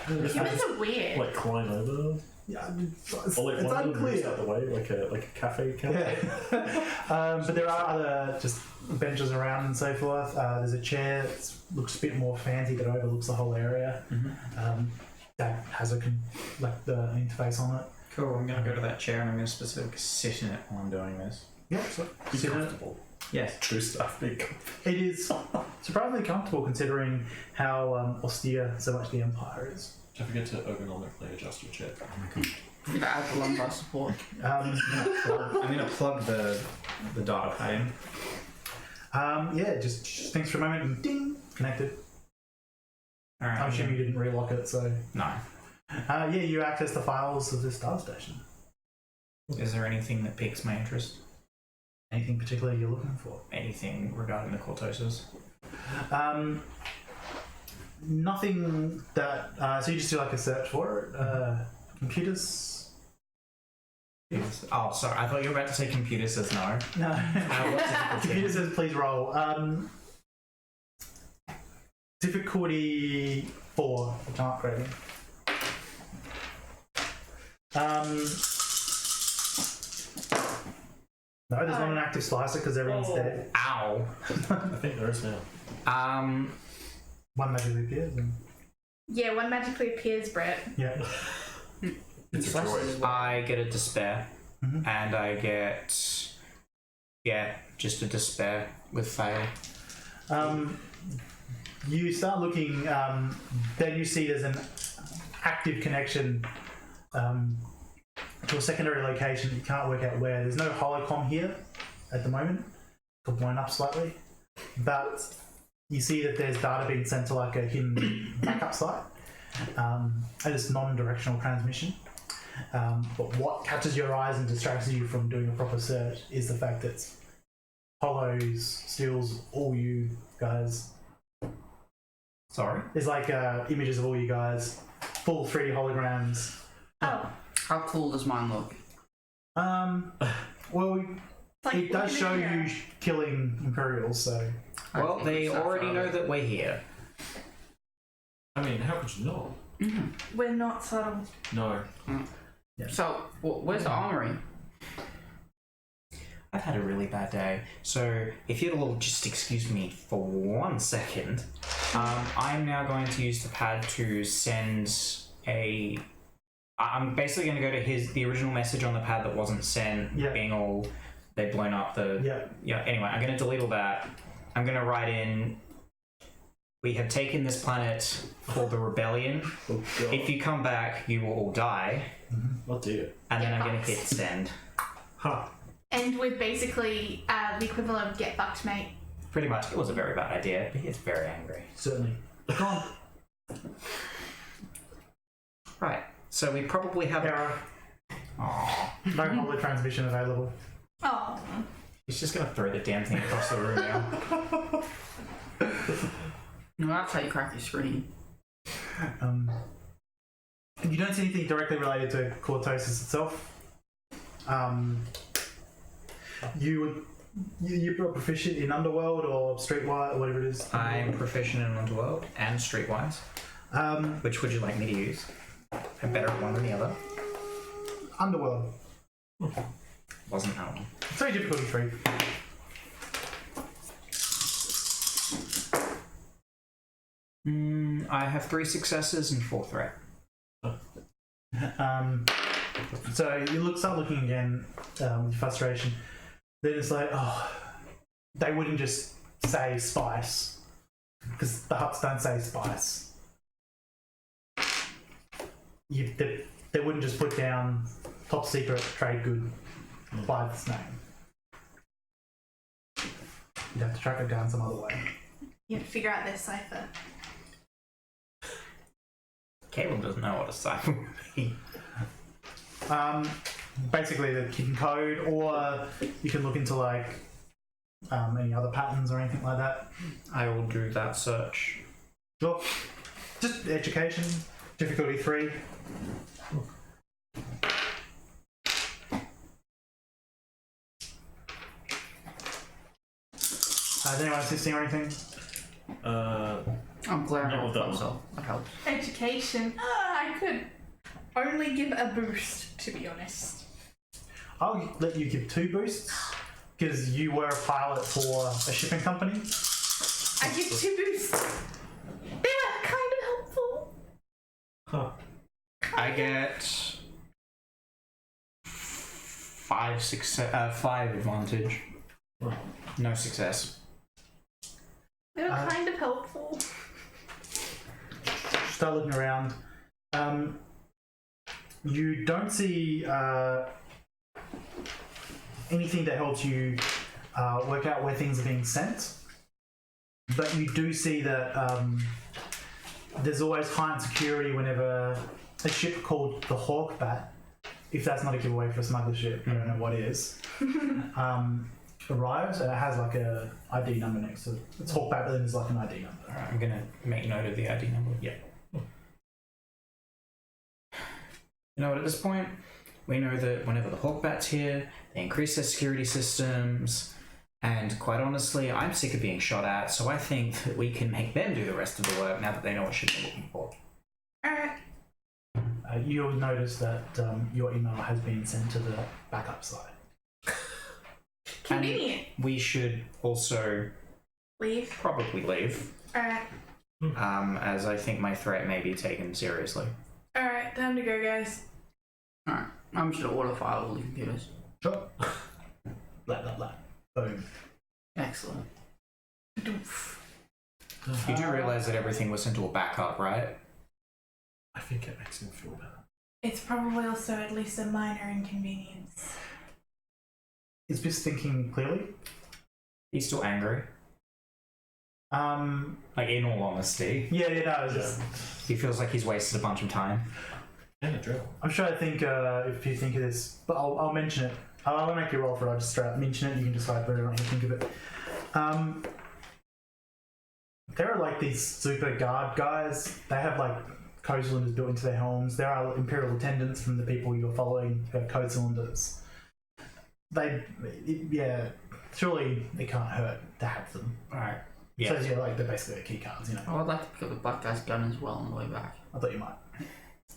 [SPEAKER 4] Humans are weird.
[SPEAKER 2] Like climb over.
[SPEAKER 1] Yeah, it's,
[SPEAKER 2] Or like
[SPEAKER 1] it's
[SPEAKER 2] one of them moves
[SPEAKER 1] unclear.
[SPEAKER 2] out the way, like a cafe counter.
[SPEAKER 1] Yeah. But there are other just benches around and so forth. There's a chair that looks a bit more fancy that overlooks the whole area. That has the interface on it.
[SPEAKER 3] Cool, I'm going to go to that chair and I'm going to specifically sit in it while I'm doing this.
[SPEAKER 1] Yeah, so
[SPEAKER 2] Be
[SPEAKER 1] sit in it.
[SPEAKER 2] comfortable.
[SPEAKER 3] Yes.
[SPEAKER 2] True stuff. Be comfortable.
[SPEAKER 1] It is surprisingly comfortable considering how austere so much the Empire is.
[SPEAKER 2] Don't forget to ergonomically adjust your chair.
[SPEAKER 5] Add the lumbar support.
[SPEAKER 3] I'm going to plug the data pad in.
[SPEAKER 1] Yeah, just thinks for a moment and ding, connected.
[SPEAKER 3] Alright.
[SPEAKER 1] I'm assuming you didn't relock it, so.
[SPEAKER 3] No.
[SPEAKER 1] Yeah, you access the files of this data station.
[SPEAKER 3] Is there anything that piques my interest?
[SPEAKER 1] Anything particular you're looking for?
[SPEAKER 3] Anything regarding the Cortosis?
[SPEAKER 1] Nothing that. So you just do like a search for it. Computers.
[SPEAKER 3] Oh, sorry. I thought you were about to say computer says no.
[SPEAKER 1] No.
[SPEAKER 3] What's difficulty?
[SPEAKER 1] Computer says please roll. Difficulty 4 for talent grading. No, there's not an active slicer because everyone's dead.
[SPEAKER 3] Ow.
[SPEAKER 2] I think there is now.
[SPEAKER 1] One magically appears. And,
[SPEAKER 4] Yeah, one magically appears, Brett.
[SPEAKER 1] yeah.
[SPEAKER 2] It's a droid.
[SPEAKER 3] I get a despair,
[SPEAKER 1] Mhm.
[SPEAKER 3] and I get just a despair with fail.
[SPEAKER 1] You start looking, then you see there's an active connection to a secondary location. You can't work out where. There's no holocom here at the moment. It's blown up slightly. But you see that there's data being sent to like a hidden backup site. And it's non-directional transmission. But what catches your eyes and distracts you from doing a proper search is the fact that holos, steals, all you guys.
[SPEAKER 3] Sorry.
[SPEAKER 1] There's like images of all you guys, full 3D holograms.
[SPEAKER 4] Oh,
[SPEAKER 5] How cool does mine look?
[SPEAKER 1] Well,
[SPEAKER 4] like
[SPEAKER 1] it does show
[SPEAKER 4] linear.
[SPEAKER 1] you killing Imperials, so
[SPEAKER 3] Well, they already know that we're here.
[SPEAKER 2] I mean, how could you not?
[SPEAKER 4] We're not subtle.
[SPEAKER 2] No.
[SPEAKER 5] So, where's the armory?
[SPEAKER 3] I've had a really bad day, so if you'd all just excuse me for 1 second, I'm now going to use the pad to send a. I'm basically going to go to the original message on the pad that wasn't sent,
[SPEAKER 1] Yeah.
[SPEAKER 3] being all they've blown up the.
[SPEAKER 1] yeah.
[SPEAKER 3] Anyway, I'm going to delete all that. I'm going to write in. We have taken this planet for the rebellion.
[SPEAKER 2] Oh, God.
[SPEAKER 3] If you come back, you will all die.
[SPEAKER 2] Oh, dear.
[SPEAKER 3] And then
[SPEAKER 4] Get
[SPEAKER 3] I'm going to
[SPEAKER 4] fucked.
[SPEAKER 3] hit send.
[SPEAKER 2] Ha!
[SPEAKER 4] And with basically the equivalent of get fucked, mate.
[SPEAKER 3] Pretty much, it was a very bad idea, but he's very angry.
[SPEAKER 1] Certainly. Go on.
[SPEAKER 3] Right, so we probably have
[SPEAKER 1] Error.
[SPEAKER 3] Aww.
[SPEAKER 1] No holo transmission available.
[SPEAKER 4] Oh.
[SPEAKER 3] He's just gonna throw the damn thing across the room now.
[SPEAKER 5] No, that's how you crack your screen.
[SPEAKER 1] You don't see anything directly related to Cortosis itself. You're proficient in Underworld or Streetwise or whatever it is.
[SPEAKER 3] I'm proficient in Underworld and Streetwise. Which would you like me to use? I'm better at one than the other.
[SPEAKER 1] Underworld.
[SPEAKER 3] Wasn't that one.
[SPEAKER 1] Sorry, difficulty 3.
[SPEAKER 3] I have 3 successes and 4 threat.
[SPEAKER 1] So you start looking again with frustration. Then it's like, oh, they wouldn't just say spice because the huts don't say spice. They wouldn't just put down top secret trade good by this name. You'd have to track it down some other way.
[SPEAKER 4] You have to figure out their cipher.
[SPEAKER 3] Caleb doesn't know what a cipher would be.
[SPEAKER 1] basically the hidden code, or you can look into like any other patterns or anything like that.
[SPEAKER 3] I will do that search.
[SPEAKER 1] Sure. Just education, difficulty 3. Is anyone assisting or anything?
[SPEAKER 5] I'm glad
[SPEAKER 2] No,
[SPEAKER 5] I
[SPEAKER 2] that
[SPEAKER 5] thought so. That helps.
[SPEAKER 4] Education. I could only give a boost, to be honest.
[SPEAKER 1] I'll let you give 2 boosts because you were a pilot for a shipping company.
[SPEAKER 4] I give 2 boosts. They were kind of helpful.
[SPEAKER 2] Huh.
[SPEAKER 3] I get 5 advantage. No success.
[SPEAKER 4] They were kind of helpful.
[SPEAKER 1] Start looking around. You don't see anything that helps you work out where things are being sent, but you do see that there's always heightened security whenever a ship called the Hawkbat, if that's not a giveaway for a smuggler ship, I don't know what is, arrives, and it has like a ID number next to it. It's Hawkbat, but then there's like an ID number.
[SPEAKER 3] Alright, I'm gonna make note of the ID number.
[SPEAKER 1] Yeah.
[SPEAKER 3] You know what, at this point, we know that whenever the Hawkbat's here, they increase their security systems, and quite honestly, I'm sick of being shot at, so I think that we can make them do the rest of the work now that they know what ship they're looking for.
[SPEAKER 4] Alright.
[SPEAKER 1] You'll notice that your email has been sent to the backup side.
[SPEAKER 4] Convenient.
[SPEAKER 3] We should also
[SPEAKER 4] Leave.
[SPEAKER 3] probably leave,
[SPEAKER 4] Alright.
[SPEAKER 3] as I think my threat may be taken seriously.
[SPEAKER 4] Alright, time to go, guys.
[SPEAKER 5] Alright. I'm just gonna order file all the computers.
[SPEAKER 1] Sure. Blah, blah, blah. Boom.
[SPEAKER 5] Excellent.
[SPEAKER 4] Doof.
[SPEAKER 3] You do realise that everything was sent to a backup, right?
[SPEAKER 2] I think it makes him feel better.
[SPEAKER 4] It's probably also at least a minor inconvenience.
[SPEAKER 1] Is Biss thinking clearly?
[SPEAKER 3] He's still angry. Like, in all honesty.
[SPEAKER 1] Yeah, it's just,
[SPEAKER 3] He feels like he's wasted a bunch of time.
[SPEAKER 2] And a drill.
[SPEAKER 1] I'm sure if you think of this, but I'll mention it. I won't make you roll for it, I'll just straight up mention it, you can decide whether or not you think of it. There are like these super guard guys, they have like code cylinders built into their helms. There are Imperial attendants from the people you're following who have code cylinders. Surely it can't hurt to have them.
[SPEAKER 3] Alright. Yeah.
[SPEAKER 1] So yeah, like they're basically key cards, you know.
[SPEAKER 5] Oh, I'd like to pick up the black guy's gun as well on the way back.
[SPEAKER 1] I thought you might.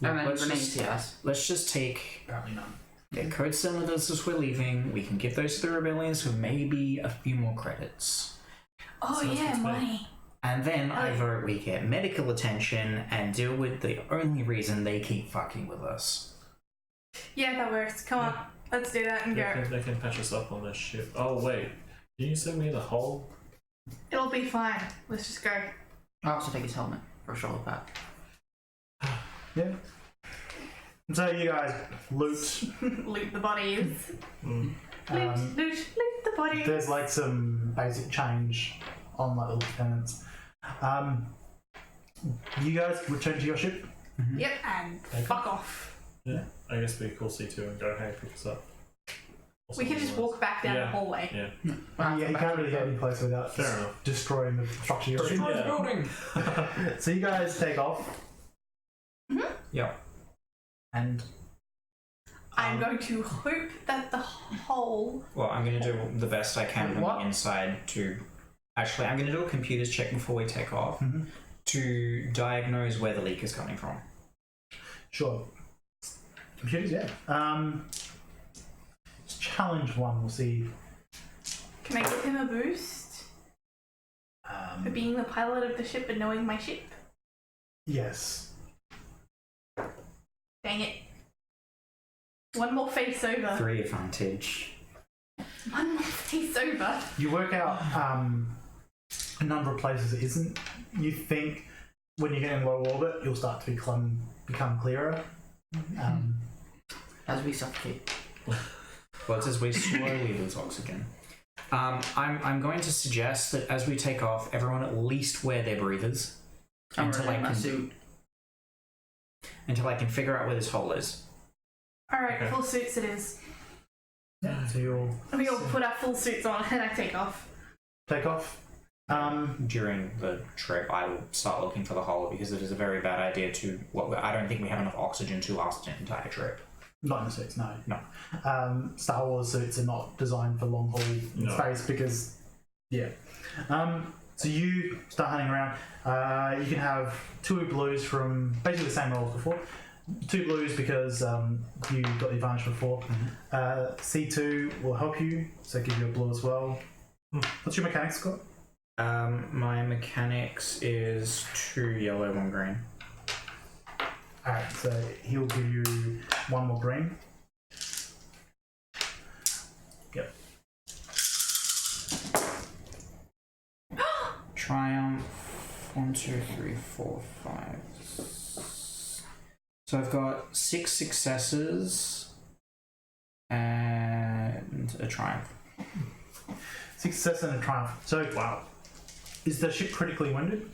[SPEAKER 5] And then
[SPEAKER 3] let's
[SPEAKER 5] grenades,
[SPEAKER 3] just-
[SPEAKER 5] yes.
[SPEAKER 3] Let's just take
[SPEAKER 1] Apparently none.
[SPEAKER 3] their code cylinders as we're leaving. We can give those to the rebellions for maybe a few more credits.
[SPEAKER 4] Oh
[SPEAKER 2] Sounds
[SPEAKER 4] yeah,
[SPEAKER 2] good to me.
[SPEAKER 4] money.
[SPEAKER 3] And then
[SPEAKER 4] Oh.
[SPEAKER 3] either we get medical attention and deal with the only reason they keep fucking with us.
[SPEAKER 4] Yeah, that works. Come on, let's do that and go.
[SPEAKER 2] They can patch us up on this ship. Oh, wait. Did you send me the whole?
[SPEAKER 4] It'll be fine. Let's just go.
[SPEAKER 5] I'll also take his helmet for a shoulder pad.
[SPEAKER 1] Yeah. And so you guys loot.
[SPEAKER 4] Loot the bodies.
[SPEAKER 2] Mm.
[SPEAKER 4] Loot the bodies.
[SPEAKER 1] There's like some basic change on like the lieutenants. You guys return to your ship.
[SPEAKER 4] Yep, and fuck off.
[SPEAKER 2] Yeah. I guess we call C2 and go, hey, pick us up. Or
[SPEAKER 4] We can just
[SPEAKER 2] something
[SPEAKER 4] walk back down the
[SPEAKER 2] Yeah.
[SPEAKER 4] hallway.
[SPEAKER 2] Yeah.
[SPEAKER 1] Yeah, you can't really get any place without
[SPEAKER 2] Fair enough.
[SPEAKER 1] destroying the structure you're in.
[SPEAKER 2] Yeah.
[SPEAKER 3] building!
[SPEAKER 1] So you guys take off.
[SPEAKER 3] Yeah.
[SPEAKER 1] And
[SPEAKER 4] I'm going to hope that the hole.
[SPEAKER 3] Well, I'm going to do the best I can from
[SPEAKER 5] What?
[SPEAKER 3] the inside to... Actually, I'm going to do a computers check before we take off
[SPEAKER 1] Mhm.
[SPEAKER 3] to diagnose where the leak is coming from.
[SPEAKER 1] sure. Computers, yeah. Challenge 1, we'll see.
[SPEAKER 4] Can I give him a boost for being the pilot of the ship and knowing my ship?
[SPEAKER 1] Yes.
[SPEAKER 4] Dang it. One more face over.
[SPEAKER 3] 3 advantage.
[SPEAKER 4] One more face over.
[SPEAKER 1] You work out a number of places it isn't. You think when you get in low orbit, you'll start to become clearer.
[SPEAKER 5] As we suffocate.
[SPEAKER 3] Well, it says we slowly lose oxygen. I'm going to suggest that as we take off, everyone at least wear their breathers
[SPEAKER 5] I'm
[SPEAKER 3] until
[SPEAKER 5] wearing
[SPEAKER 3] I
[SPEAKER 5] my
[SPEAKER 3] can
[SPEAKER 5] suit.
[SPEAKER 3] until I can figure out where this hole is.
[SPEAKER 4] Alright,
[SPEAKER 2] Okay.
[SPEAKER 4] full suits it is.
[SPEAKER 1] Yeah, so you'll
[SPEAKER 4] We all put our full suits on and I take off.
[SPEAKER 1] take off.
[SPEAKER 3] During the trip, I will start looking for the hole because it is a very bad idea to. Well, I don't think we have enough oxygen to last an entire trip.
[SPEAKER 1] Not in the suits, no.
[SPEAKER 3] No.
[SPEAKER 1] Star Wars suits are not designed for long haul
[SPEAKER 2] No.
[SPEAKER 1] space because, yeah. So you start hunting around. You can have 2 blues from basically the same role as before. 2 blues because you got the advantage before. C2 will help you, so give you a blue as well. What's your mechanics score?
[SPEAKER 3] My mechanics is 2 yellow, 1 green.
[SPEAKER 1] Alright, so he'll give you 1 more green. Yep.
[SPEAKER 3] Triumph. 1, 2, 3, 4, 5. So I've got 6 successes and a triumph.
[SPEAKER 1] 6 success and a triumph. So,
[SPEAKER 2] Wow.
[SPEAKER 1] is the ship critically wounded?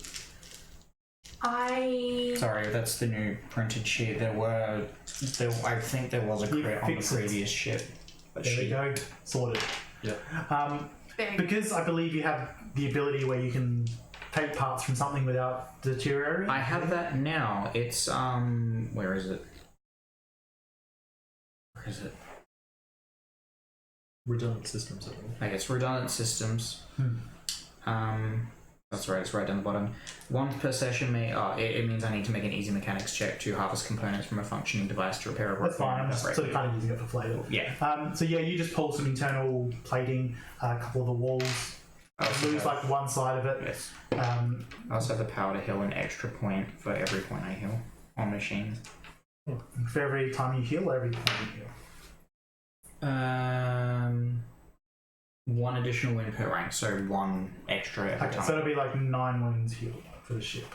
[SPEAKER 3] Sorry, that's the new printed sheet. I think there was a
[SPEAKER 1] You
[SPEAKER 3] crit on the
[SPEAKER 1] fix it.
[SPEAKER 3] previous ship. But
[SPEAKER 1] There we go. Sorted.
[SPEAKER 2] Yeah.
[SPEAKER 4] There you go.
[SPEAKER 1] Because I believe you have the ability where you can take parts from something without deteriorating.
[SPEAKER 3] I have that now. It's where is it? Where is it?
[SPEAKER 2] Redundant systems. I think.
[SPEAKER 3] I guess redundant systems. That's right. It's right down the bottom. 1 per session may. It means I need to make an easy mechanics check to harvest components from a functioning device to repair a
[SPEAKER 1] That's fine. I'm
[SPEAKER 3] broken
[SPEAKER 1] just sort of kind of using it for flavour.
[SPEAKER 3] Yeah.
[SPEAKER 1] So yeah, you just pull some internal plating, a couple of the walls, lose like one side of it.
[SPEAKER 3] Yes.
[SPEAKER 1] Um,
[SPEAKER 3] I also have the power to heal an extra point for every point I heal on machines.
[SPEAKER 1] for every time you heal, every time you heal.
[SPEAKER 3] 1 additional win per rank, so 1 extra every
[SPEAKER 1] Okay,
[SPEAKER 3] time.
[SPEAKER 1] so it'll be like 9 wounds healed for the ship.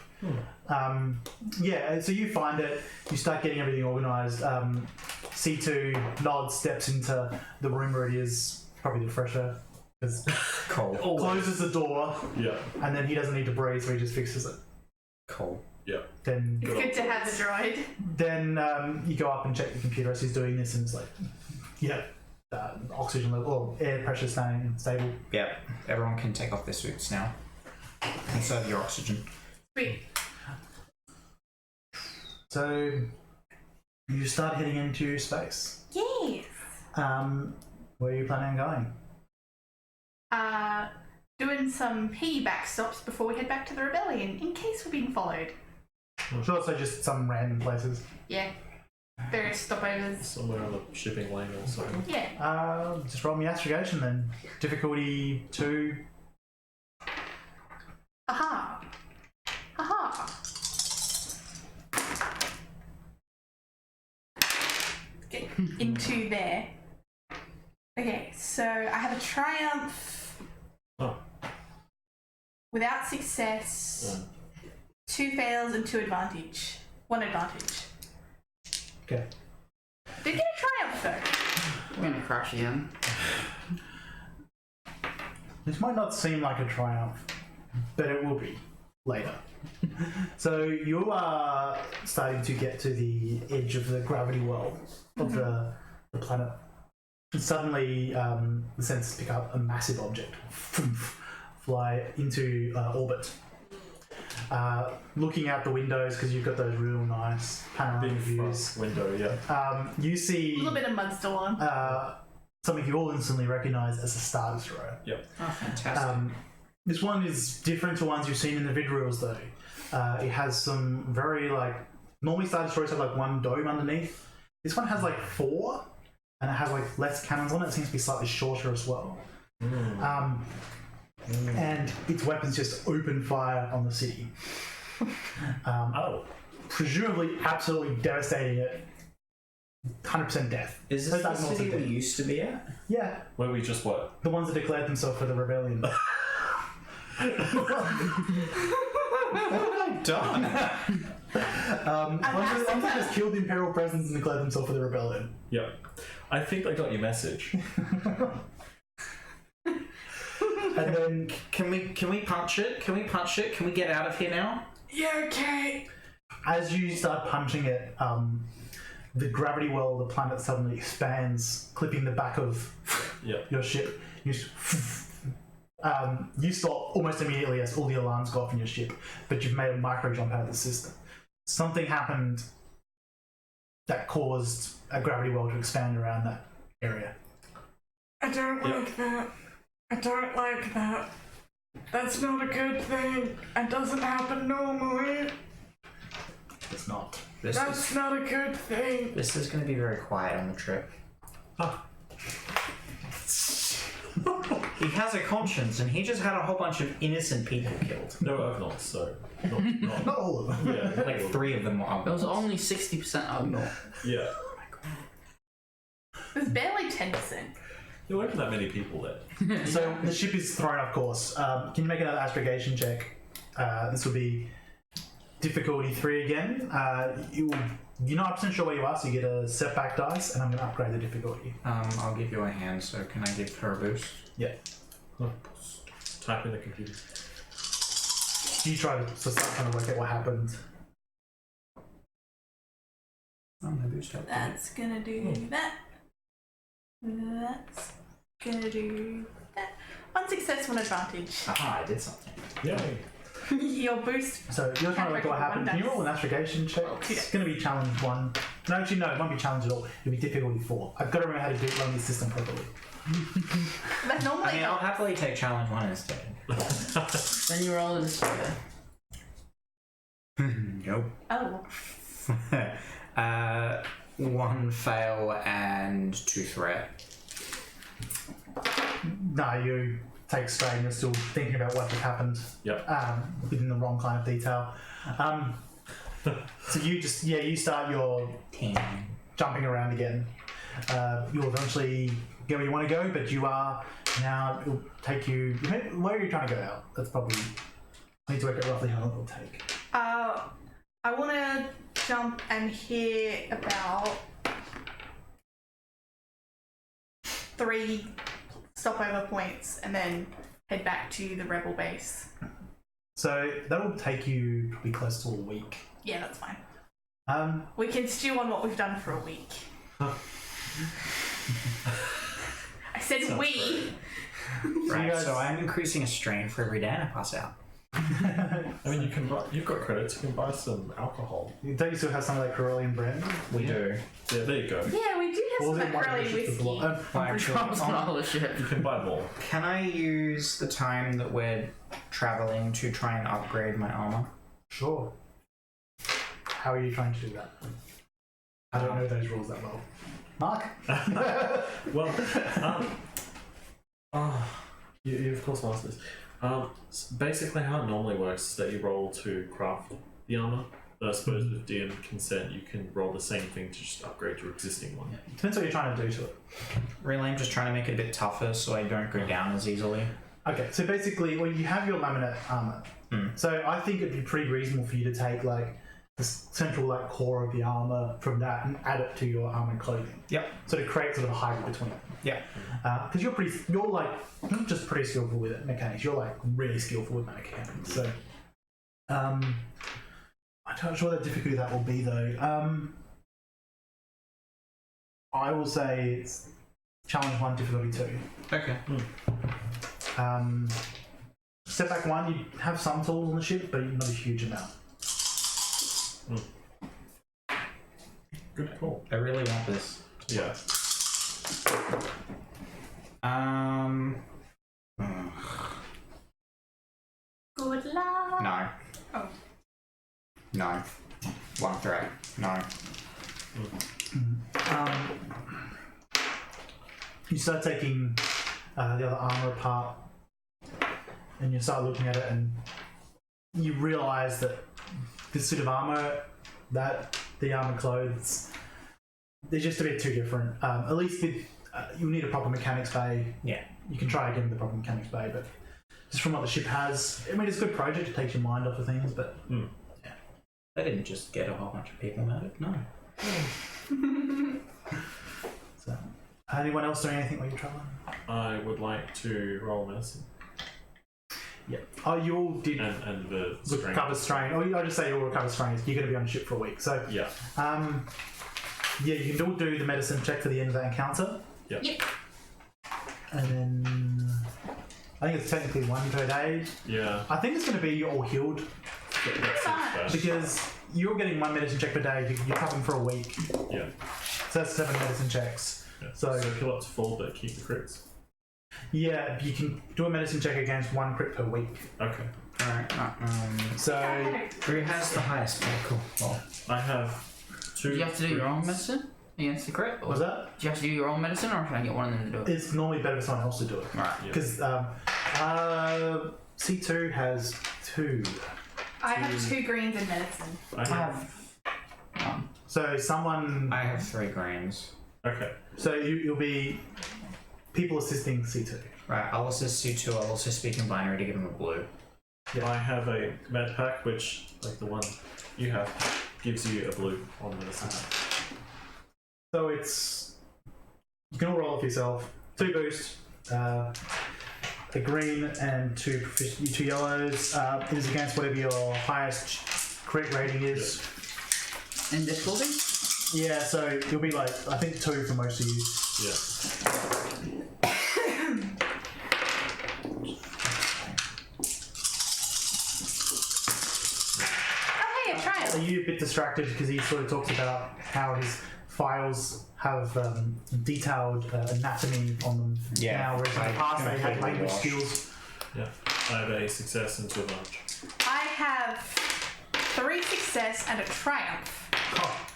[SPEAKER 1] Yeah, so you find it, you start getting everything organised. C2 nods, steps into the room where it is, probably the fresher, because
[SPEAKER 3] Cool.
[SPEAKER 1] closes the door,
[SPEAKER 2] Yeah.
[SPEAKER 1] and then he doesn't need to breathe, so he just fixes it.
[SPEAKER 3] Cool.
[SPEAKER 1] Then
[SPEAKER 4] It's good to have the droid.
[SPEAKER 1] you go up and check the computer as he's doing this, and it's like, oxygen level, or air pressure staying stable.
[SPEAKER 3] Yep. Everyone can take off their suits now. Conserve your oxygen.
[SPEAKER 4] Sweet.
[SPEAKER 1] So you start heading into space.
[SPEAKER 4] Yes.
[SPEAKER 1] Where are you planning on going?
[SPEAKER 4] Doing some piggyback stops before we head back to the rebellion in case we're being followed.
[SPEAKER 1] Sure, so just some random places.
[SPEAKER 4] Yeah. Various stopovers.
[SPEAKER 2] Somewhere on the shipping lane or something.
[SPEAKER 4] Yeah.
[SPEAKER 1] Just roll me astrogation then. Difficulty 2.
[SPEAKER 4] Aha. Aha. Get into there. Okay, so I have a triumph.
[SPEAKER 2] Oh.
[SPEAKER 4] Without success. 2 fails and 2 advantage. 1 advantage.
[SPEAKER 1] Okay.
[SPEAKER 4] Did get a triumph though.
[SPEAKER 5] We're gonna crash again.
[SPEAKER 1] This might not seem like a triumph, but it will be later. So you are starting to get to the edge of the gravity well of the planet. And suddenly the sensors pick up a massive object fly into orbit. Looking out the windows, because you've got those real nice panoramic
[SPEAKER 2] Big
[SPEAKER 1] views,
[SPEAKER 2] front window, yeah.
[SPEAKER 1] you see
[SPEAKER 4] A little bit of mud still on.
[SPEAKER 1] something you all instantly recognise as a Star Destroyer.
[SPEAKER 3] Oh, fantastic.
[SPEAKER 1] This one is different to ones you've seen in the vid reels though. It has some very normally Star Destroyers have 1 dome underneath. This one has 4, and it has less cannons on it. It seems to be slightly shorter as well. And its weapons just open fire on the city. Presumably absolutely devastating it. 100% death.
[SPEAKER 3] Is
[SPEAKER 1] So
[SPEAKER 3] this the
[SPEAKER 1] that's also
[SPEAKER 3] city we
[SPEAKER 1] dead.
[SPEAKER 3] used to be at?
[SPEAKER 1] Yeah,
[SPEAKER 2] Where we just what?
[SPEAKER 1] the ones that declared themselves for the rebellion.
[SPEAKER 3] What have I done?
[SPEAKER 1] Ones that just killed the Imperial presence and declared themselves for the rebellion.
[SPEAKER 2] Yeah. I think I got your message.
[SPEAKER 1] And then
[SPEAKER 3] Can we punch it? Can we punch it? Can we get out of here now?
[SPEAKER 4] Yeah, okay.
[SPEAKER 1] as you start punching it, the gravity well of the planet suddenly expands, clipping the back of your ship. You stop almost immediately as all the alarms go off in your ship, but you've made a micro jump out of the system. Something happened that caused a gravity well to expand around that area.
[SPEAKER 6] I don't like that. I don't like that. That's not a good thing. It doesn't happen normally.
[SPEAKER 1] It's not.
[SPEAKER 6] That's not a good thing.
[SPEAKER 3] This is going to be very quiet on the trip. He has a conscience, and he just had a whole bunch of innocent people killed.
[SPEAKER 2] No, I've not. So not.
[SPEAKER 1] Not all of them.
[SPEAKER 2] Yeah,
[SPEAKER 3] Like 3 of them were.
[SPEAKER 5] It was only 60% Ogre.
[SPEAKER 2] Yeah.
[SPEAKER 4] There's barely 10%.
[SPEAKER 2] There weren't that many people there.
[SPEAKER 1] So the ship is thrown off course. Can you make another astrogation check? This will be difficulty 3 again. You're not 100% sure where you are, so you get a setback dice, and I'm going to upgrade the difficulty.
[SPEAKER 3] I'll give you a hand, so can I give her a boost?
[SPEAKER 1] Yeah.
[SPEAKER 2] Type in the computer.
[SPEAKER 1] You try to start trying to work out what happened.
[SPEAKER 3] I'm going to boost up.
[SPEAKER 4] That's gonna do that. That's gonna do that. 1 success, 1 advantage.
[SPEAKER 3] Aha, I did something.
[SPEAKER 2] Yay.
[SPEAKER 4] Your boost.
[SPEAKER 1] So you're trying to work out what happened. Can you roll an astrogation check?
[SPEAKER 4] Okay.
[SPEAKER 1] It's going to be challenge 1. No, actually, no, it won't be challenge at all. It'll be difficulty 4. I've got to remember how to run this system properly.
[SPEAKER 4] But normally,
[SPEAKER 3] I mean, I'll happily take challenge 1 instead.
[SPEAKER 5] Then you roll this way.
[SPEAKER 3] Nope.
[SPEAKER 4] oh,
[SPEAKER 3] 1 fail and 2 threat.
[SPEAKER 1] No, you take strain. You're still thinking about what just happened.
[SPEAKER 2] Yep.
[SPEAKER 1] Within the wrong kind of detail. So you start your
[SPEAKER 3] Team.
[SPEAKER 1] jumping around again. You'll eventually get where you want to go, but you are now. It'll take you. Where are you trying to go out? That's probably. I need to work out roughly how long it'll take.
[SPEAKER 4] I want to jump and hit about 3 stopover points, and then head back to the rebel base.
[SPEAKER 1] So that'll take you probably close to a week.
[SPEAKER 4] Yeah, that's fine.
[SPEAKER 1] Um,
[SPEAKER 4] We can stew on what we've done for a week. I said we.
[SPEAKER 3] Right,
[SPEAKER 1] guys-
[SPEAKER 3] so I'm increasing a strain for every day and I pass out.
[SPEAKER 2] I mean, you've got credits. You can buy some alcohol.
[SPEAKER 1] Don't you still have some of that Corellian brand?
[SPEAKER 3] We do.
[SPEAKER 2] Yeah, there you go.
[SPEAKER 4] Yeah, we do have
[SPEAKER 1] Or was
[SPEAKER 4] some
[SPEAKER 1] it one
[SPEAKER 4] Corellian
[SPEAKER 1] of the
[SPEAKER 4] whiskey.
[SPEAKER 1] block?
[SPEAKER 3] Well, actually,
[SPEAKER 5] It's not all the shit.
[SPEAKER 2] You can buy more.
[SPEAKER 3] can I use the time that we're traveling to try and upgrade my armor?
[SPEAKER 1] Sure. How are you trying to do that? I don't know those rules that well. Mark?
[SPEAKER 2] Well, you of course asked this. Basically, how it normally works is that you roll to craft the armor. But I suppose with DM consent, you can roll the same thing to just upgrade your existing one.
[SPEAKER 1] Depends what you're trying to do to it.
[SPEAKER 3] Really, I'm just trying to make it a bit tougher so I don't go down as easily.
[SPEAKER 1] Okay, so basically, well, you have your laminate armor. So I think it'd be pretty reasonable for you to take like the central like core of the armor from that and add it to your armored clothing.
[SPEAKER 3] Yep.
[SPEAKER 1] So to create sort of a hybrid between them.
[SPEAKER 3] Yep.
[SPEAKER 1] Because you're like not just pretty skillful with mechanics. You're like really skillful with mechanics. So, I'm not sure the difficulty that will be though. I will say it's challenge 1, difficulty 2.
[SPEAKER 3] Okay.
[SPEAKER 1] Setback 1, you have some tools on the ship, but not a huge amount.
[SPEAKER 2] Good call.
[SPEAKER 3] I really want this.
[SPEAKER 2] Yeah.
[SPEAKER 4] Good luck.
[SPEAKER 3] No.
[SPEAKER 4] Oh.
[SPEAKER 3] No. 1 threat. No.
[SPEAKER 1] You start taking the other armor apart, and you start looking at it, and you realise that this suit of armor, that the armor clothes, they're just a bit too different. At least with you'll need a proper mechanics bay.
[SPEAKER 3] Yeah.
[SPEAKER 1] You can try again with the proper mechanics bay, but just from what the ship has, I mean, it's a good project. It takes your mind off of things, but
[SPEAKER 3] They didn't just get a whole bunch of people murdered. No.
[SPEAKER 1] So, anyone else doing anything while you're traveling?
[SPEAKER 2] I would like to roll medicine
[SPEAKER 1] Yeah. Oh, you all did
[SPEAKER 2] and the
[SPEAKER 1] recover strain. Oh, I just say you'll recover strain. You're going to be on the ship for a week, so
[SPEAKER 2] Yeah.
[SPEAKER 1] Yeah, you can do the medicine check for the end of that encounter.
[SPEAKER 2] Yep.
[SPEAKER 4] Yep.
[SPEAKER 1] And then I think it's technically 1 per day.
[SPEAKER 2] Yeah.
[SPEAKER 1] I think it's going to be all healed
[SPEAKER 2] That seems fair.
[SPEAKER 1] because you're getting 1 medicine check per day. You're covering for a week,
[SPEAKER 2] Yeah.
[SPEAKER 1] so that's 7 medicine checks.
[SPEAKER 2] Yeah.
[SPEAKER 1] So
[SPEAKER 2] kill up to 4, but keep the crits.
[SPEAKER 1] yeah, you can do a medicine check against 1 crit per week.
[SPEAKER 2] Okay.
[SPEAKER 3] Alright,
[SPEAKER 1] So
[SPEAKER 3] who has the highest medical? Well,
[SPEAKER 2] I have 2.
[SPEAKER 5] Do you have to do your own
[SPEAKER 2] crits.
[SPEAKER 5] medicine against the crit? Or
[SPEAKER 1] was that?
[SPEAKER 5] do you have to do your own medicine, or can I get one of them to do it?
[SPEAKER 1] It's normally better for someone else to do it
[SPEAKER 5] Right.
[SPEAKER 2] Yeah.
[SPEAKER 1] because C2 has 2.
[SPEAKER 4] I have 2 greens in medicine.
[SPEAKER 2] I
[SPEAKER 5] I
[SPEAKER 2] have.
[SPEAKER 5] have.
[SPEAKER 1] So someone.
[SPEAKER 3] I have 3 grains.
[SPEAKER 2] Okay.
[SPEAKER 1] So you'll be people assisting C2.
[SPEAKER 3] Right, I'll assist you too. I'll also speak in binary to give him a blue.
[SPEAKER 1] Yeah.
[SPEAKER 2] I have a med pack, which, like the one you have, gives you a blue on medicine.
[SPEAKER 1] So it's you can all roll it for yourself. 2 boosts, a green and 2 yellows. It is against whatever your highest crit rating is.
[SPEAKER 5] In difficulty?
[SPEAKER 1] Yeah, so you'll be like I think 2 for most of you.
[SPEAKER 2] Yeah.
[SPEAKER 4] Oh, hey, a
[SPEAKER 1] Are
[SPEAKER 4] trial.
[SPEAKER 1] you a bit distracted because he sort of talks about how his files have detailed anatomy on them
[SPEAKER 3] Yeah,
[SPEAKER 1] now, whereas in the
[SPEAKER 3] I
[SPEAKER 1] past they had
[SPEAKER 3] completely
[SPEAKER 1] language
[SPEAKER 3] watched.
[SPEAKER 1] skills.
[SPEAKER 2] Yeah. I have a success and 2 advantage.
[SPEAKER 4] I have 3 success and a triumph.
[SPEAKER 1] Oh.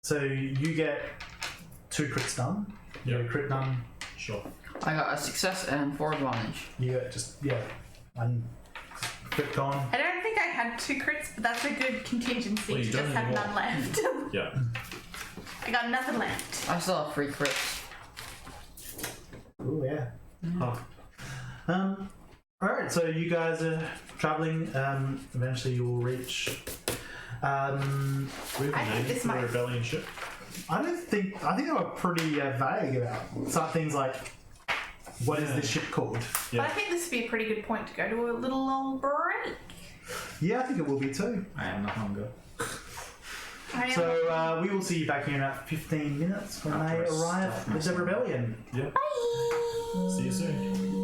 [SPEAKER 1] So you get 2 crits done. You get a crit done.
[SPEAKER 2] Sure.
[SPEAKER 5] I got a success and 4 advantage.
[SPEAKER 1] You get just 1 crit gone.
[SPEAKER 4] I don't think I had 2 crits, but that's a good contingency
[SPEAKER 2] Well,
[SPEAKER 4] to
[SPEAKER 2] you
[SPEAKER 4] just
[SPEAKER 2] don't
[SPEAKER 4] have
[SPEAKER 2] anymore.
[SPEAKER 4] none left.
[SPEAKER 2] Yeah.
[SPEAKER 4] I got nothing left.
[SPEAKER 5] I still have 3 crits.
[SPEAKER 1] Oh yeah.
[SPEAKER 2] Huh.
[SPEAKER 1] All right. So you guys are traveling. Eventually you will reach.
[SPEAKER 2] We have
[SPEAKER 4] I
[SPEAKER 2] a
[SPEAKER 4] think
[SPEAKER 2] name
[SPEAKER 4] this
[SPEAKER 2] for the
[SPEAKER 4] might-
[SPEAKER 2] rebellion ship.
[SPEAKER 1] I think they were pretty vague about some things like what is
[SPEAKER 2] Yeah.
[SPEAKER 1] this ship called?
[SPEAKER 4] But I
[SPEAKER 2] Yeah.
[SPEAKER 4] think this would be a pretty good point to go to a little old break.
[SPEAKER 1] Yeah, I think it will be too.
[SPEAKER 3] I am the hunger.
[SPEAKER 4] I am-
[SPEAKER 1] So we will see you back here in about 15 minutes when they arrive with the rebellion.
[SPEAKER 2] Yeah. See you soon.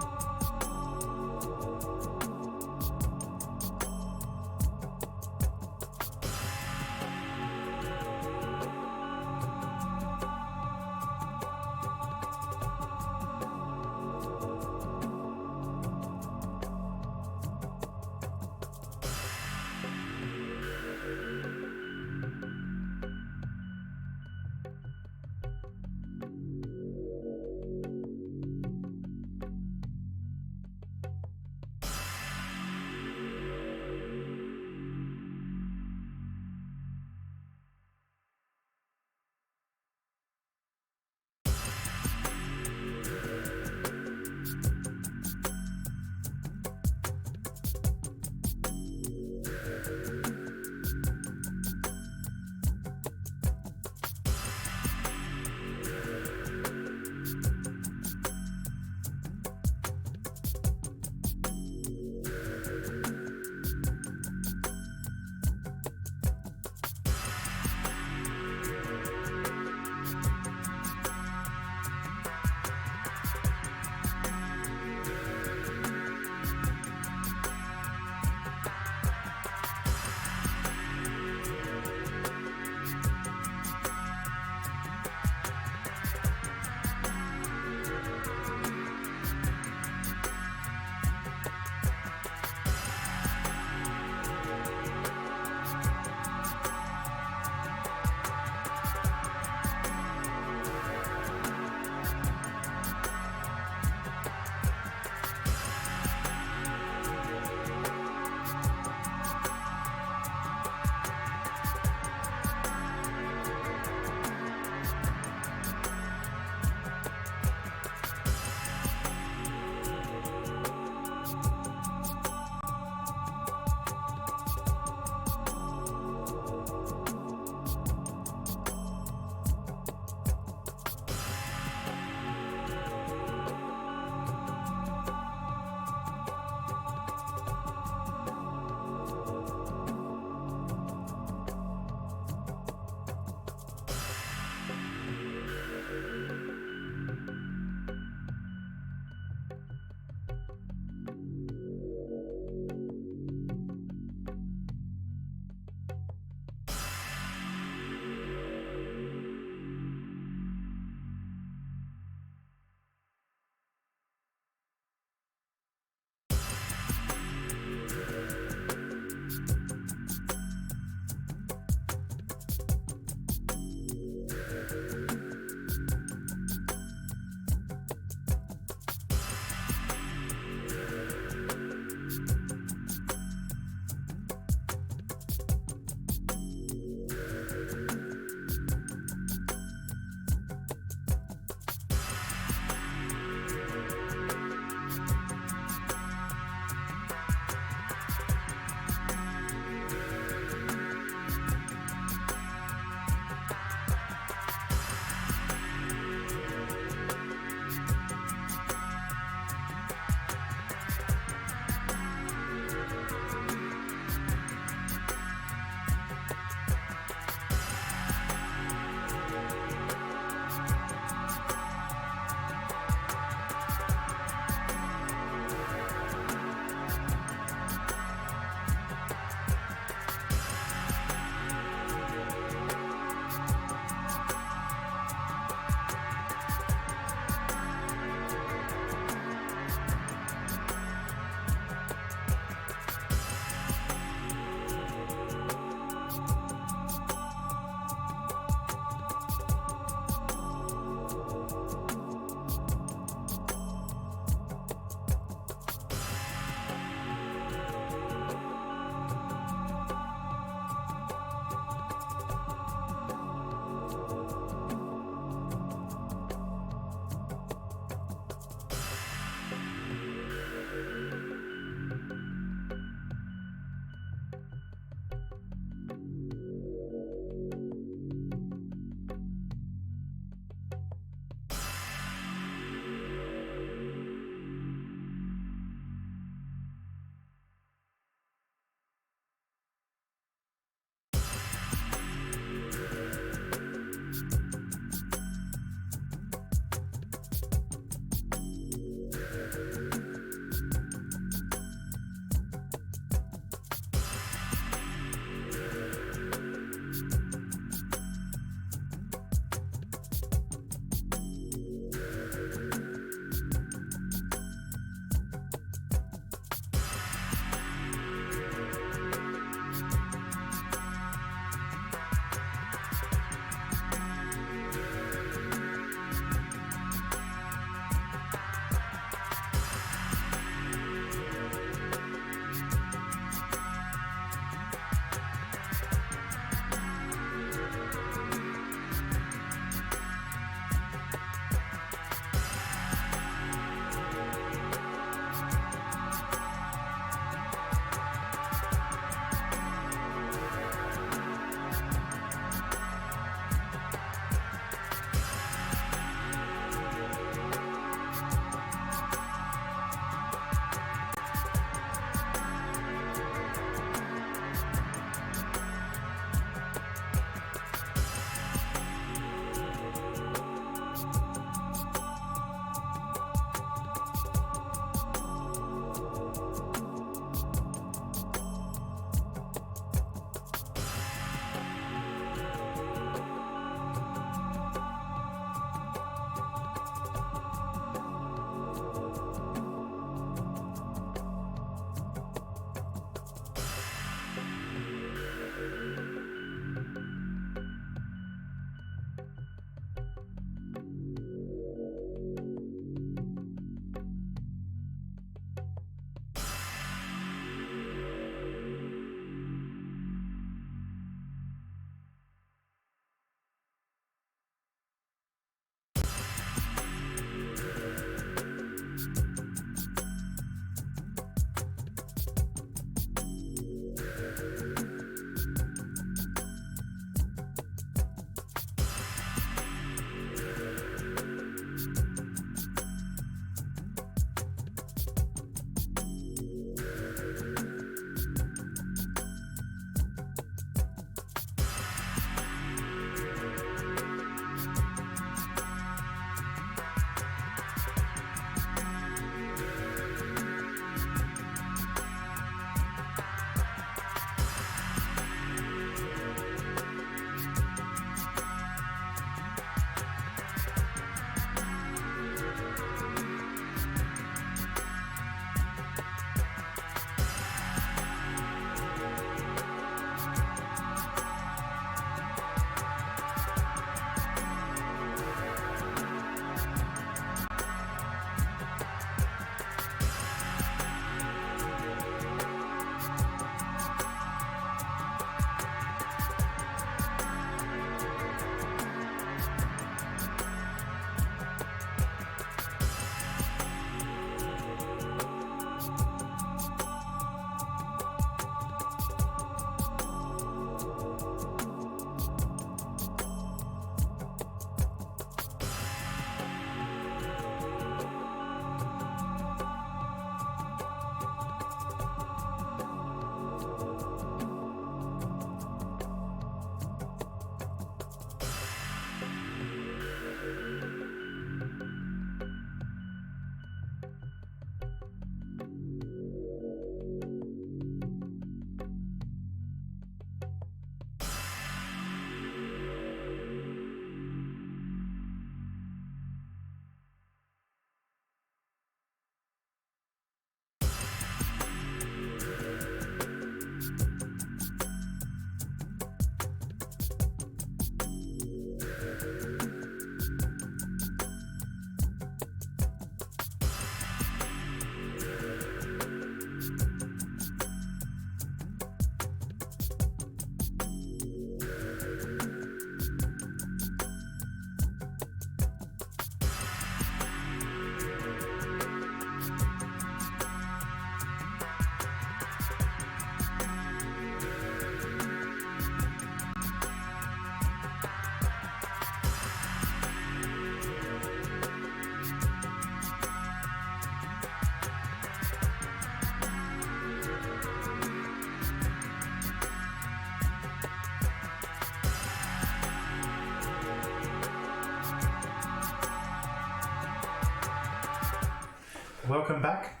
[SPEAKER 1] welcome back.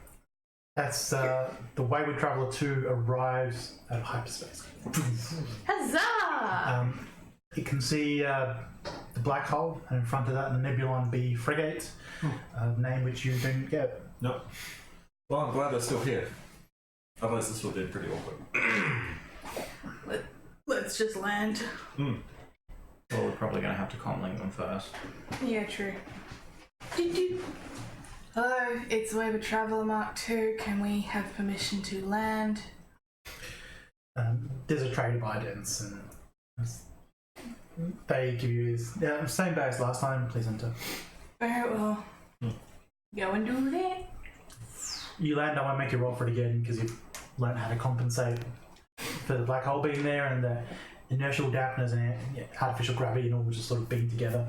[SPEAKER 1] That's the Wayward Traveller 2 arrives out of hyperspace.
[SPEAKER 4] Huzzah!
[SPEAKER 1] You can see the black hole, and in front of that, the Nebulon B frigate, name which you didn't get.
[SPEAKER 2] No. Well, I'm glad they're still here. Otherwise, this would have been pretty awkward.
[SPEAKER 4] Let's just land.
[SPEAKER 3] Well, we're probably going to have to comlink them first.
[SPEAKER 4] Yeah, true. Hello, it's Wayward Traveller Mark II. Can we have permission to land?
[SPEAKER 1] There's a trade of idents, and they give you same bag as last time. Please enter.
[SPEAKER 4] Very well. Go and do that.
[SPEAKER 1] You land. I won't make you roll for it again because you've learned how to compensate for the black hole being there and the inertial dampness and artificial gravity and all just sort of being together.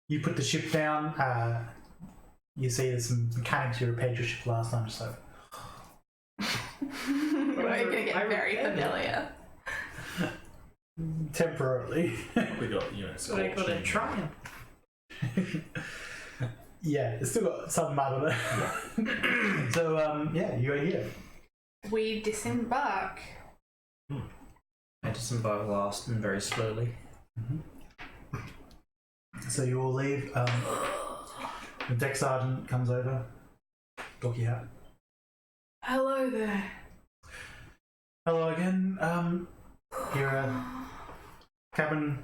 [SPEAKER 1] You put the ship down. You see there's some mechanics who repaired your ship last time, so.
[SPEAKER 4] We're going to get very familiar.
[SPEAKER 1] Temporarily.
[SPEAKER 2] We got,
[SPEAKER 3] So they got to try him.
[SPEAKER 1] Yeah, it's still got some mud on it. So, you are here.
[SPEAKER 4] We disembark.
[SPEAKER 3] I disembark last and very slowly.
[SPEAKER 1] So you all leave. The deck sergeant comes over. Docky hat.
[SPEAKER 4] Hello there.
[SPEAKER 1] Hello again. Here are cabin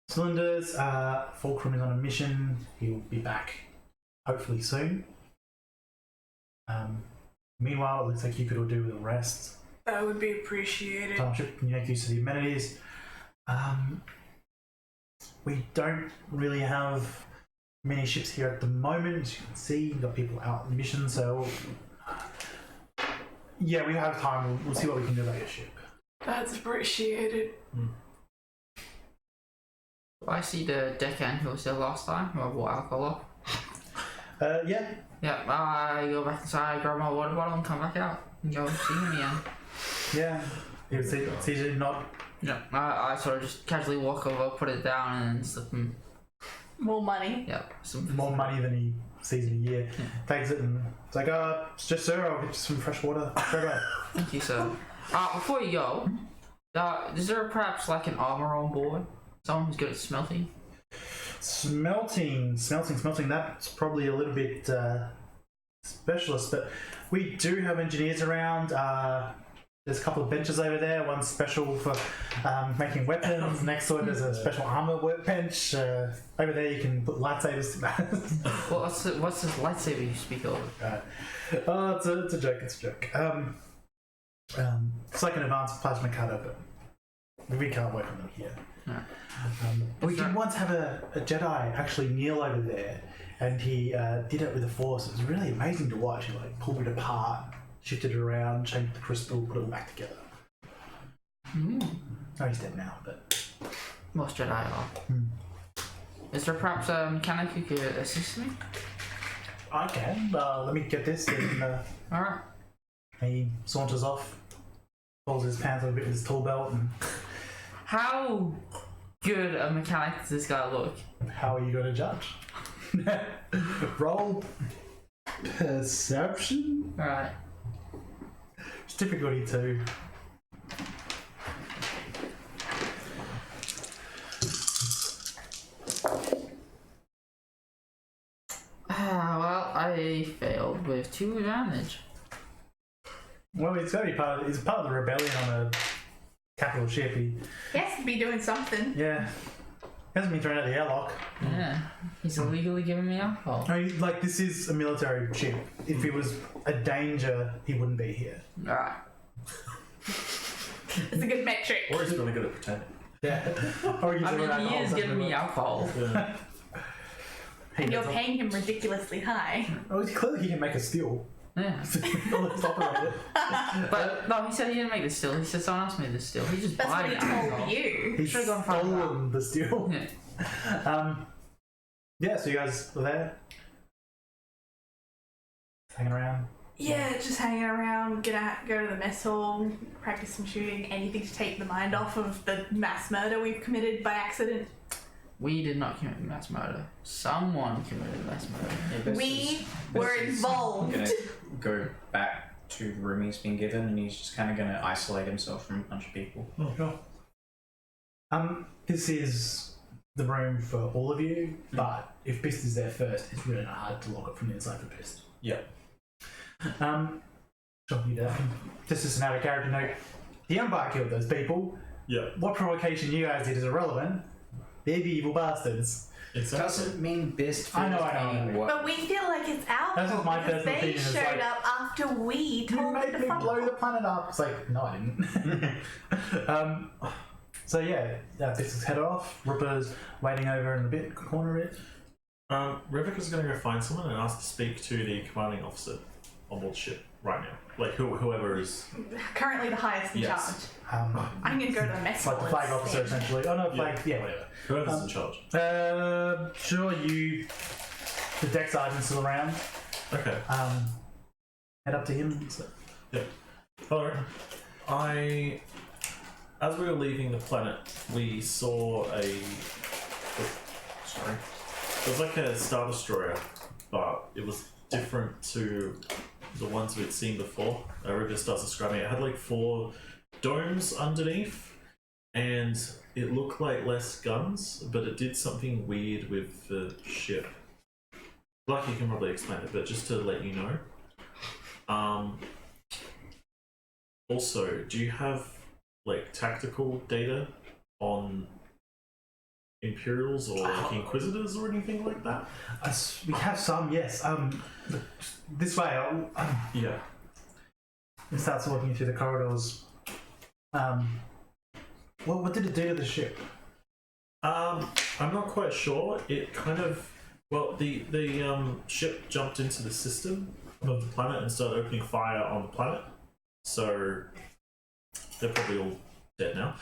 [SPEAKER 1] cylinders. Fulcrum is on a mission. He'll be back hopefully soon. Meanwhile, it looks like you could all do with a rest.
[SPEAKER 6] That would be appreciated.
[SPEAKER 1] Time ship, can you make use of the amenities? We don't really have many ships here at the moment. As you can see, you've got people out on mission, so yeah, we have time. We'll see what we can do about your ship.
[SPEAKER 6] That's appreciated.
[SPEAKER 5] I see the deckhand who was there last time, who I bought alcohol off.
[SPEAKER 1] Yeah.
[SPEAKER 5] Yeah, I go back inside, grab my water bottle and come back out and go see him again.
[SPEAKER 1] Yeah. You see you not.
[SPEAKER 5] Yeah, I sort of just casually walk over, put it down and slip him.
[SPEAKER 4] More money.
[SPEAKER 5] Yeah, some
[SPEAKER 1] More money than he sees in a year. Takes it and it's like, it's just sir, I'll get you some fresh water straight away.
[SPEAKER 5] Thank you, sir. Before you go, is there perhaps like an armor on board? Someone who's good at smelting?
[SPEAKER 1] Smelting. That's probably a little bit specialist, but we do have engineers around. There's a couple of benches over there. One's special for making weapons. Next to it, there's a special armor workbench. Over there, you can put lightsabers.
[SPEAKER 5] Well, what's this lightsaber you speak of?
[SPEAKER 1] It's a joke. It's a joke. It's like an advanced plasma cutter, but we can't work on them here.
[SPEAKER 5] No.
[SPEAKER 1] We did once have a Jedi actually kneel over there, and he did it with the Force. It was really amazing to watch. He pulled it apart, shifted it around, changed the crystal, put it all back together. Oh, he's dead now, but
[SPEAKER 5] Most Jedi are. Is there perhaps a mechanic who could assist me?
[SPEAKER 1] I can. Let me get this. And,
[SPEAKER 5] Alright.
[SPEAKER 1] he saunters off, pulls his pants a bit with his tool belt, and
[SPEAKER 5] How good a mechanic does this guy look?
[SPEAKER 1] how are you going to judge? Roll perception.
[SPEAKER 5] Alright.
[SPEAKER 1] It's difficulty 2.
[SPEAKER 5] Well, I failed with 2 advantage.
[SPEAKER 1] Well, it's got to be part of the rebellion on a capital ship. He
[SPEAKER 4] has to be doing something.
[SPEAKER 1] hasn't been thrown out the airlock.
[SPEAKER 5] Yeah. He's illegally giving me alcohol.
[SPEAKER 1] I mean, this is a military ship. If it was a danger, he wouldn't be here.
[SPEAKER 5] Alright.
[SPEAKER 4] It's a good metric.
[SPEAKER 2] Or he's really good at pretending.
[SPEAKER 1] Yeah. Or
[SPEAKER 5] I mean, he is giving me alcohol.
[SPEAKER 2] Yeah.
[SPEAKER 4] And you're paying him ridiculously high.
[SPEAKER 1] Oh, clearly he can make a steal.
[SPEAKER 5] Yeah.
[SPEAKER 1] Let's operate it.
[SPEAKER 5] But no, he said he didn't make the still. He said someone else made the still. He just
[SPEAKER 4] That's
[SPEAKER 5] bought
[SPEAKER 4] what he
[SPEAKER 5] it.
[SPEAKER 4] told you.
[SPEAKER 1] He's
[SPEAKER 5] Should've gone for
[SPEAKER 1] stolen the steal.
[SPEAKER 5] Yeah.
[SPEAKER 1] Yeah, so you guys were there? Hanging around?
[SPEAKER 4] Yeah, just hanging around, go to the mess hall, practice some shooting, anything to take the mind off of the mass murder we've committed by accident.
[SPEAKER 5] We did not commit mass murder. Someone committed mass murder.
[SPEAKER 4] We were involved.
[SPEAKER 7] Gonna go back to the room he's been given, and he's just kind of gonna isolate himself from a bunch of people.
[SPEAKER 1] Sure. This is the room for all of you, but if Pist is there first, it's really not hard to lock it from the inside for Pist.
[SPEAKER 2] Yeah.
[SPEAKER 1] Sure, you do. Just as an out of character note, the Empire killed those people.
[SPEAKER 2] Yeah.
[SPEAKER 1] What provocation you guys did is irrelevant. They're the evil bastards.
[SPEAKER 2] Exactly.
[SPEAKER 7] Doesn't mean best.
[SPEAKER 1] I know.
[SPEAKER 4] But we feel like it's our
[SPEAKER 1] That's just
[SPEAKER 4] fault
[SPEAKER 1] my
[SPEAKER 4] because
[SPEAKER 1] personal
[SPEAKER 4] they
[SPEAKER 1] opinion, it's
[SPEAKER 4] showed
[SPEAKER 1] like,
[SPEAKER 4] up after we
[SPEAKER 1] You
[SPEAKER 4] told them
[SPEAKER 1] made
[SPEAKER 4] to
[SPEAKER 1] me
[SPEAKER 4] fuck
[SPEAKER 1] blow
[SPEAKER 4] off.
[SPEAKER 1] the planet up. It's like, no, I didn't. So yeah, Pist is headed off. Ripper's waiting over in the corner of it.
[SPEAKER 2] Rebecca's going to go find someone and ask to speak to the commanding officer on board the ship right now. Like whoever is.
[SPEAKER 4] Currently the highest in
[SPEAKER 2] Yes.
[SPEAKER 4] charge. I'm going to go to the mess
[SPEAKER 1] Like the
[SPEAKER 4] hall
[SPEAKER 1] flag officer,
[SPEAKER 4] instead.
[SPEAKER 1] essentially. Oh no, flag. Yeah, whatever.
[SPEAKER 2] Whoever's in charge.
[SPEAKER 1] Sure, you. The deck sergeant's still around.
[SPEAKER 2] Okay.
[SPEAKER 1] Head up to him. So.
[SPEAKER 2] Hello. As we were leaving the planet, we saw sorry. It was like a Star Destroyer, but it was different to the ones we'd seen before. River starts describing it. It had like 4 domes underneath, and it looked like less guns, but it did something weird with the ship. Lucky can probably explain it, but just to let you know. Also, do you have like tactical data on Imperials or like Inquisitors or anything like that?
[SPEAKER 1] We have some, yes. This way,
[SPEAKER 2] Yeah.
[SPEAKER 1] he starts walking through the corridors. What did it do to the ship?
[SPEAKER 2] I'm not quite sure. It kind of the ship jumped into the system of the planet and started opening fire on the planet. So they're probably all dead now.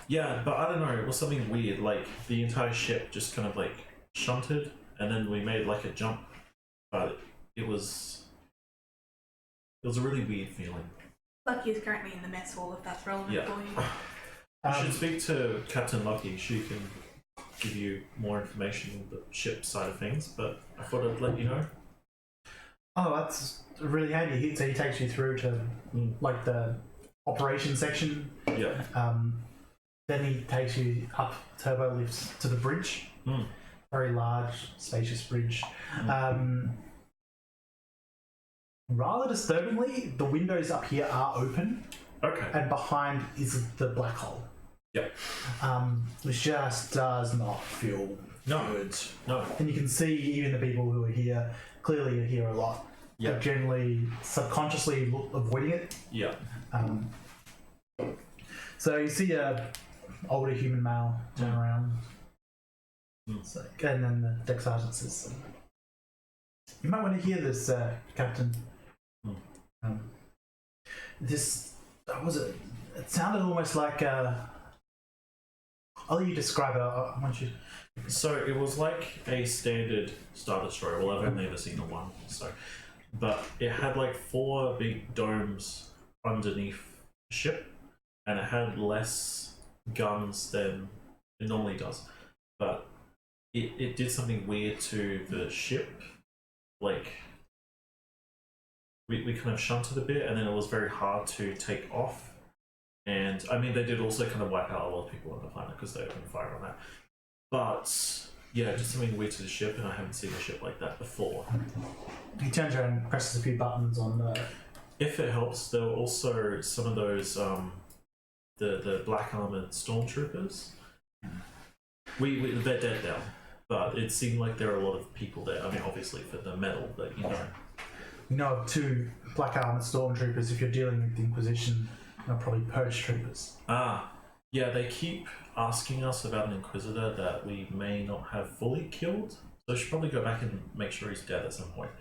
[SPEAKER 2] Yeah, but I don't know. It was something weird. Like the entire ship just kind of like shunted, and then we made like a jump. But it was a really weird feeling.
[SPEAKER 4] Lucky is currently in the mess hall if that's relevant
[SPEAKER 2] Yeah.
[SPEAKER 4] for you.
[SPEAKER 2] You should speak to Captain Lucky. She can give you more information on the ship side of things, but I thought I'd let you know.
[SPEAKER 1] Oh, that's really handy. So he takes you through to like the operations section.
[SPEAKER 2] Yeah.
[SPEAKER 1] Then he takes you up turbo lifts to the bridge. Very large, spacious bridge. Rather disturbingly, the windows up here are open,
[SPEAKER 2] Okay.
[SPEAKER 1] and behind is the black hole.
[SPEAKER 2] Yep.
[SPEAKER 1] Which just does not feel good.
[SPEAKER 2] No.
[SPEAKER 1] And you can see even the people who are here clearly are here a lot.
[SPEAKER 2] Yeah.
[SPEAKER 1] They're generally subconsciously avoiding it.
[SPEAKER 2] Yeah.
[SPEAKER 1] So you see a older human male turn around. So, and then the deck sergeant says, "You might want to hear this, Captain. This was it. It sounded almost like I'll let you describe it. I want you."
[SPEAKER 2] So it was like a standard Star Destroyer. Well, I've only ever seen the one, so. But it had like 4 big domes underneath the ship, and it had less guns than it normally does. But it did something weird to the ship. Like, we kind of shunted a bit, and then it was very hard to take off. And I mean, they did also kind of wipe out a lot of people on the planet because they opened fire on that. But yeah, just something weird to the ship, and I haven't seen a ship like that before.
[SPEAKER 1] He turns around and presses a few buttons on the.
[SPEAKER 2] If it helps, there were also some of those the black armored stormtroopers. They're dead now, but it seemed like there were a lot of people there. I mean, obviously for the metal, but you know.
[SPEAKER 1] You know of 2 black armored stormtroopers. If you're dealing with the Inquisition, they're probably purge troopers.
[SPEAKER 2] Yeah, they keep asking us about an Inquisitor that we may not have fully killed. So I should probably go back and make sure he's dead at some point.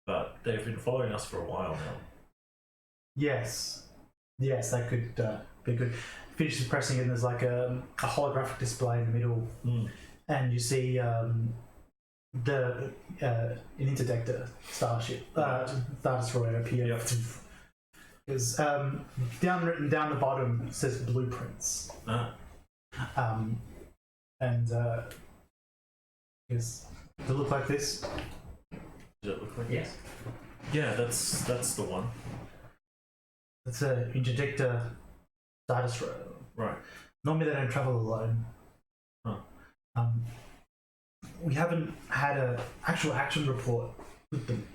[SPEAKER 2] But they've been following us for a while now.
[SPEAKER 1] Yes, that could be good. Finishes pressing it, and there's like a holographic display in the middle, and you see an interdector starship, Star Destroyer appear.
[SPEAKER 2] Yep.
[SPEAKER 1] Because down the bottom it says blueprints. and does it look like this?
[SPEAKER 2] Does it look like
[SPEAKER 1] Yeah.
[SPEAKER 2] this? Yeah, that's the one.
[SPEAKER 1] It's a interdictor Star Destroyer.
[SPEAKER 2] Right.
[SPEAKER 1] Normally they don't travel alone.
[SPEAKER 2] Huh.
[SPEAKER 1] We haven't had an actual action report with them.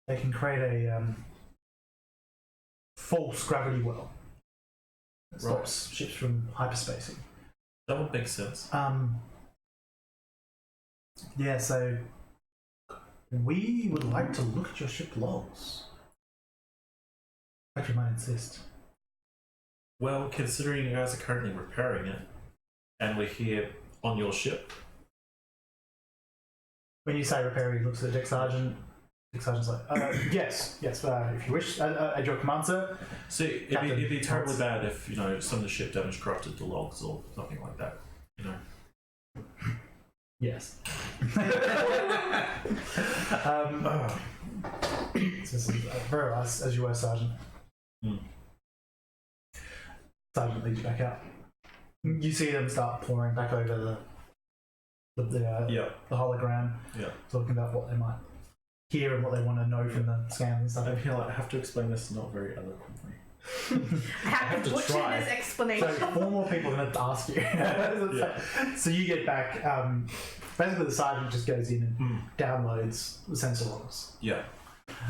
[SPEAKER 1] They can create a false gravity well. It stops ships from hyperspacing.
[SPEAKER 2] That would make sense.
[SPEAKER 1] Yeah, so we would like to look at your ship logs. If you might insist.
[SPEAKER 2] Well, considering you guys are currently repairing it, and we're here on your ship.
[SPEAKER 1] When you say repair, he looks at the deck sergeant. Deck sergeant's like, yes, if you wish, at your command, sir.
[SPEAKER 2] See, it'd be terribly bad if, you know, some of the ship damage corrupted the logs or something like that, you know.
[SPEAKER 1] Yes. This is very nice, as you were, Sergeant. Sergeant leads you back out. You see them start pouring back over the hologram, talking about what they might hear and what they want to know from the scans and stuff.
[SPEAKER 2] I feel like I have to explain this not very eloquently.
[SPEAKER 4] I have to butcher
[SPEAKER 2] try.
[SPEAKER 4] this explanation.
[SPEAKER 1] So 4 more people are going to ask you. So you get back. Basically, the sergeant just goes in and downloads the sensor logs.
[SPEAKER 2] Yeah.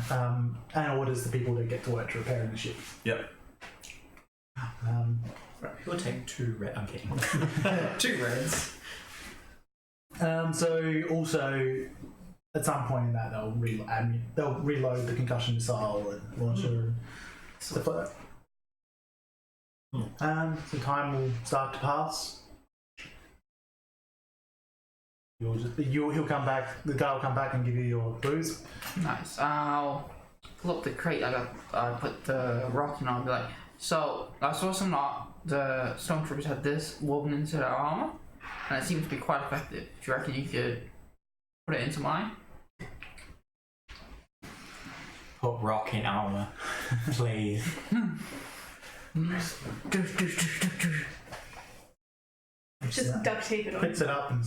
[SPEAKER 1] And orders the people to get to work to repairing the ship.
[SPEAKER 2] Yep.
[SPEAKER 7] Right, we'll take 2 red. I'm kidding. 2 reds.
[SPEAKER 1] So also, at some point in that, they'll reload the concussion missile and launcher and stuff like that. So time will start to pass. He'll come back. The guy will come back and give you your booze.
[SPEAKER 5] Nice. I'll pull up the crate. I put the rock in. I'll be like, so I saw the stormtroopers had this woven into their armor, and it seems to be quite effective. Do you reckon you could put it into mine?
[SPEAKER 7] Put rock in armor, please.
[SPEAKER 4] Just duct tape it on.
[SPEAKER 1] Picks it up and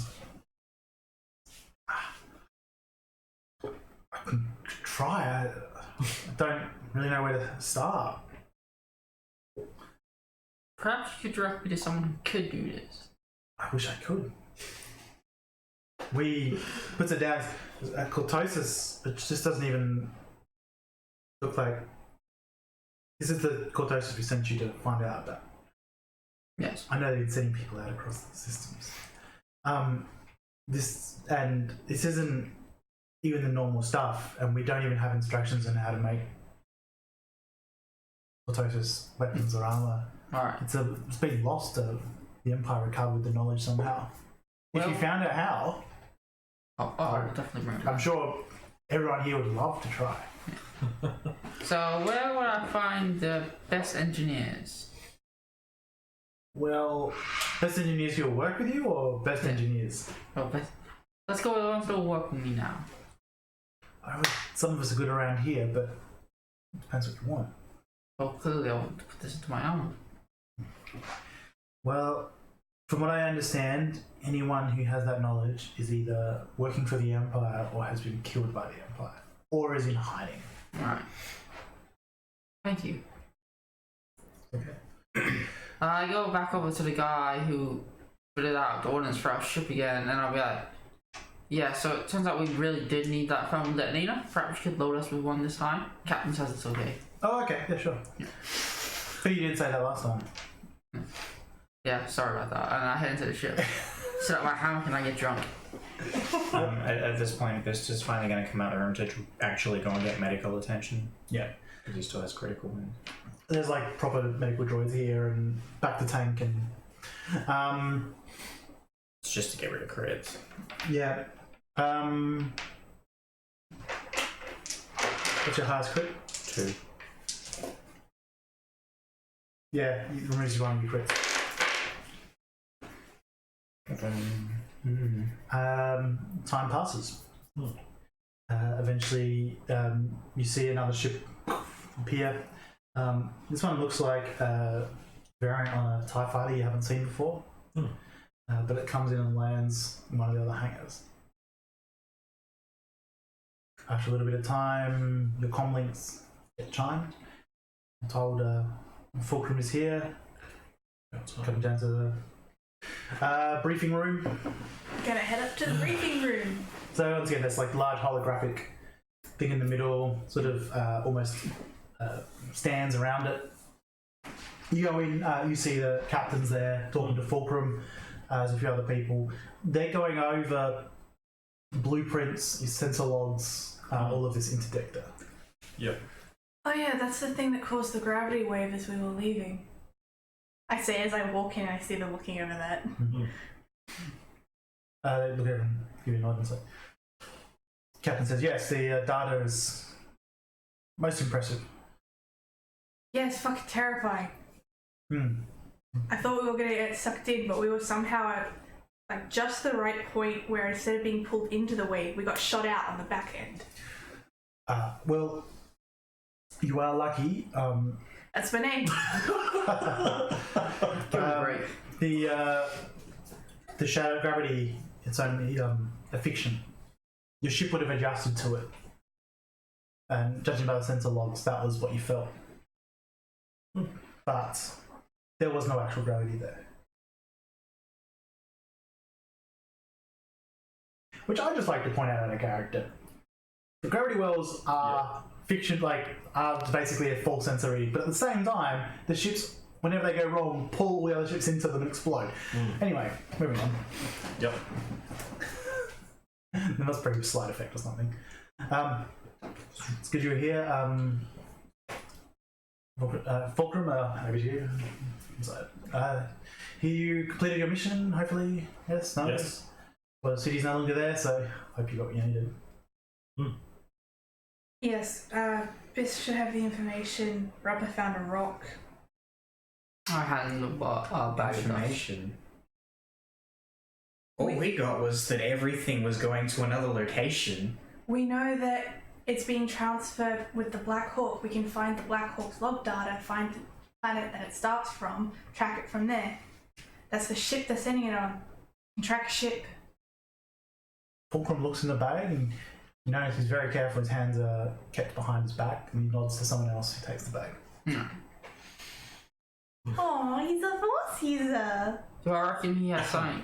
[SPEAKER 1] I can try. I don't really know where to start.
[SPEAKER 5] Perhaps you could direct me to someone who could do this.
[SPEAKER 1] I wish I could. We puts it down. Cortosis. It just doesn't even look like. This is the Cortosis we sent you to find out about.
[SPEAKER 5] Yes.
[SPEAKER 1] I know they've sending people out across the systems. This isn't even the normal stuff, and we don't even have instructions on how to make Cortosis weapons or armor.
[SPEAKER 5] Alright.
[SPEAKER 1] It's been lost to the Empire recovered the knowledge somehow. If you found out how,
[SPEAKER 5] I'll definitely bring it
[SPEAKER 1] I'm
[SPEAKER 5] back.
[SPEAKER 1] sure everyone here would love to try.
[SPEAKER 5] So where would I find the best engineers?
[SPEAKER 1] Well, best engineers who will work with you, or best engineers?
[SPEAKER 5] Well, let's go with the ones that will work with me now.
[SPEAKER 1] Some of us are good around here, but it depends what you want.
[SPEAKER 5] Well, clearly I want to put this into my armor.
[SPEAKER 1] Well, from what I understand, anyone who has that knowledge is either working for the Empire or has been killed by the Empire, or is in hiding.
[SPEAKER 5] Alright. Thank you.
[SPEAKER 1] Okay.
[SPEAKER 5] I go back over to the guy who fitted out the ordnance for our ship again, and I'll be like, yeah, so it turns out we really did need that thermal detonator. Perhaps you could load us with one this time. Captain says it's okay.
[SPEAKER 1] Oh, okay, yeah, sure. But you didn't say that last time.
[SPEAKER 5] Yeah, sorry about that. And I head into the ship. Sit up my hammock and I get drunk.
[SPEAKER 7] At this point, Vista's finally going to come out of the room to actually go and get medical attention.
[SPEAKER 1] Yeah.
[SPEAKER 7] Because he still has critical wounds.
[SPEAKER 1] There's like proper medical droids here and back the tank and
[SPEAKER 7] It's just to get rid of crits.
[SPEAKER 1] yeah. What's your highest crit?
[SPEAKER 7] 2.
[SPEAKER 1] Yeah, it removes you one of your crits. Time passes. Eventually, you see another ship appear. This one looks like a variant on a TIE fighter you haven't seen before. but it comes in and lands in one of the other hangars. After a little bit of time, your comlinks get chimed. I'm told Fulcrum is here. Coming down to the briefing room.
[SPEAKER 4] Gonna head up to the briefing room.
[SPEAKER 1] So once again, there's like large holographic thing in the middle, sort of almost stands around it. You go in, you see the captains there talking to Fulcrum, there's a few other people. They're going over blueprints, sensor logs, all of this interdictor.
[SPEAKER 2] Yep.
[SPEAKER 4] Oh yeah, that's the thing that caused the gravity wave as we were leaving. I say as I walk in, I see them looking over that.
[SPEAKER 1] Mm-hmm. They look at it and give you a nod and say, Captain says, yes, the data is most impressive.
[SPEAKER 4] Yeah, it's fucking terrifying. I thought we were gonna get sucked in, but we were somehow at like just the right point where instead of being pulled into the wave, we got shot out on the back end.
[SPEAKER 1] Well, you are lucky.
[SPEAKER 4] That's my name.
[SPEAKER 5] Great.
[SPEAKER 1] The shadow of gravity, it's only a fiction. Your ship would have adjusted to it. And judging by the sensor logs, that was what you felt. But there was no actual gravity there. Which I just like to point out out of character. The gravity wells are fiction, are basically a false sensor reading, but at the same time, the ships, whenever they go wrong, pull all the other ships into them and explode. Anyway, moving on.
[SPEAKER 2] Yep.
[SPEAKER 1] That must be a slight effect or something. It's good you were here. Fulcrum, over to you. Here you completed your mission, hopefully. Yes? No?
[SPEAKER 2] Yes.
[SPEAKER 1] Well, the city's no longer there, so hope you got what you needed.
[SPEAKER 4] Yes, Biss should have the information. Rubber found a rock.
[SPEAKER 5] I hadn't bag of
[SPEAKER 7] Information. All we got was that everything was going to another location.
[SPEAKER 4] We know that it's being transferred with the Black Hawk. We can find the Black Hawk's log data, find the planet that it starts from, track it from there. That's the ship they're sending it on. And track a ship.
[SPEAKER 1] Fulcrum looks in the bag and you notice he's very careful. His hands are kept behind his back and he nods to someone else who takes the bag.
[SPEAKER 4] Oh, he's a force user.
[SPEAKER 5] Do I reckon he has something?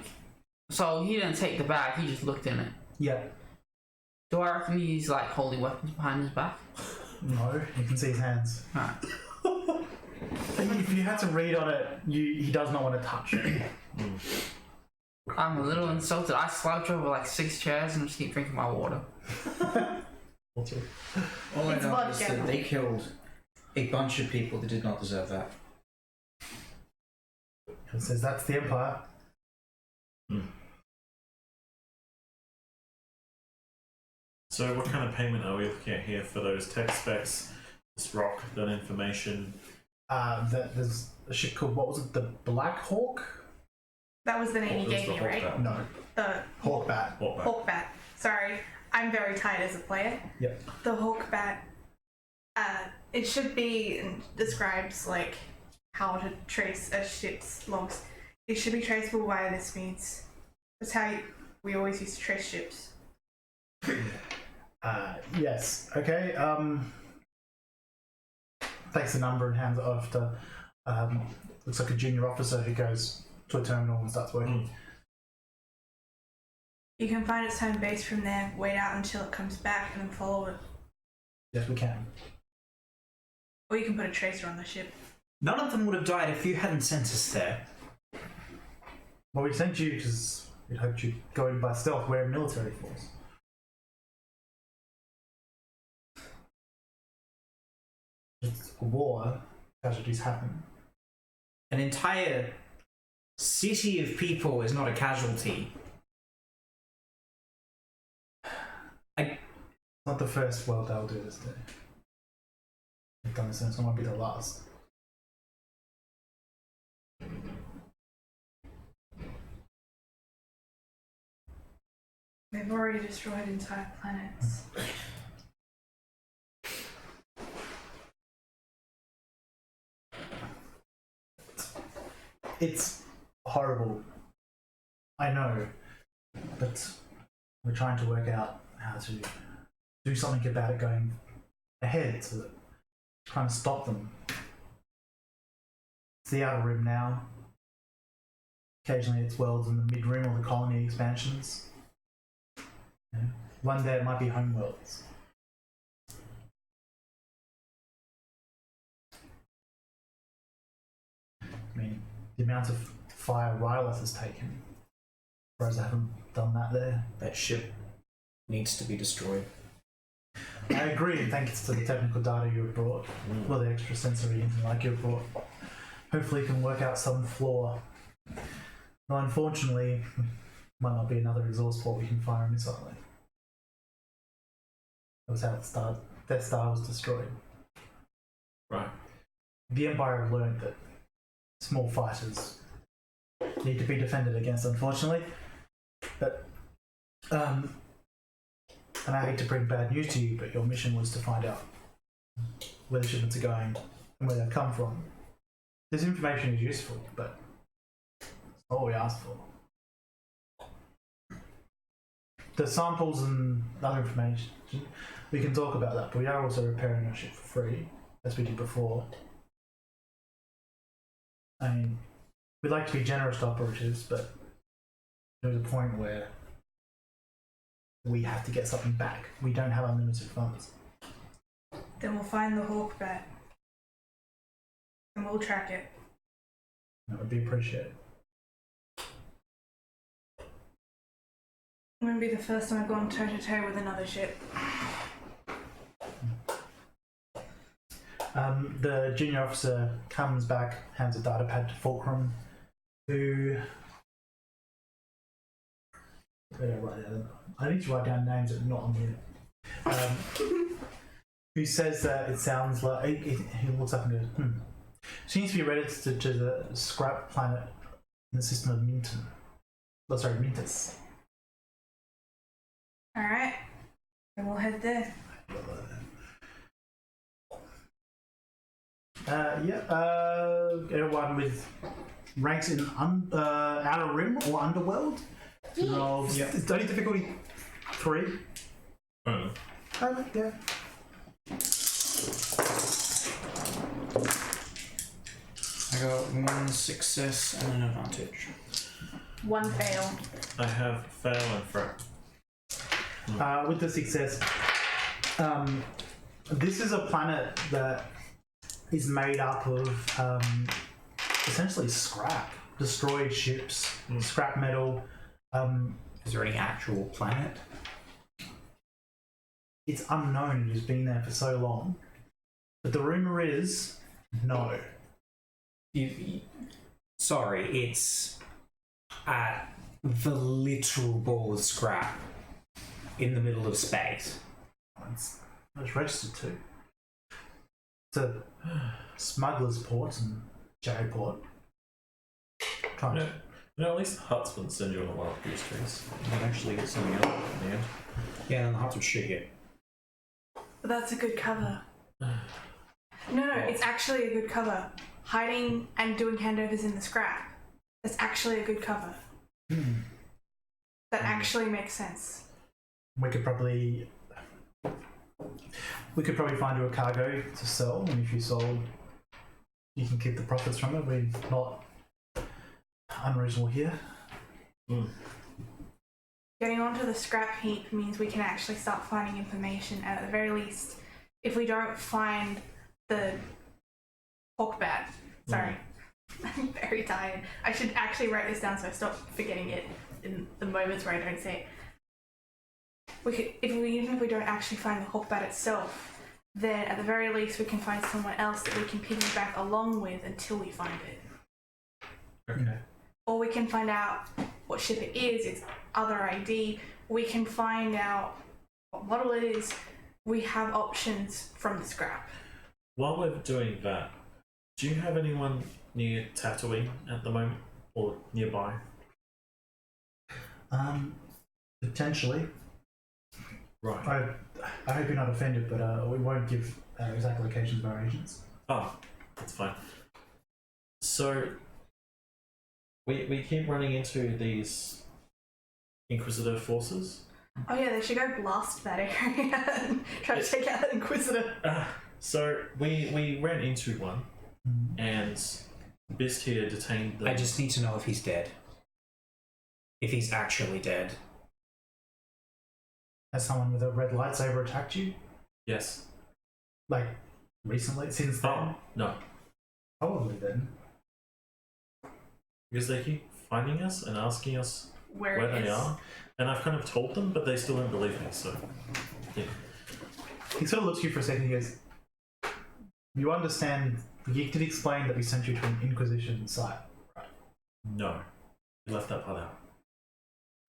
[SPEAKER 5] So he didn't take the bag, he just looked in it.
[SPEAKER 1] Yeah.
[SPEAKER 5] Do I reckon he's like holding weapons behind his back?
[SPEAKER 1] No, you can see his hands.
[SPEAKER 5] Alright.
[SPEAKER 1] If you had to read on it, he does not want to touch it.
[SPEAKER 5] I'm a little insulted. I slouch over like 6 chairs and just keep drinking my water.
[SPEAKER 1] What's it?
[SPEAKER 7] All I
[SPEAKER 4] It's
[SPEAKER 7] know is
[SPEAKER 4] vodka.
[SPEAKER 7] that they killed a bunch of people that did not deserve that.
[SPEAKER 1] It says that's the Empire.
[SPEAKER 2] So what kind of payment are we looking at here for those tech specs, this rock, that information?
[SPEAKER 1] There's a ship called, what was it, the Black Hawk?
[SPEAKER 4] That was the name
[SPEAKER 2] It
[SPEAKER 4] you
[SPEAKER 2] was
[SPEAKER 4] gave
[SPEAKER 2] the
[SPEAKER 4] me,
[SPEAKER 2] Hawk
[SPEAKER 4] right?
[SPEAKER 2] Bat.
[SPEAKER 1] No,
[SPEAKER 4] The
[SPEAKER 1] Hawk Bat.
[SPEAKER 2] What,
[SPEAKER 4] Hawk Bat. Sorry, I'm very tired as a player.
[SPEAKER 1] Yep.
[SPEAKER 4] The Hawk Bat. It should be describes like how to trace a ship's logs. It should be traceable via this means. That's how we always used to trace ships.
[SPEAKER 1] Yes. Okay. Takes the number and hands it off to. Looks like a junior officer who goes to a terminal and starts working.
[SPEAKER 4] You can find its home base from there, wait out until it comes back, and then follow it.
[SPEAKER 1] Yes, we can.
[SPEAKER 4] Or you can put a tracer on the ship.
[SPEAKER 3] None of them would have died if you hadn't sent us there.
[SPEAKER 1] Well, we sent you because we'd hoped you'd go in by stealth. We're a military force. It's a war. Casualties happen.
[SPEAKER 3] An entire city of people is not a casualty.
[SPEAKER 1] It's not the first world they'll do this day. They've done this, and it won't be the last.
[SPEAKER 4] They've already destroyed entire planets.
[SPEAKER 1] It's horrible. I know, but we're trying to work out how to do something about it going ahead, so that trying to stop them. It's the outer rim now. Occasionally it's worlds in the mid rim or the colony expansions. You know, one day it might be home worlds. I mean, the amount of fire Ryloth has taken, whereas I haven't done that there.
[SPEAKER 7] That ship needs to be destroyed.
[SPEAKER 1] I agree, and thanks to the technical data you have brought, or the extra sensory anything like you have brought. Hopefully you can work out some flaw. Well, unfortunately, might not be another exhaust port we can fire a missile at. That was how Death Star was destroyed.
[SPEAKER 2] Right.
[SPEAKER 1] The Empire have learned that small fighters need to be defended against, unfortunately. But, and I hate to bring bad news to you, but your mission was to find out where the shipments are going and where they've come from. This information is useful, but it's not what we asked for. The samples and other information, we can talk about that, but we are also repairing our ship for free, as we did before. I mean, we'd like to be generous to operatives, but there's a point where we have to get something back. We don't have unlimited funds.
[SPEAKER 4] Then we'll find the hawk bat. And we'll track it.
[SPEAKER 1] That would be appreciated.
[SPEAKER 4] It wouldn't be the first time I've gone toe to toe with another ship.
[SPEAKER 1] The junior officer comes back, hands a data pad to Fulcrum, who... Where did I write that down? I need to write down names that are not on here. Who says that it sounds like... He looks up and goes, Seems to be registered to the scrap planet in the system of Minton. Oh, sorry, Mintus.
[SPEAKER 4] Alright. Then we'll head there.
[SPEAKER 1] Everyone with ranks in Outer Rim or Underworld. Rolls. Yeah. Study difficulty 3.
[SPEAKER 2] Oh.
[SPEAKER 1] Yeah.
[SPEAKER 3] I got 1 success and an advantage.
[SPEAKER 4] 1 fail.
[SPEAKER 2] I have fail and threat.
[SPEAKER 1] With the success, this is a planet that is made up of essentially scrap, destroyed ships, scrap metal.
[SPEAKER 3] Is there any actual planet?
[SPEAKER 1] It's unknown. It has been there for so long, but the rumor is no.
[SPEAKER 3] Sorry, it's at the literal ball of scrap in the middle of space.
[SPEAKER 1] It's registered to. It's a smuggler's port and J port.
[SPEAKER 2] At least the huts wouldn't send you on a wild goose chase.
[SPEAKER 7] You'd actually get something else in the end.
[SPEAKER 3] Yeah, and the huts would shoot you.
[SPEAKER 4] But that's a good cover. No, it's actually a good cover. Hiding and doing handovers in the scrap. That's actually a good cover. That actually makes sense.
[SPEAKER 1] We could probably find you a cargo to sell, and if you sold, you can keep the profits from it. We're not unreasonable here.
[SPEAKER 4] Getting onto the scrap heap means we can actually start finding information, and at the very least, if we don't find the hawkbat, sorry, I'm very tired. I should actually write this down so I stop forgetting it in the moments where I don't say it. Even if we don't actually find the hawkbat itself, then at the very least we can find someone else that we can piggyback along with until we find it.
[SPEAKER 2] Okay.
[SPEAKER 4] Or we can find out what ship it is, its other ID. We can find out what model it is. We have options from the scrap.
[SPEAKER 2] While we're doing that, do you have anyone near Tatooine at the moment or nearby?
[SPEAKER 1] Potentially.
[SPEAKER 2] Right.
[SPEAKER 1] I hope you're not offended, but we won't give exact locations of our agents.
[SPEAKER 2] Oh, that's fine. So we keep running into these Inquisitor forces.
[SPEAKER 4] Oh yeah, they should go blast that area and try to take out that Inquisitor.
[SPEAKER 2] So we ran into one, and Bist here detained them.
[SPEAKER 3] I just need to know if he's dead. If he's actually dead.
[SPEAKER 1] Has someone with a red lightsaber attacked you?
[SPEAKER 2] Yes.
[SPEAKER 1] Like, recently? Since then?
[SPEAKER 2] Oh, no.
[SPEAKER 1] Probably then.
[SPEAKER 2] Because they keep finding us and asking us
[SPEAKER 4] Where
[SPEAKER 2] where
[SPEAKER 4] it
[SPEAKER 2] they
[SPEAKER 4] is.
[SPEAKER 2] are. And I've kind of told them, but they still don't believe me, so... Yeah.
[SPEAKER 1] He sort of looks at you for a second and he goes, you understand, you did explain that we sent you to an Inquisition site.
[SPEAKER 2] No. You left that part out.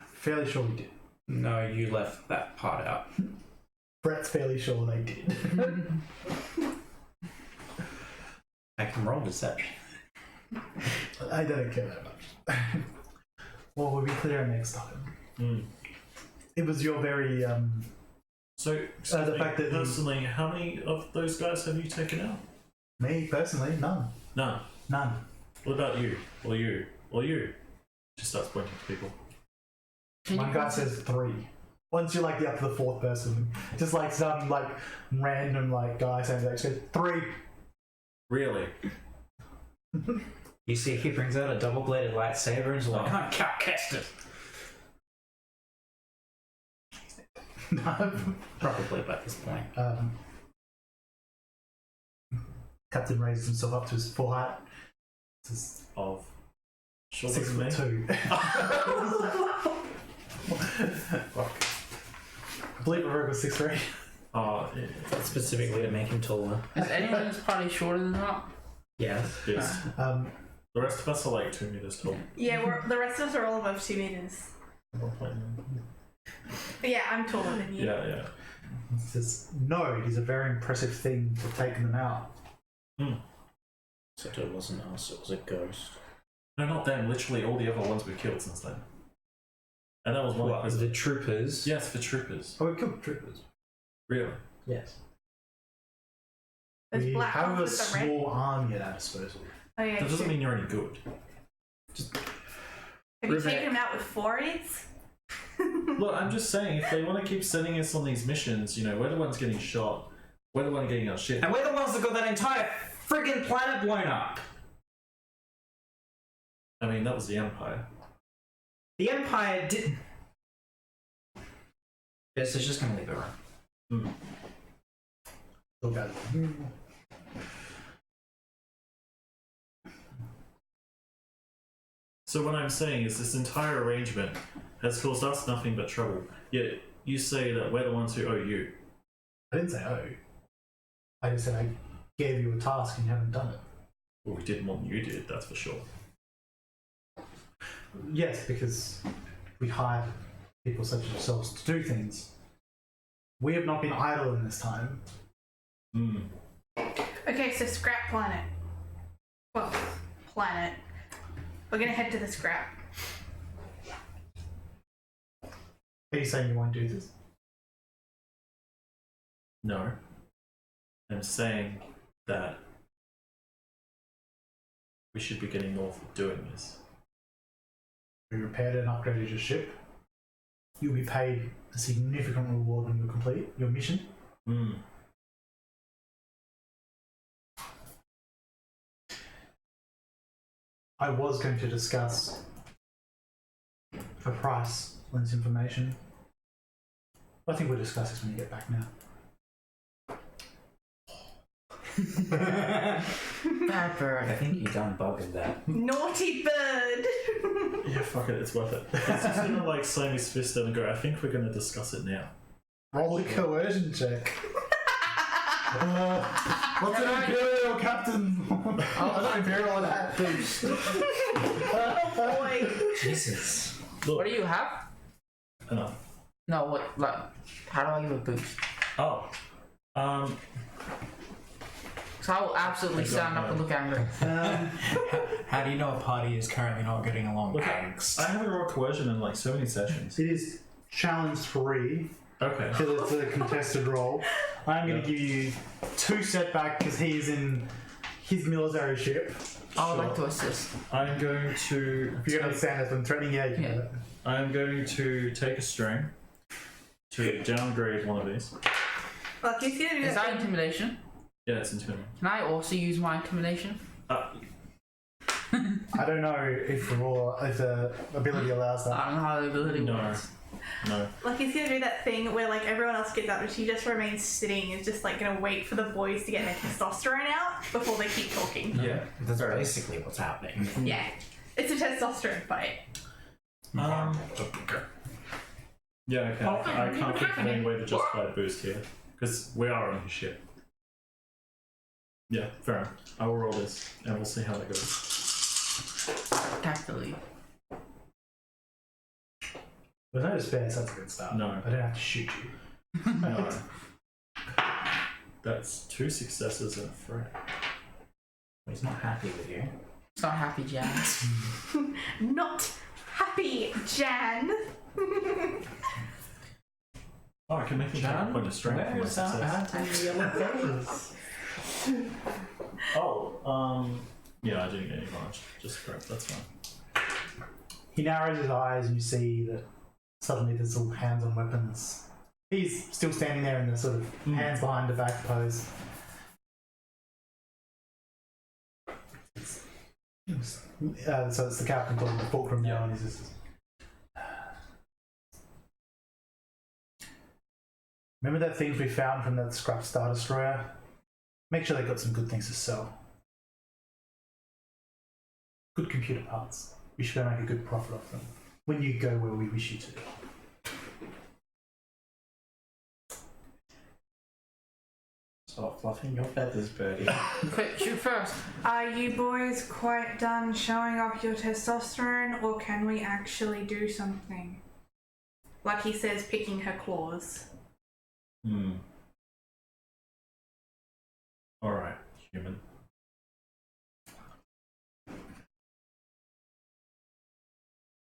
[SPEAKER 1] Fairly sure we did.
[SPEAKER 3] No, you left that part out.
[SPEAKER 1] Brett's fairly sure they did.
[SPEAKER 3] I can roll deception.
[SPEAKER 1] I don't care that much. Well, we'll be clear next time. It was your very,
[SPEAKER 2] So, excuse
[SPEAKER 1] the
[SPEAKER 2] me,
[SPEAKER 1] fact that
[SPEAKER 2] personally, how many of those guys have you taken out?
[SPEAKER 1] me personally, none.
[SPEAKER 2] None.
[SPEAKER 1] None.
[SPEAKER 2] What about you? Or you? Or you? Just starts pointing to people.
[SPEAKER 1] One guy says 3. Once you're like up to the 4th person, just like some like random like guy saying that, he goes 3.
[SPEAKER 2] Really?
[SPEAKER 3] You see, he brings out a double-bladed lightsaber and is like, I can't cast it.
[SPEAKER 1] No.
[SPEAKER 3] Probably by this point.
[SPEAKER 1] Captain raises himself up to his full height. It's
[SPEAKER 2] Of... Shorter
[SPEAKER 1] 6
[SPEAKER 2] than me?
[SPEAKER 1] foot 2.
[SPEAKER 2] Fuck.
[SPEAKER 1] I believe Rogue was 6'3".
[SPEAKER 2] Oh, yeah.
[SPEAKER 3] Specifically to make him taller.
[SPEAKER 5] Is anyone in this party shorter than that?
[SPEAKER 3] Yes.
[SPEAKER 2] Yes. The rest of us are like 2 meters tall.
[SPEAKER 4] Yeah, the rest of us are all above 2 meters. But yeah, I'm taller than you.
[SPEAKER 2] Yeah.
[SPEAKER 1] He says, no, it is a very impressive thing for taking them out.
[SPEAKER 3] Except it wasn't us, it was a ghost.
[SPEAKER 2] No, not them. Literally all the other ones we've killed since then. And that was one
[SPEAKER 3] What,
[SPEAKER 2] of
[SPEAKER 3] the troopers?
[SPEAKER 2] Yes, the troopers.
[SPEAKER 1] Oh, we killed troopers.
[SPEAKER 2] Really?
[SPEAKER 1] Yes.
[SPEAKER 4] Those
[SPEAKER 1] We
[SPEAKER 4] black
[SPEAKER 1] have
[SPEAKER 4] ones
[SPEAKER 1] a
[SPEAKER 4] with the red.
[SPEAKER 1] small army at our disposal.
[SPEAKER 4] Oh yeah.
[SPEAKER 2] That doesn't
[SPEAKER 4] true.
[SPEAKER 2] mean you're any good.
[SPEAKER 4] Have you
[SPEAKER 3] Rivet.
[SPEAKER 4] taken them out with 4s?
[SPEAKER 2] Look, I'm just saying, if they want to keep sending us on these missions, you know, we're the ones getting shot. We're the one getting our shit.
[SPEAKER 3] And we're the ones that got that entire friggin' planet blown up!
[SPEAKER 2] I mean, that was the Empire.
[SPEAKER 3] The Empire didn't... Yes, it's just gonna leave it right.
[SPEAKER 1] Okay.
[SPEAKER 2] So what I'm saying is this entire arrangement has caused us nothing but trouble. Yet you say that we're the ones who owe you.
[SPEAKER 1] I didn't say oh. I just said I gave you a task and you haven't done it.
[SPEAKER 2] Well, we did more than you did, that's for sure.
[SPEAKER 1] Yes, because we hired people such as yourselves to do things. We have not been idle in this time.
[SPEAKER 4] Okay, so scrap planet. Well, planet. We're gonna head to the scrap.
[SPEAKER 1] Are you saying you won't do this?
[SPEAKER 2] No. I'm saying that we should be getting north of doing this.
[SPEAKER 1] We repaired and upgraded your ship. You'll be paid a significant reward when you complete your mission. I was going to discuss the price on this information. I think we'll discuss this when you get back now.
[SPEAKER 5] Bad bird.
[SPEAKER 3] I think you done buggered that.
[SPEAKER 4] Naughty bird!
[SPEAKER 2] Yeah, fuck it, it's worth it. He's just gonna like slam his fist down and go, I think we're gonna discuss it now.
[SPEAKER 1] Roll a coercion check. What's an Imperial Captain? I'm not Imperial on that.
[SPEAKER 5] Boost.
[SPEAKER 4] Oh boy!
[SPEAKER 3] Jesus.
[SPEAKER 2] Look,
[SPEAKER 5] What do you have?
[SPEAKER 2] enough.
[SPEAKER 5] No, what, like, how do I give a boost?
[SPEAKER 2] Oh.
[SPEAKER 5] So I will absolutely stand up and look angry.
[SPEAKER 3] How do you know a party is currently not getting along?
[SPEAKER 2] Look, I haven't rolled coercion in like so many sessions.
[SPEAKER 1] It is challenge 3
[SPEAKER 2] Okay.
[SPEAKER 1] because it's a contested roll. I'm going to give you 2 setback because his military ship.
[SPEAKER 5] I would like to assist.
[SPEAKER 2] I'm going to.
[SPEAKER 1] If you're going to stand as I'm threatening, yeah, you can do that.
[SPEAKER 2] I'm going to take a string to downgrade one of these.
[SPEAKER 4] Like, he's gonna do
[SPEAKER 5] Is that
[SPEAKER 4] that.
[SPEAKER 5] intimidation?
[SPEAKER 2] Yeah, it's intimidating.
[SPEAKER 5] Can I also use my intimidation?
[SPEAKER 1] I don't know if the ability allows that.
[SPEAKER 5] I don't know how the ability
[SPEAKER 2] No.
[SPEAKER 5] works.
[SPEAKER 2] No.
[SPEAKER 4] Like, he's gonna do that thing where, like, everyone else gets up and she just remains sitting and is just, like, gonna wait for the boys to get their testosterone out before they keep talking.
[SPEAKER 2] Yeah.
[SPEAKER 3] That's basically what's happening.
[SPEAKER 4] Yeah. It's a testosterone fight.
[SPEAKER 2] Yeah, okay. I can't think of any way to justify a boost here. Because we are on his ship. Yeah, fair enough. I will roll this and we'll see how that goes.
[SPEAKER 5] Tactically.
[SPEAKER 1] With no spares, that's a good start.
[SPEAKER 2] No.
[SPEAKER 1] I don't have to shoot you.
[SPEAKER 2] No. That's 2 successes and a threat.
[SPEAKER 3] He's not happy with you.
[SPEAKER 5] It's not happy, Jan.
[SPEAKER 4] Not happy, Jan.
[SPEAKER 2] Oh, I can make him take a point of strength for my success. Yeah, I didn't get any advantage. Just correct, that's fine.
[SPEAKER 1] He narrows his eyes and you see that suddenly there's all hands on weapons. He's still standing there in the sort of hands behind the back pose. So it's the captain talking to Fulcrum now, and he's just. Remember that things we found from that scrap Star Destroyer? Make sure they got some good things to sell. Good computer parts. We should make a good profit off them when you go where we wish you to.
[SPEAKER 7] Stop fluffing your feathers, birdie.
[SPEAKER 5] Quick, shoot first.
[SPEAKER 6] Are you boys quite done showing off your testosterone, or can we actually do something?
[SPEAKER 4] Like he says, picking her claws.
[SPEAKER 2] Alright, human.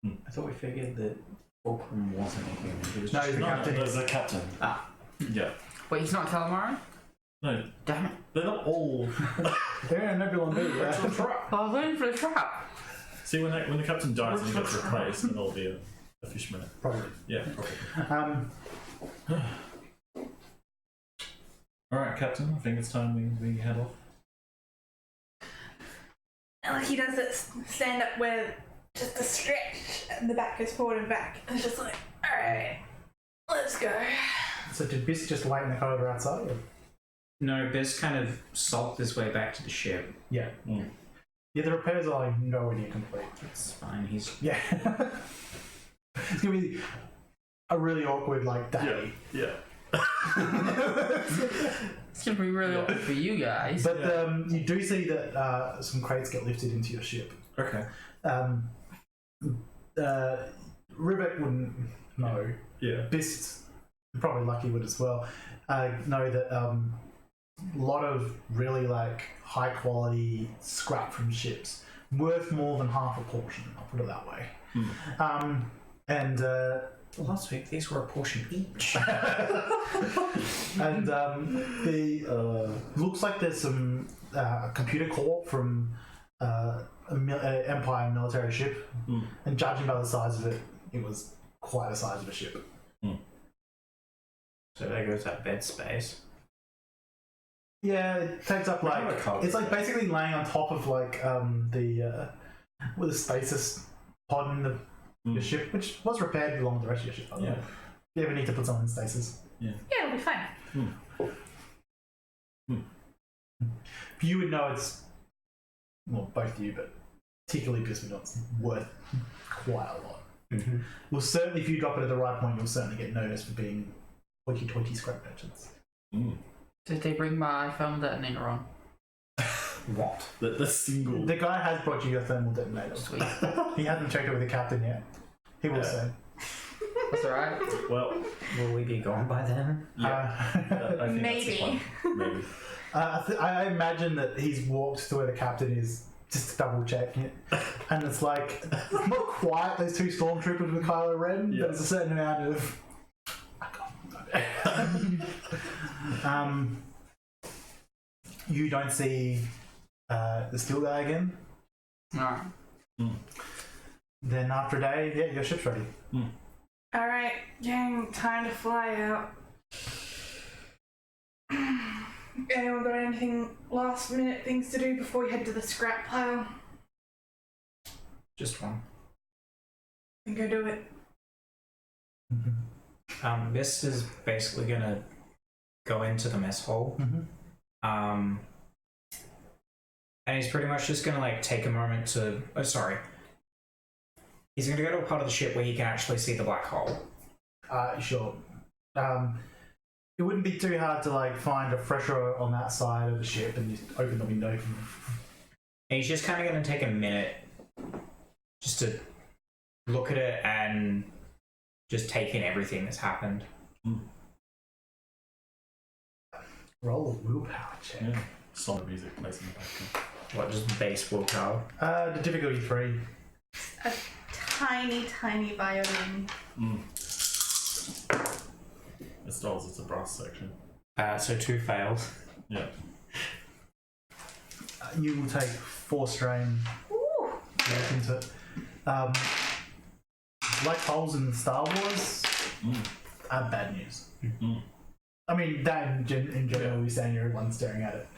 [SPEAKER 7] I thought we figured that Fulcrum wasn't a human. He was
[SPEAKER 1] No,
[SPEAKER 7] just
[SPEAKER 1] he's the captain.
[SPEAKER 2] There's a captain.
[SPEAKER 7] Ah.
[SPEAKER 2] Yeah.
[SPEAKER 5] Wait, he's not calamari?
[SPEAKER 2] No,
[SPEAKER 5] Damn it.
[SPEAKER 2] they're not all.
[SPEAKER 1] They're a nebula B,
[SPEAKER 2] It's a
[SPEAKER 1] yeah.
[SPEAKER 2] trap.
[SPEAKER 5] I was waiting for the trap.
[SPEAKER 2] See, when the captain dies and he gets replaced, then there'll be a fishman.
[SPEAKER 1] Probably.
[SPEAKER 2] Yeah, probably. Alright, Captain, I think it's time we head off.
[SPEAKER 4] And like he does that stand up where just a stretch and the back goes forward and back. And it's just like, alright, let's go.
[SPEAKER 1] So did Biss just wait in the corridor outside? Or?
[SPEAKER 7] No, Biz kind of sulked his way back to the ship.
[SPEAKER 1] Yeah. Yeah, the repairs are like nowhere near complete.
[SPEAKER 7] It's fine. He's
[SPEAKER 1] Yeah. It's gonna be a really awkward like day.
[SPEAKER 2] Yeah.
[SPEAKER 5] It's gonna be really awkward for you guys.
[SPEAKER 1] But you do see that some crates get lifted into your ship.
[SPEAKER 2] Okay.
[SPEAKER 1] Rivek wouldn't know.
[SPEAKER 2] Yeah.
[SPEAKER 1] Biss, probably Lucky would as well. Know that a lot of really like high quality scrap from ships worth more than half a portion. I'll put it that way. And
[SPEAKER 7] last week these were a portion each.
[SPEAKER 1] and the looks like there's some computer core from Empire military ship, and judging by the size of it, it was quite the size of a ship.
[SPEAKER 7] So there goes that bed space.
[SPEAKER 1] Yeah, it takes up like it's like basically laying on top of like with a stasis pod in the ship, which was repaired along with the rest of your ship. By the way. If you ever need to put someone in stasis,
[SPEAKER 4] Yeah, it'll be fine.
[SPEAKER 1] you would know it's both of you, but particularly Biss would know it's worth quite a lot. Well, certainly if you drop it at the right point, you'll certainly get noticed for being hoity-toity scrap merchants.
[SPEAKER 5] Did they bring my thermal detonator on?
[SPEAKER 1] What?
[SPEAKER 2] The single.
[SPEAKER 1] The guy has brought you your thermal detonator.
[SPEAKER 5] Sweet.
[SPEAKER 1] He hasn't checked it with the captain yet. He will soon.
[SPEAKER 5] That's alright.
[SPEAKER 2] Well,
[SPEAKER 7] Will we be gone by then?
[SPEAKER 2] I think
[SPEAKER 4] Maybe.
[SPEAKER 2] That's the plan. Maybe.
[SPEAKER 1] I imagine that he's walked to where the captain is just to double check it, and it's like not quite those two stormtroopers with Kylo Ren, but there's a certain amount of. You don't see the steel guy again.
[SPEAKER 5] Alright.
[SPEAKER 1] Then after a day, yeah, your ship's ready.
[SPEAKER 4] Alright, gang, time to fly out. Anyone got anything last minute things to do before you head to the scrap pile?
[SPEAKER 7] Just one.
[SPEAKER 4] Then go do it.
[SPEAKER 7] Mist is basically gonna go into the mess hall. And he's pretty much just gonna like take a moment to. Oh, sorry. He's gonna go to a part of the ship where he can actually see the black hole.
[SPEAKER 1] Sure. It wouldn't be too hard to like find a fresher on that side of the ship and just open the window.
[SPEAKER 7] And he's just kind of gonna take a minute just to look at it and just take in everything that's happened.
[SPEAKER 1] Roll a willpower check.
[SPEAKER 2] Yeah. Solid music plays in the background.
[SPEAKER 7] What, just base willpower?
[SPEAKER 1] The difficulty 3.
[SPEAKER 4] A tiny violin.
[SPEAKER 2] It's dolls, it's a brass section.
[SPEAKER 7] So 2 fails.
[SPEAKER 2] Yeah.
[SPEAKER 1] You will take 4 strain
[SPEAKER 4] Ooh.
[SPEAKER 1] to look into it. Black holes in Star Wars are bad news. I mean, that in general, we stand here, everyone's staring at it.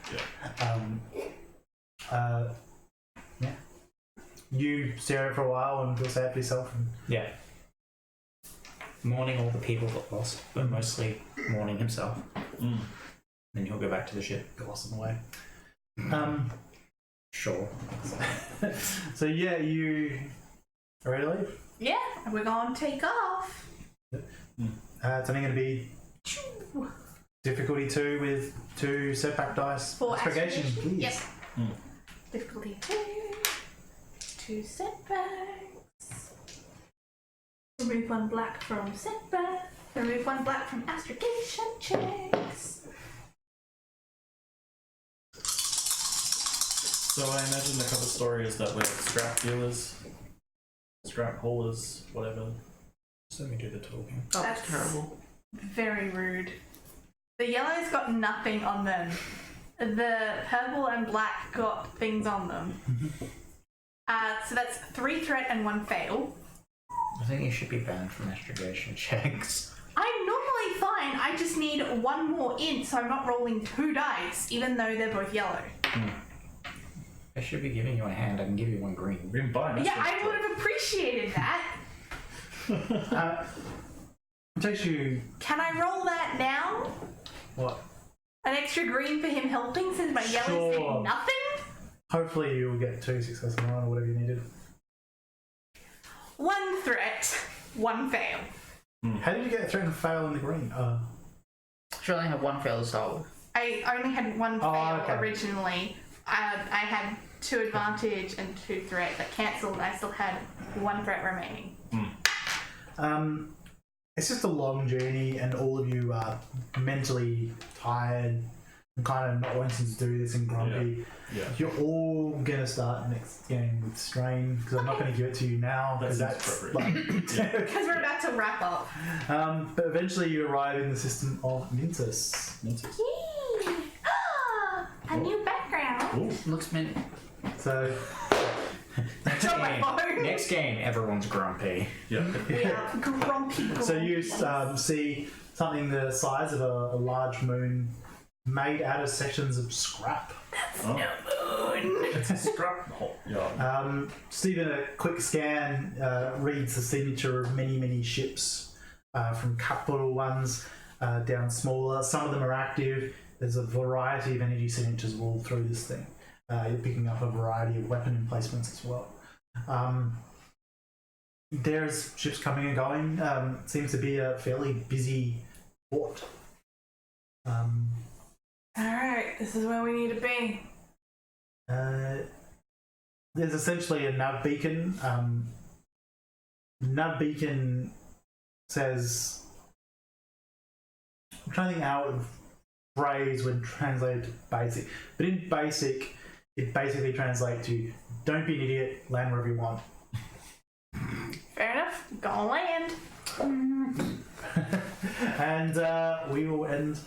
[SPEAKER 1] Yeah. You stare at it for a while and feel sad for yourself. And
[SPEAKER 7] Yeah. Mourning all the people that lost, but mostly mourning himself. Then he'll go back to the ship.
[SPEAKER 1] get lost in the way.
[SPEAKER 7] Sure.
[SPEAKER 1] So yeah, you are ready to leave?
[SPEAKER 4] Yeah, we're gonna take off.
[SPEAKER 1] It's only going to be difficulty 2 with 2 setback dice.
[SPEAKER 4] For
[SPEAKER 1] Astrogation,
[SPEAKER 4] astrogation?
[SPEAKER 1] please.
[SPEAKER 4] Yep. Difficulty 2 setbacks. Remove 1 black from setback. Remove 1 black from astrogation checks.
[SPEAKER 2] So I imagine the cover story is that we're scrap dealers, scrap haulers, whatever.
[SPEAKER 7] So let me do the talking.
[SPEAKER 5] That was
[SPEAKER 4] That's-
[SPEAKER 5] terrible.
[SPEAKER 4] Very rude. The yellow's got nothing on them. The purple and black got things on them. So that's 3 threat and 1 fail.
[SPEAKER 7] I think you should be banned from astrogation checks.
[SPEAKER 4] I'm normally fine. I just need 1 more in, so I'm not rolling 2 dice, even though they're both yellow.
[SPEAKER 7] I should be giving you a hand. I can give you 1 green.
[SPEAKER 2] We didn't buy an
[SPEAKER 4] Yeah, I would have appreciated that.
[SPEAKER 1] It takes you
[SPEAKER 4] Can I roll that now?
[SPEAKER 1] what?
[SPEAKER 4] An extra green for him helping since my yellows
[SPEAKER 1] Sure.
[SPEAKER 4] did nothing?
[SPEAKER 1] Hopefully you'll get 2 successes on or whatever you needed.
[SPEAKER 4] 1 threat, 1 fail.
[SPEAKER 1] How did you get a threat and fail in the green?
[SPEAKER 5] Should only have 1 fail to start with.
[SPEAKER 4] I only had 1 fail
[SPEAKER 1] okay.
[SPEAKER 4] originally. I had 2 advantage and 2 threat that cancelled. I still had 1 threat remaining.
[SPEAKER 1] It's just a long journey and all of you are mentally tired and kind of not wanting to do this and grumpy.
[SPEAKER 2] Yeah.
[SPEAKER 1] You're all gonna start next game with strain because I'm not going to give it to you now because
[SPEAKER 2] That
[SPEAKER 1] that's
[SPEAKER 2] seems
[SPEAKER 1] like.
[SPEAKER 4] Because we're about to wrap up.
[SPEAKER 1] But eventually you arrive in the system of Mintus.
[SPEAKER 4] Yay! Ah, a new background.
[SPEAKER 5] Looks mint.
[SPEAKER 1] So
[SPEAKER 4] Drop my phone.
[SPEAKER 7] Next game, everyone's grumpy.
[SPEAKER 2] Yeah.
[SPEAKER 4] We are grumpy.
[SPEAKER 1] So you see something the size of a large moon made out of sections of scrap.
[SPEAKER 2] Oh. It's a scrap hole. Yeah.
[SPEAKER 1] Stephen, a quick scan reads the signature of many ships, from capital ones down smaller. Some of them are active. There's a variety of energy signatures all through this thing. You're picking up a variety of weapon emplacements as well. There's ships coming and going. Seems to be a fairly busy port.
[SPEAKER 4] Alright, this is where we need to be.
[SPEAKER 1] There's essentially a nav beacon. Nav beacon says, I'm trying to think how it would phrase would translate to basic, but in basic, it basically translates to don't be an idiot, land wherever you want.
[SPEAKER 4] Fair enough. Gonna land.
[SPEAKER 1] And we will end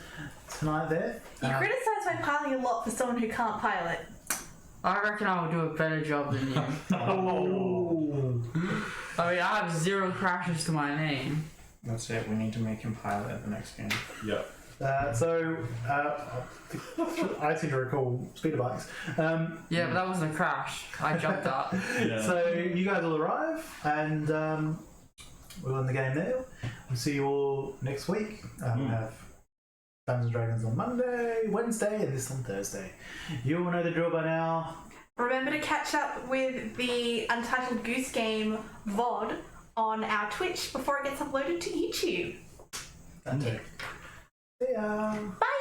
[SPEAKER 1] tonight there.
[SPEAKER 4] You criticise my pilot a lot for someone who can't pilot.
[SPEAKER 5] I reckon I will do a better job than you.
[SPEAKER 1] Oh.
[SPEAKER 5] I mean, I have 0 crashes to my name.
[SPEAKER 3] That's it. We need to make him pilot at the next game.
[SPEAKER 2] Yep.
[SPEAKER 1] I seem to recall speeder bikes.
[SPEAKER 5] Yeah, but that wasn't a crash. I jumped up.
[SPEAKER 2] Yeah.
[SPEAKER 1] So you guys will arrive, and we'll end the game there. We'll see you all next week. We'll have Dungeons and Dragons on Monday, Wednesday, and this on Thursday. You all know the drill by now.
[SPEAKER 4] Remember to catch up with the Untitled Goose Game VOD on our Twitch before it gets uploaded to YouTube.
[SPEAKER 1] That too. See ya.
[SPEAKER 4] Bye!